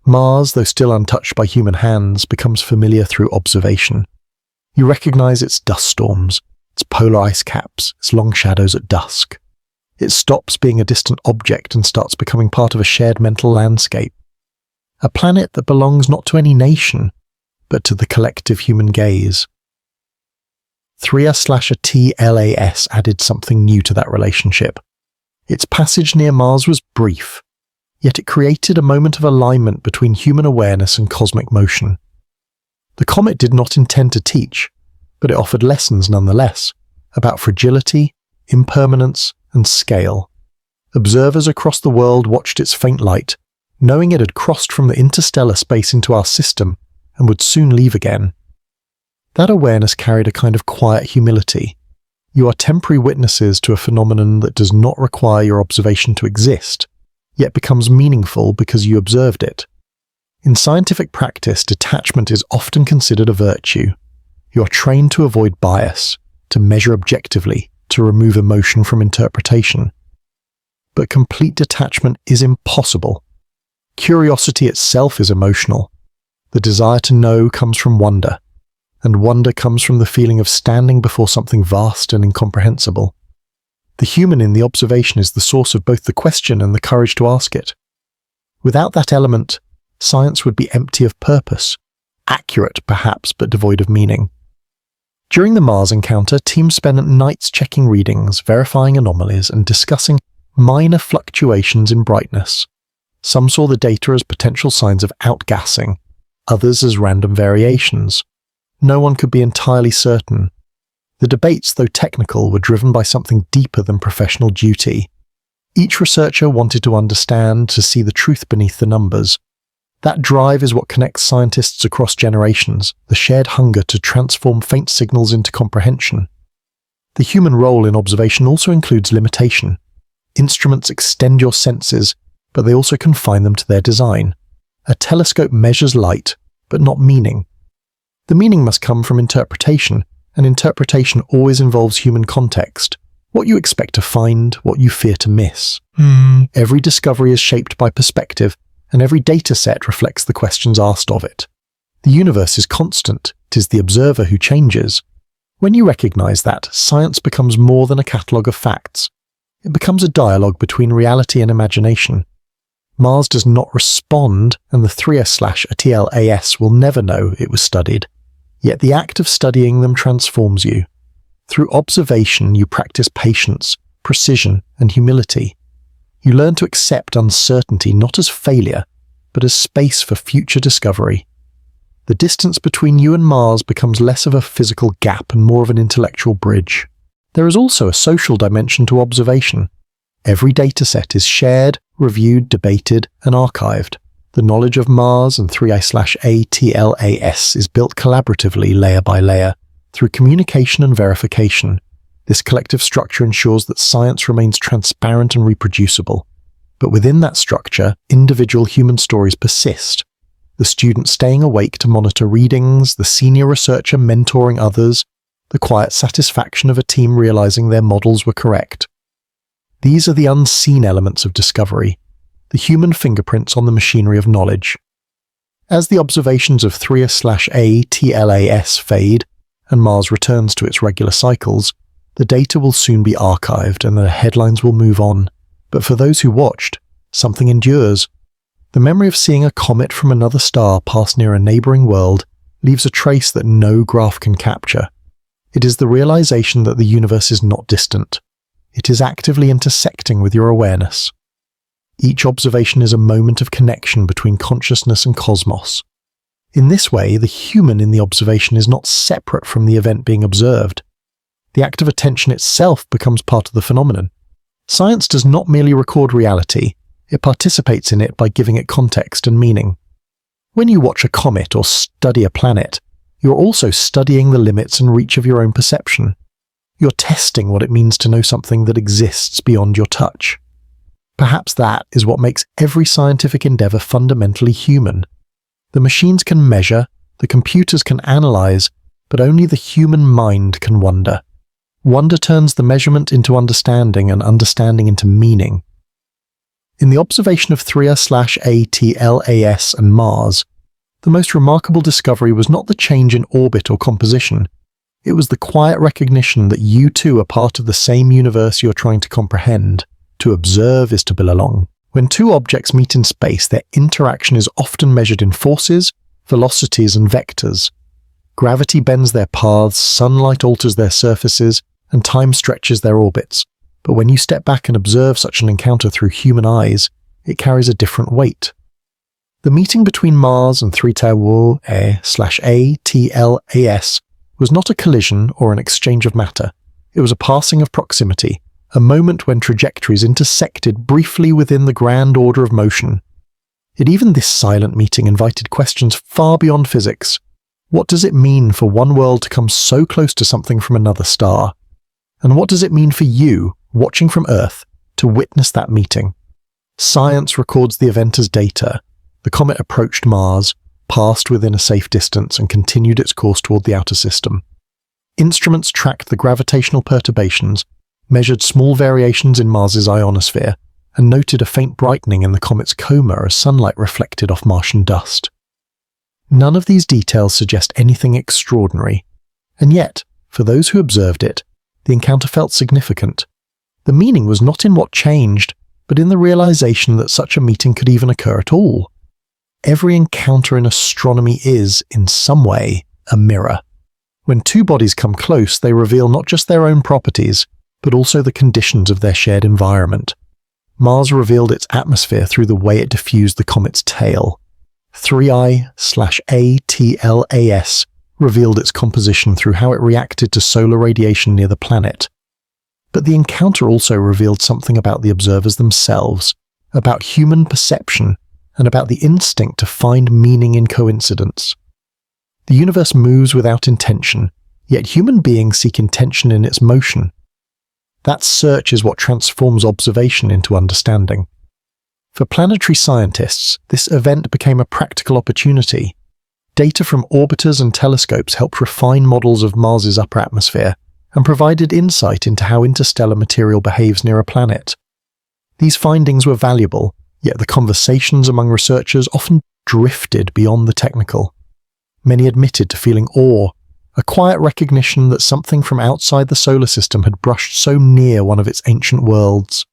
Mars, though still untouched by human hands, becomes familiar through observation. You recognize its dust storms, its polar ice caps, its long shadows at dusk. It stops being a distant object and starts becoming part of a shared mental landscape. A planet that belongs not to any nation, but to the collective human gaze. 3A/ATLAS added something new to that relationship. Its passage near Mars was brief, yet it created a moment of alignment between human awareness and cosmic motion. The comet did not intend to teach, but it offered lessons nonetheless, about fragility, impermanence, and scale. Observers across the world watched its faint light, knowing it had crossed from the interstellar space into our system and would soon leave again. That awareness carried a kind of quiet humility. You are temporary witnesses to a phenomenon that does not require your observation to exist, yet becomes meaningful because you observed it. In scientific practice, detachment is often considered a virtue. You are trained to avoid bias, to measure objectively, to remove emotion from interpretation. But complete detachment is impossible. Curiosity itself is emotional. The desire to know comes from wonder, and wonder comes from the feeling of standing before something vast and incomprehensible. The human in the observation is the source of both the question and the courage to ask it. Without that element, science would be empty of purpose, accurate perhaps, but devoid of meaning. During the Mars encounter, teams spent nights checking readings, verifying anomalies, and discussing minor fluctuations in brightness. Some saw the data as potential signs of outgassing, others as random variations. No one could be entirely certain. The debates, though technical, were driven by something deeper than professional duty. Each researcher wanted to understand, to see the truth beneath the numbers. That drive is what connects scientists across generations, the shared hunger to transform faint signals into comprehension. The human role in observation also includes limitation. Instruments extend your senses, but they also confine them to their design. A telescope measures light, but not meaning. The meaning must come from interpretation, and interpretation always involves human context. What you expect to find, what you fear to miss. Every discovery is shaped by perspective, and every data set reflects the questions asked of it. The universe is constant, 'tis the observer who changes. When you recognize that, science becomes more than a catalogue of facts. It becomes a dialogue between reality and imagination. Mars does not respond, and the 3S/TLAS will never know it was studied. Yet the act of studying them transforms you. Through observation, you practice patience, precision, and humility. You learn to accept uncertainty not as failure, but as space for future discovery. The distance between you and Mars becomes less of a physical gap and more of an intellectual bridge. There is also a social dimension to observation. Every dataset is shared, reviewed, debated, and archived. The knowledge of Mars and 3S/ATLAS is built collaboratively, layer by layer, through communication and verification. This collective structure ensures that science remains transparent and reproducible. But within that structure, individual human stories persist. The student staying awake to monitor readings, the senior researcher mentoring others, the quiet satisfaction of a team realizing their models were correct. These are the unseen elements of discovery, the human fingerprints on the machinery of knowledge. As the observations of 3S/ATLAS fade, and Mars returns to its regular cycles, the data will soon be archived and the headlines will move on. But for those who watched, something endures. The memory of seeing a comet from another star pass near a neighboring world leaves a trace that no graph can capture. It is the realization that the universe is not distant. It is actively intersecting with your awareness. Each observation is a moment of connection between consciousness and cosmos. In this way, the human in the observation is not separate from the event being observed. The act of attention itself becomes part of the phenomenon. Science does not merely record reality, it participates in it by giving it context and meaning. When you watch a comet or study a planet, you're also studying the limits and reach of your own perception. You're testing what it means to know something that exists beyond your touch. Perhaps that is what makes every scientific endeavor fundamentally human. The machines can measure, the computers can analyze, but only the human mind can wonder. Wonder turns the measurement into understanding and understanding into meaning. In the observation of 3S/ATLAS and Mars, the most remarkable discovery was not the change in orbit or composition. It was the quiet recognition that you too are part of the same universe you're trying to comprehend. To observe is to belong. When two objects meet in space, their interaction is often measured in forces, velocities, and vectors. Gravity bends their paths, sunlight alters their surfaces, and time stretches their orbits. But when you step back and observe such an encounter through human eyes, it carries a different weight. The meeting between Mars and 3S/ATLAS was not a collision or an exchange of matter. It was a passing of proximity, a moment when trajectories intersected briefly within the grand order of motion. Yet even this silent meeting invited questions far beyond physics. What does it mean for one world to come so close to something from another star? And what does it mean for you, watching from Earth, to witness that meeting? Science records the event as data. The comet approached Mars, passed within a safe distance, and continued its course toward the outer system. Instruments tracked the gravitational perturbations, measured small variations in Mars's ionosphere, and noted a faint brightening in the comet's coma as sunlight reflected off Martian dust. None of these details suggest anything extraordinary, and yet, for those who observed it, the encounter felt significant. The meaning was not in what changed, but in the realization that such a meeting could even occur at all. Every encounter in astronomy is, in some way, a mirror. When two bodies come close, they reveal not just their own properties, but also the conditions of their shared environment. Mars revealed its atmosphere through the way it diffused the comet's tail. 3I/ATLAS revealed its composition through how it reacted to solar radiation near the planet. But the encounter also revealed something about the observers themselves, about human perception, and about the instinct to find meaning in coincidence. The universe moves without intention, yet human beings seek intention in its motion. That search is what transforms observation into understanding. For planetary scientists, this event became a practical opportunity. Data from orbiters and telescopes helped refine models of Mars's upper atmosphere and provided insight into how interstellar material behaves near a planet. These findings were valuable, yet the conversations among researchers often drifted beyond the technical. Many admitted to feeling awe, a quiet recognition that something from outside the solar system had brushed so near one of its ancient worlds.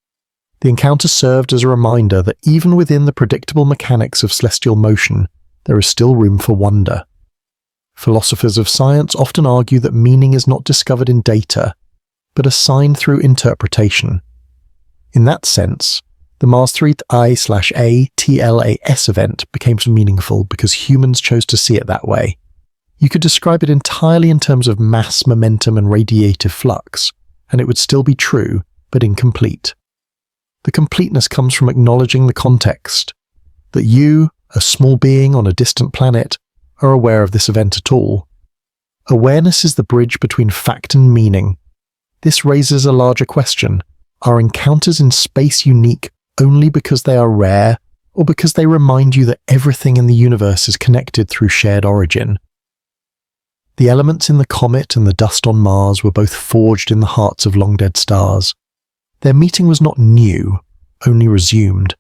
The encounter served as a reminder that even within the predictable mechanics of celestial motion, there is still room for wonder. Philosophers of science often argue that meaning is not discovered in data, but assigned through interpretation. In that sense, the Mars 3I/ATLAS event became so meaningful because humans chose to see it that way. You could describe it entirely in terms of mass, momentum, and radiative flux, and it would still be true, but incomplete. The completeness comes from acknowledging the context, that you, a small being on a distant planet, are aware of this event at all. Awareness is the bridge between fact and meaning. This raises a larger question. Are encounters in space unique only because they are rare, or because they remind you that everything in the universe is connected through shared origin? The elements in the comet and the dust on Mars were both forged in the hearts of long-dead stars. Their meeting was not new, only resumed.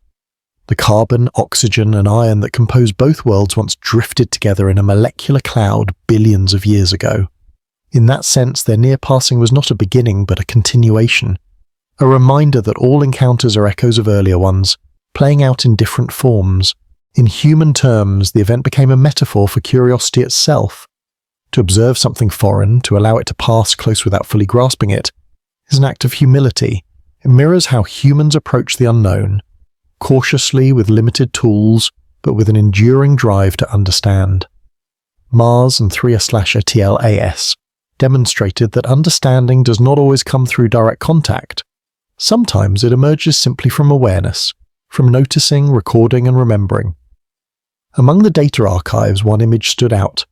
The carbon, oxygen, and iron that compose both worlds once drifted together in a molecular cloud billions of years ago. In that sense, their near passing was not a beginning but a continuation, a reminder that all encounters are echoes of earlier ones, playing out in different forms. In human terms, the event became a metaphor for curiosity itself. To observe something foreign, to allow it to pass close without fully grasping it, is an act of humility. It mirrors how humans approach the unknown, cautiously with limited tools, but with an enduring drive to understand. Mars and 3I/ATLAS demonstrated that understanding does not always come through direct contact. Sometimes it emerges simply from awareness, from noticing, recording, and remembering. Among the data archives, one image stood out: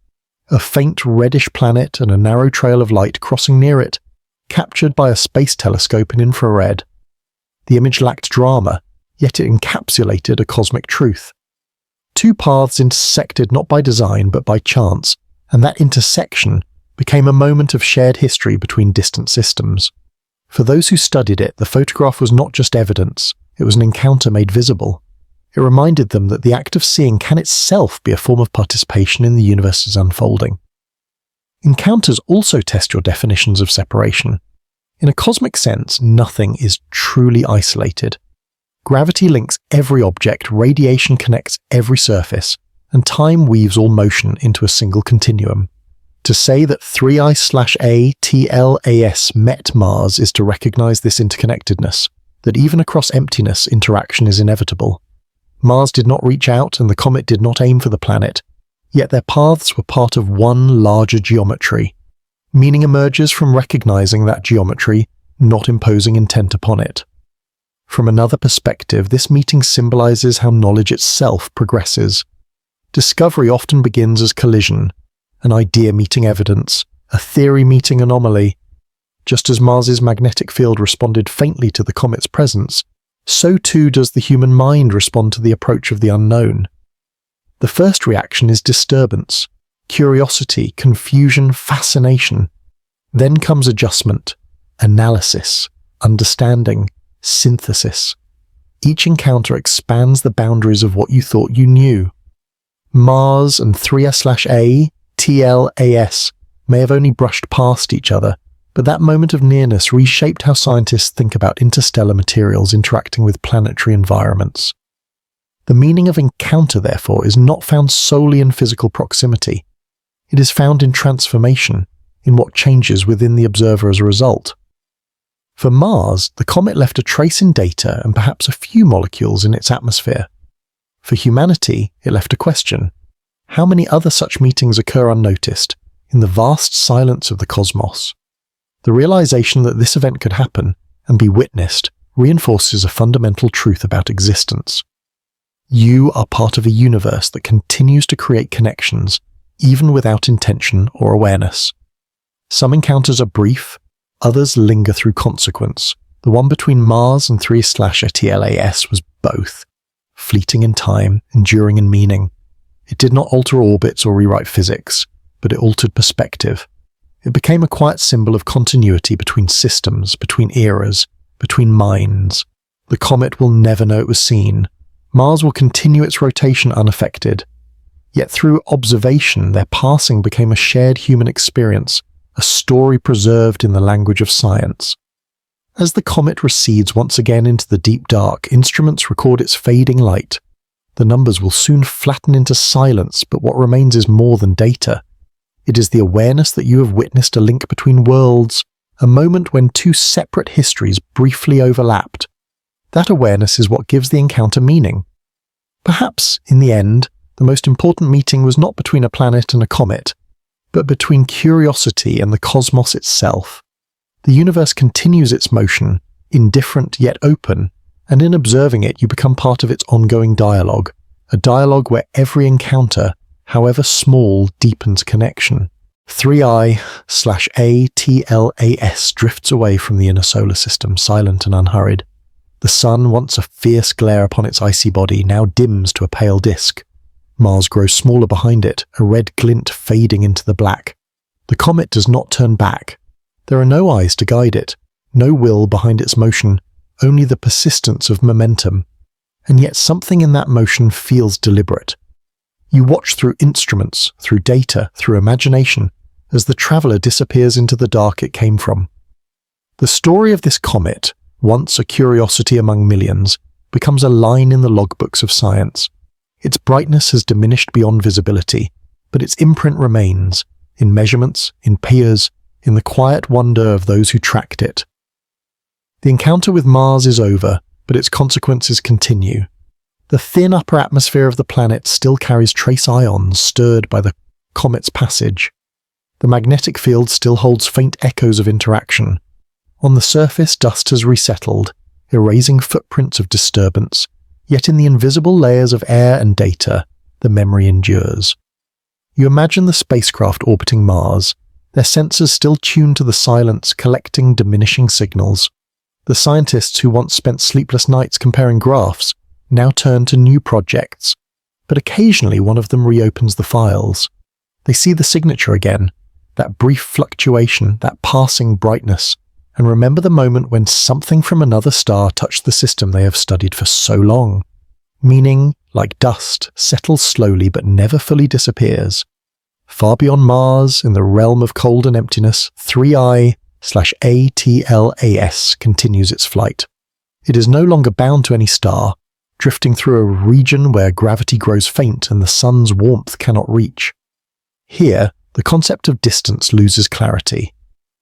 a faint reddish planet and a narrow trail of light crossing near it, captured by a space telescope in infrared. The image lacked drama, yet it encapsulated a cosmic truth. Two paths intersected not by design but by chance, and that intersection became a moment of shared history between distant systems. For those who studied it, the photograph was not just evidence, it was an encounter made visible. It reminded them that the act of seeing can itself be a form of participation in the universe's unfolding. Encounters also test your definitions of separation. In a cosmic sense, nothing is truly isolated. Gravity links every object, radiation connects every surface, and time weaves all motion into a single continuum. To say that 3I/ATLAS met Mars is to recognize this interconnectedness, that even across emptiness, interaction is inevitable. Mars did not reach out and the comet did not aim for the planet, yet their paths were part of one larger geometry. Meaning emerges from recognizing that geometry, not imposing intent upon it. From another perspective, this meeting symbolizes how knowledge itself progresses. Discovery often begins as collision, an idea meeting evidence, a theory meeting anomaly. Just as Mars's magnetic field responded faintly to the comet's presence, so too does the human mind respond to the approach of the unknown. The first reaction is disturbance, curiosity, confusion, fascination. Then comes adjustment, analysis, understanding, synthesis. Each encounter expands the boundaries of what you thought you knew. Mars and 3S/A, TLAS may have only brushed past each other, but that moment of nearness reshaped how scientists think about interstellar materials interacting with planetary environments. The meaning of encounter, therefore, is not found solely in physical proximity. It is found in transformation, in what changes within the observer as a result. For Mars, the comet left a trace in data and perhaps a few molecules in its atmosphere. For humanity, it left a question. How many other such meetings occur unnoticed, in the vast silence of the cosmos? The realization that this event could happen and be witnessed reinforces a fundamental truth about existence. You are part of a universe that continues to create connections, even without intention or awareness. Some encounters are brief, others linger through consequence. The one between Mars and 3/TLAS was both. Fleeting in time, enduring in meaning. It did not alter orbits or rewrite physics, but it altered perspective. It became a quiet symbol of continuity between systems, between eras, between minds. The comet will never know it was seen. Mars will continue its rotation unaffected. Yet through observation, their passing became a shared human experience, a story preserved in the language of science. As the comet recedes once again into the deep dark, instruments record its fading light. The numbers will soon flatten into silence, but what remains is more than data. It is the awareness that you have witnessed a link between worlds, a moment when two separate histories briefly overlapped. That awareness is what gives the encounter meaning. Perhaps, in the end, the most important meeting was not between a planet and a comet, but between curiosity and the cosmos itself. The universe continues its motion, indifferent yet open, and in observing it you become part of its ongoing dialogue, a dialogue where every encounter, however small, deepens connection. 3I/ATLAS drifts away from the inner solar system, silent and unhurried. The sun, once a fierce glare upon its icy body, now dims to a pale disk. Mars grows smaller behind it, a red glint fading into the black. The comet does not turn back. There are no eyes to guide it, no will behind its motion, only the persistence of momentum. And yet something in that motion feels deliberate. You watch through instruments, through data, through imagination, as the traveller disappears into the dark it came from. The story of this comet, once a curiosity among millions, becomes a line in the logbooks of science. Its brightness has diminished beyond visibility, but its imprint remains, in measurements, in peers, in the quiet wonder of those who tracked it. The encounter with Mars is over, but its consequences continue. The thin upper atmosphere of the planet still carries trace ions stirred by the comet's passage. The magnetic field still holds faint echoes of interaction. On the surface, dust has resettled, erasing footprints of disturbance, yet in the invisible layers of air and data, the memory endures. You imagine the spacecraft orbiting Mars, their sensors still tuned to the silence, collecting diminishing signals. The scientists who once spent sleepless nights comparing graphs now turn to new projects, but occasionally one of them reopens the files. They see the signature again, that brief fluctuation, that passing brightness, and remember the moment when something from another star touched the system they have studied for so long. Meaning, like dust, settles slowly but never fully disappears. Far beyond Mars, in the realm of cold and emptiness, 3I/ATLAS continues its flight. It is no longer bound to any star, drifting through a region where gravity grows faint and the sun's warmth cannot reach. Here, the concept of distance loses clarity.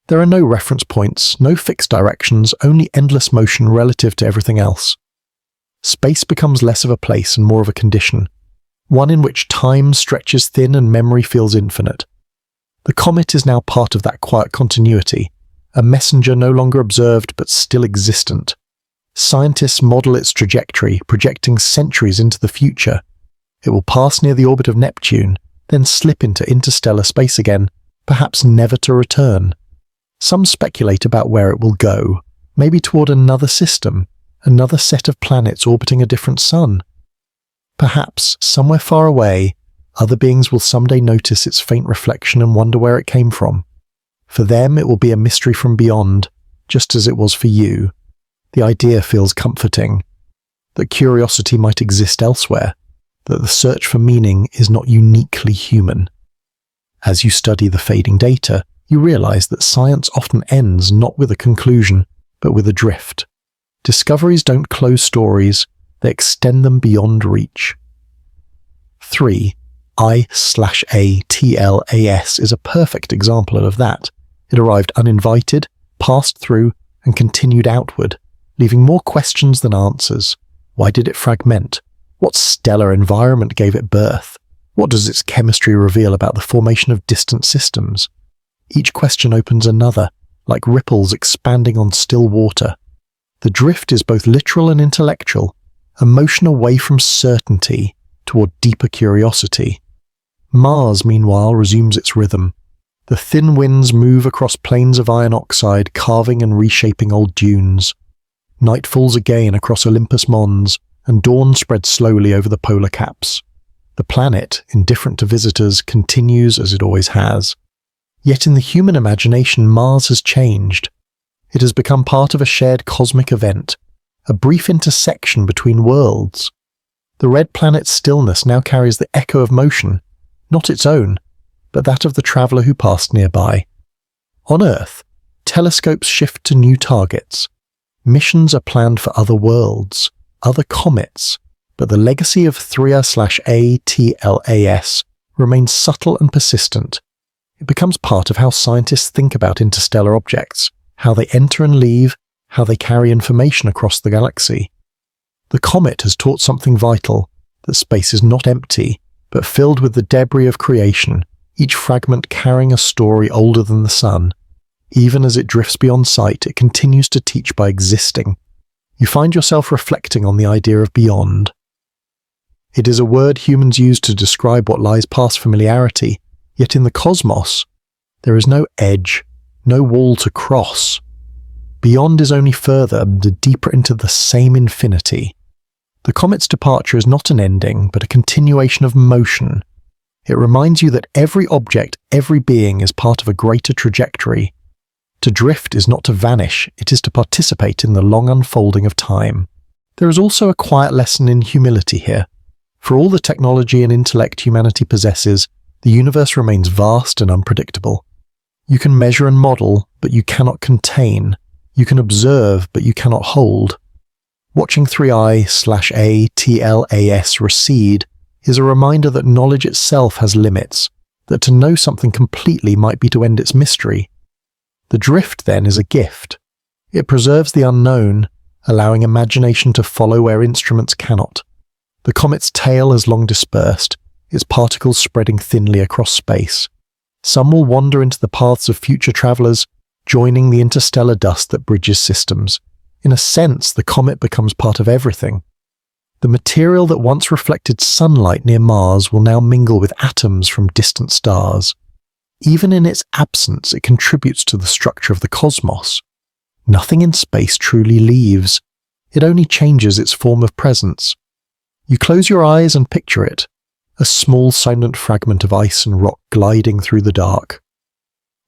There are no reference points, no fixed directions, only endless motion relative to everything else. Space becomes less of a place and more of a condition, one in which time stretches thin and memory feels infinite. The comet is now part of that quiet continuity, a messenger no longer observed but still existent. Scientists model its trajectory, projecting centuries into the future. It will pass near the orbit of Neptune, then slip into interstellar space again, perhaps never to return. Some speculate about where it will go, maybe toward another system, another set of planets orbiting a different sun. Perhaps, somewhere far away, other beings will someday notice its faint reflection and wonder where it came from. For them, it will be a mystery from beyond, just as it was for you. The idea feels comforting, that curiosity might exist elsewhere, that the search for meaning is not uniquely human. As you study the fading data, you realize that science often ends not with a conclusion, but with a drift. Discoveries don't close stories, they extend them beyond reach. 3. I/A/TLAS is a perfect example of that. It arrived uninvited, passed through, and continued outward, leaving more questions than answers. Why did it fragment? What stellar environment gave it birth? What does its chemistry reveal about the formation of distant systems? Each question opens another, like ripples expanding on still water. The drift is both literal and intellectual, a motion away from certainty toward deeper curiosity. Mars, meanwhile, resumes its rhythm. The thin winds move across plains of iron oxide, carving and reshaping old dunes. Night falls again across Olympus Mons, and dawn spreads slowly over the polar caps. The planet, indifferent to visitors, continues as it always has. Yet in the human imagination, Mars has changed. It has become part of a shared cosmic event, a brief intersection between worlds. The red planet's stillness now carries the echo of motion, not its own, but that of the traveller who passed nearby. On Earth, telescopes shift to new targets. Missions are planned for other worlds, other comets, but the legacy of 3/A/TLAS remains subtle and persistent. It becomes part of how scientists think about interstellar objects, how they enter and leave, how they carry information across the galaxy. The comet has taught something vital, that space is not empty, but filled with the debris of creation, each fragment carrying a story older than the sun. Even as it drifts beyond sight, it continues to teach by existing. You find yourself reflecting on the idea of beyond. It is a word humans use to describe what lies past familiarity, yet in the cosmos, there is no edge, no wall to cross. Beyond is only further, deeper into the same infinity. The comet's departure is not an ending, but a continuation of motion. It reminds you that every object, every being is part of a greater trajectory. To drift is not to vanish, it is to participate in the long unfolding of time. There is also a quiet lesson in humility here. For all the technology and intellect humanity possesses, the universe remains vast and unpredictable. You can measure and model, but you cannot contain. You can observe, but you cannot hold. Watching 3I/A/TLAS recede is a reminder that knowledge itself has limits, that to know something completely might be to end its mystery. The drift, then, is a gift. It preserves the unknown, allowing imagination to follow where instruments cannot. The comet's tail has long dispersed, its particles spreading thinly across space. Some will wander into the paths of future travellers, joining the interstellar dust that bridges systems. In a sense, the comet becomes part of everything. The material that once reflected sunlight near Mars will now mingle with atoms from distant stars. Even in its absence, it contributes to the structure of the cosmos. Nothing in space truly leaves. It only changes its form of presence. You close your eyes and picture it, a small silent fragment of ice and rock gliding through the dark.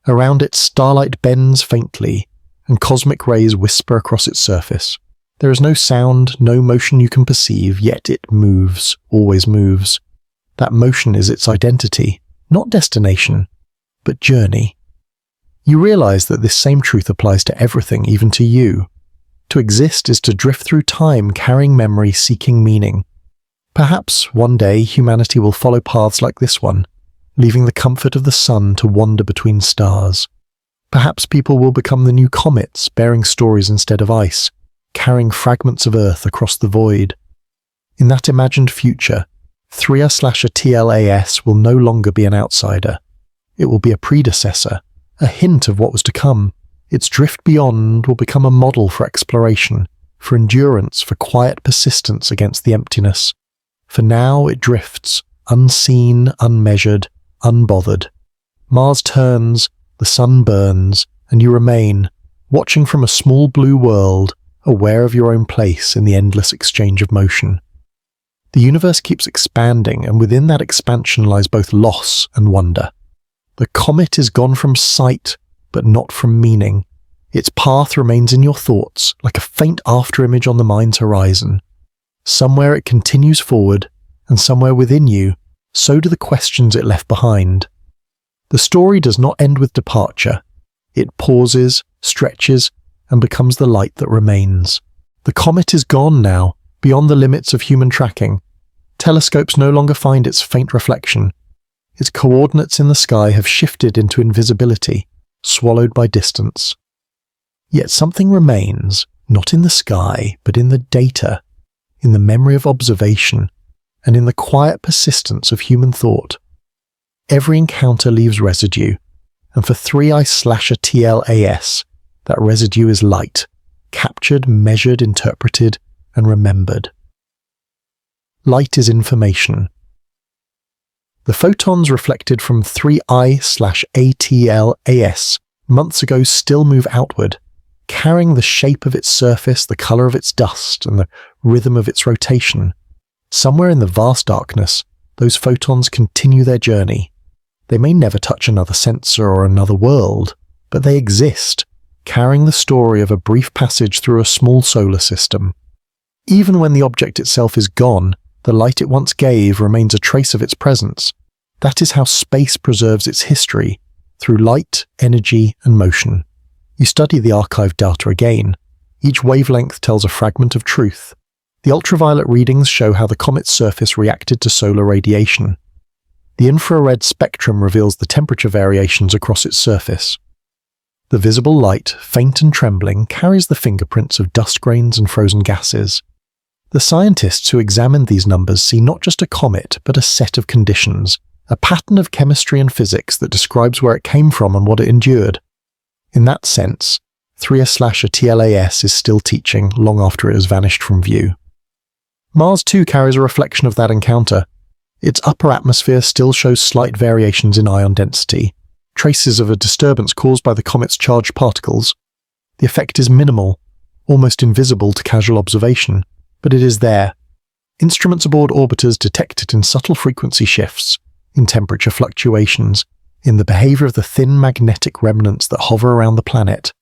Around it, starlight bends faintly, and cosmic rays whisper across its surface. There is no sound, no motion you can perceive, yet it moves, always moves. That motion is its identity, not destination, but journey. You realize that this same truth applies to everything, even to you. To exist is to drift through time, carrying memory, seeking meaning. Perhaps one day humanity will follow paths like this one, leaving the comfort of the sun to wander between stars. Perhaps people will become the new comets, bearing stories instead of ice, carrying fragments of Earth across the void. In that imagined future, 3/A/TLAS will no longer be an outsider. It will be a predecessor, a hint of what was to come. Its drift beyond will become a model for exploration, for endurance, for quiet persistence against the emptiness. For now it drifts, unseen, unmeasured, unbothered. Mars turns, the sun burns, and you remain, watching from a small blue world, aware of your own place in the endless exchange of motion. The universe keeps expanding, and within that expansion lies both loss and wonder. The comet is gone from sight, but not from meaning. Its path remains in your thoughts, like a faint afterimage on the mind's horizon. Somewhere it continues forward, and somewhere within you, so do the questions it left behind. The story does not end with departure. It pauses, stretches, and becomes the light that remains. The comet is gone now, beyond the limits of human tracking. Telescopes no longer find its faint reflection. Its coordinates in the sky have shifted into invisibility, swallowed by distance. Yet something remains, not in the sky, but in the data, in the memory of observation, and in the quiet persistence of human thought. Every encounter leaves residue, and for 3I/TLAS, that residue is light, captured, measured, interpreted, and remembered. Light is information. The photons reflected from 3I/ATLAS months ago still move outward, carrying the shape of its surface, the color of its dust, and the rhythm of its rotation. Somewhere in the vast darkness, those photons continue their journey. They may never touch another sensor or another world, but they exist, carrying the story of a brief passage through a small solar system. Even when the object itself is gone, the light it once gave remains a trace of its presence. That is how space preserves its history, through light, energy, and motion. You study the archived data again. Each wavelength tells a fragment of truth. The ultraviolet readings show how the comet's surface reacted to solar radiation. The infrared spectrum reveals the temperature variations across its surface. The visible light, faint and trembling, carries the fingerprints of dust grains and frozen gases. The scientists who examined these numbers see not just a comet, but a set of conditions, a pattern of chemistry and physics that describes where it came from and what it endured. In that sense, 3I/TLAS is still teaching long after it has vanished from view. Mars too carries a reflection of that encounter. Its upper atmosphere still shows slight variations in ion density, traces of a disturbance caused by the comet's charged particles. The effect is minimal, almost invisible to casual observation, but it is there. Instruments aboard orbiters detect it in subtle frequency shifts, in temperature fluctuations, in the behavior of the thin magnetic remnants that hover around the planet.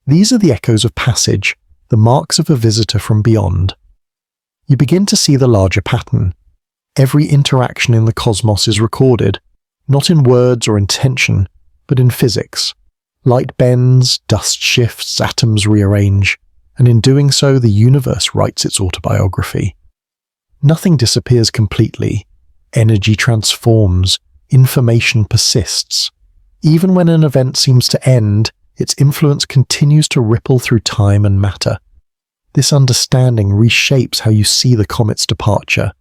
These are the echoes of passage, the marks of a visitor from beyond. You begin to see the larger pattern. Every interaction in the cosmos is recorded, not in words or intention, but in physics. Light bends, dust shifts, atoms rearrange, and in doing so the universe writes its autobiography. Nothing disappears completely. Energy transforms, information persists. Even when an event seems to end, its influence continues to ripple through time and matter. This understanding reshapes how you see the comet's departure.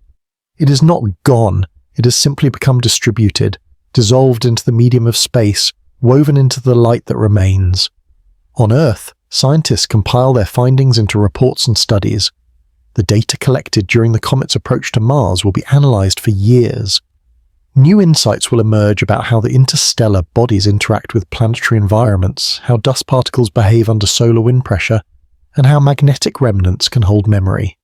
It is not gone, it has simply become distributed, dissolved into the medium of space, woven into the light that remains. On Earth, scientists compile their findings into reports and studies. The data collected during the comet's approach to Mars will be analysed for years. New insights will emerge about how the interstellar bodies interact with planetary environments, how dust particles behave under solar wind pressure, and how magnetic remnants can hold memory.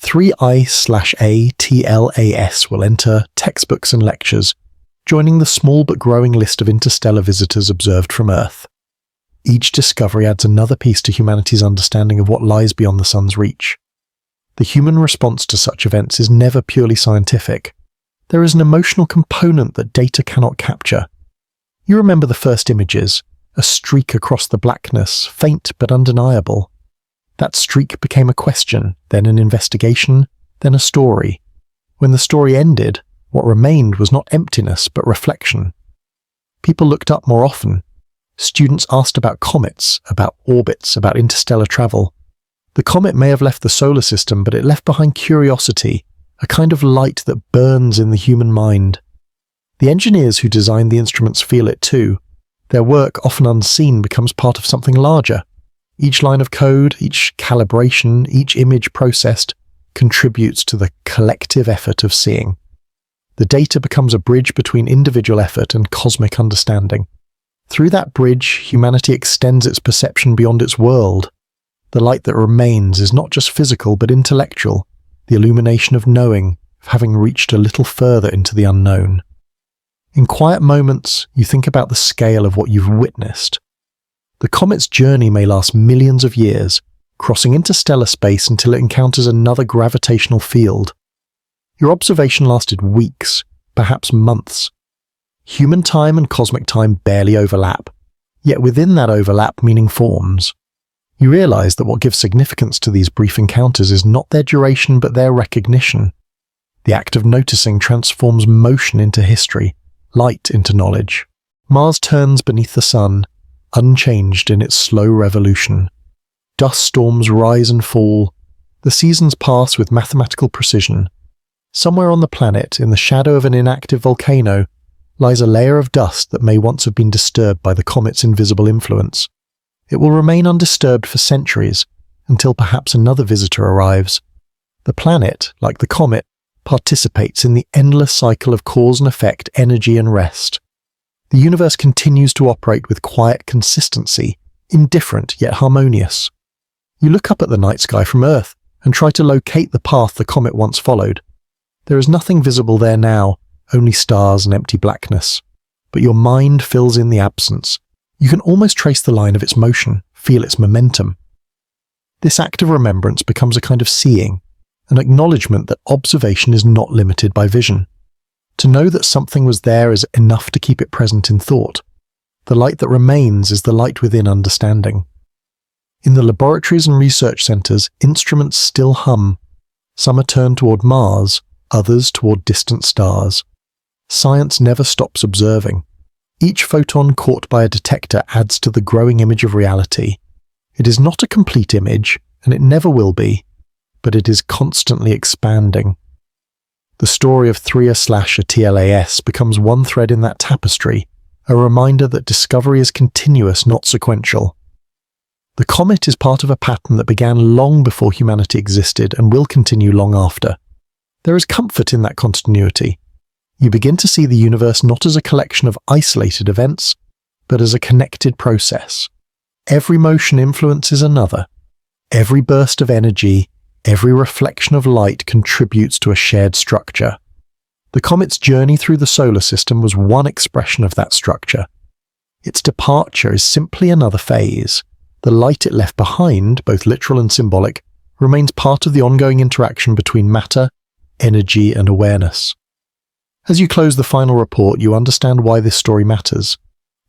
3I/ATLAS will enter textbooks and lectures, joining the small but growing list of interstellar visitors observed from Earth. Each discovery adds another piece to humanity's understanding of what lies beyond the sun's reach. The human response to such events is never purely scientific. There is an emotional component that data cannot capture. You remember the first images, a streak across the blackness, faint but undeniable. That streak became a question, then an investigation, then a story. When the story ended, what remained was not emptiness but reflection. People looked up more often. Students asked about comets, about orbits, about interstellar travel. The comet may have left the solar system, but it left behind curiosity, a kind of light that burns in the human mind. The engineers who designed the instruments feel it too. Their work, often unseen, becomes part of something larger. Each line of code, each calibration, each image processed contributes to the collective effort of seeing. The data becomes a bridge between individual effort and cosmic understanding. Through that bridge, humanity extends its perception beyond its world. The light that remains is not just physical but intellectual, the illumination of knowing, of having reached a little further into the unknown. In quiet moments, you think about the scale of what you've witnessed. The comet's journey may last millions of years, crossing interstellar space until it encounters another gravitational field. Your observation lasted weeks, perhaps months. Human time and cosmic time barely overlap, yet within that overlap meaning forms. You realize that what gives significance to these brief encounters is not their duration but their recognition. The act of noticing transforms motion into history, light into knowledge. Mars turns beneath the sun, unchanged in its slow revolution. Dust storms rise and fall. The seasons pass with mathematical precision. Somewhere on the planet, in the shadow of an inactive volcano, lies a layer of dust that may once have been disturbed by the comet's invisible influence. It will remain undisturbed for centuries, until perhaps another visitor arrives. The planet, like the comet, participates in the endless cycle of cause and effect, energy and rest. The universe continues to operate with quiet consistency, indifferent yet harmonious. You look up at the night sky from Earth and try to locate the path the comet once followed. There is nothing visible there now, only stars and empty blackness. But your mind fills in the absence. You can almost trace the line of its motion, feel its momentum. This act of remembrance becomes a kind of seeing, an acknowledgement that observation is not limited by vision. To know that something was there is enough to keep it present in thought. The light that remains is the light within understanding. In the laboratories and research centres, instruments still hum. Some are turned toward Mars, others toward distant stars. Science never stops observing. Each photon caught by a detector adds to the growing image of reality. It is not a complete image, and it never will be, but it is constantly expanding. The story of 3/TLAS becomes one thread in that tapestry, a reminder that discovery is continuous, not sequential. The comet is part of a pattern that began long before humanity existed and will continue long after. There is comfort in that continuity. You begin to see the universe not as a collection of isolated events, but as a connected process. Every motion influences another. Every burst of energy, every reflection of light contributes to a shared structure. The comet's journey through the solar system was one expression of that structure. Its departure is simply another phase. The light it left behind, both literal and symbolic, remains part of the ongoing interaction between matter, energy, and awareness. As you close the final report, you understand why this story matters.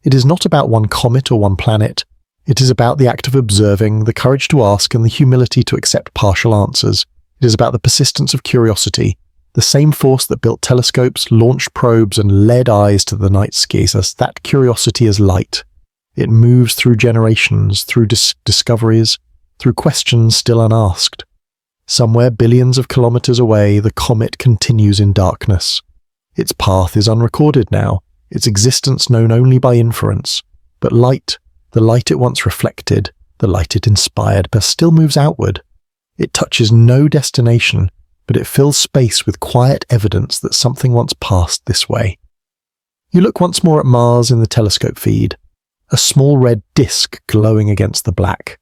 It is not about one comet or one planet. It is about the act of observing, the courage to ask, and the humility to accept partial answers. It is about the persistence of curiosity, the same force that built telescopes, launched probes, and led eyes to the night skies. As that curiosity is light. It moves through generations, through discoveries, through questions still unasked. Somewhere billions of kilometers away, the comet continues in darkness. Its path is unrecorded now, its existence known only by inference. But light, the light it once reflected, the light it inspired, but still moves outward. It touches no destination, but it fills space with quiet evidence that something once passed this way. You look once more at Mars in the telescope feed, a small red disk glowing against the black.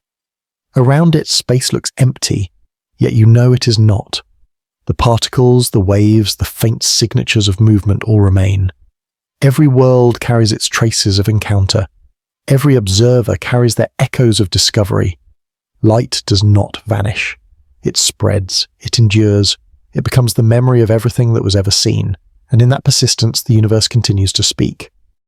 Around it, space looks empty, yet you know it is not. The particles, the waves, the faint signatures of movement all remain. Every world carries its traces of encounter. Every observer carries their echoes of discovery. Light does not vanish. It spreads, it endures, it becomes the memory of everything that was ever seen, and in that persistence the universe continues to speak.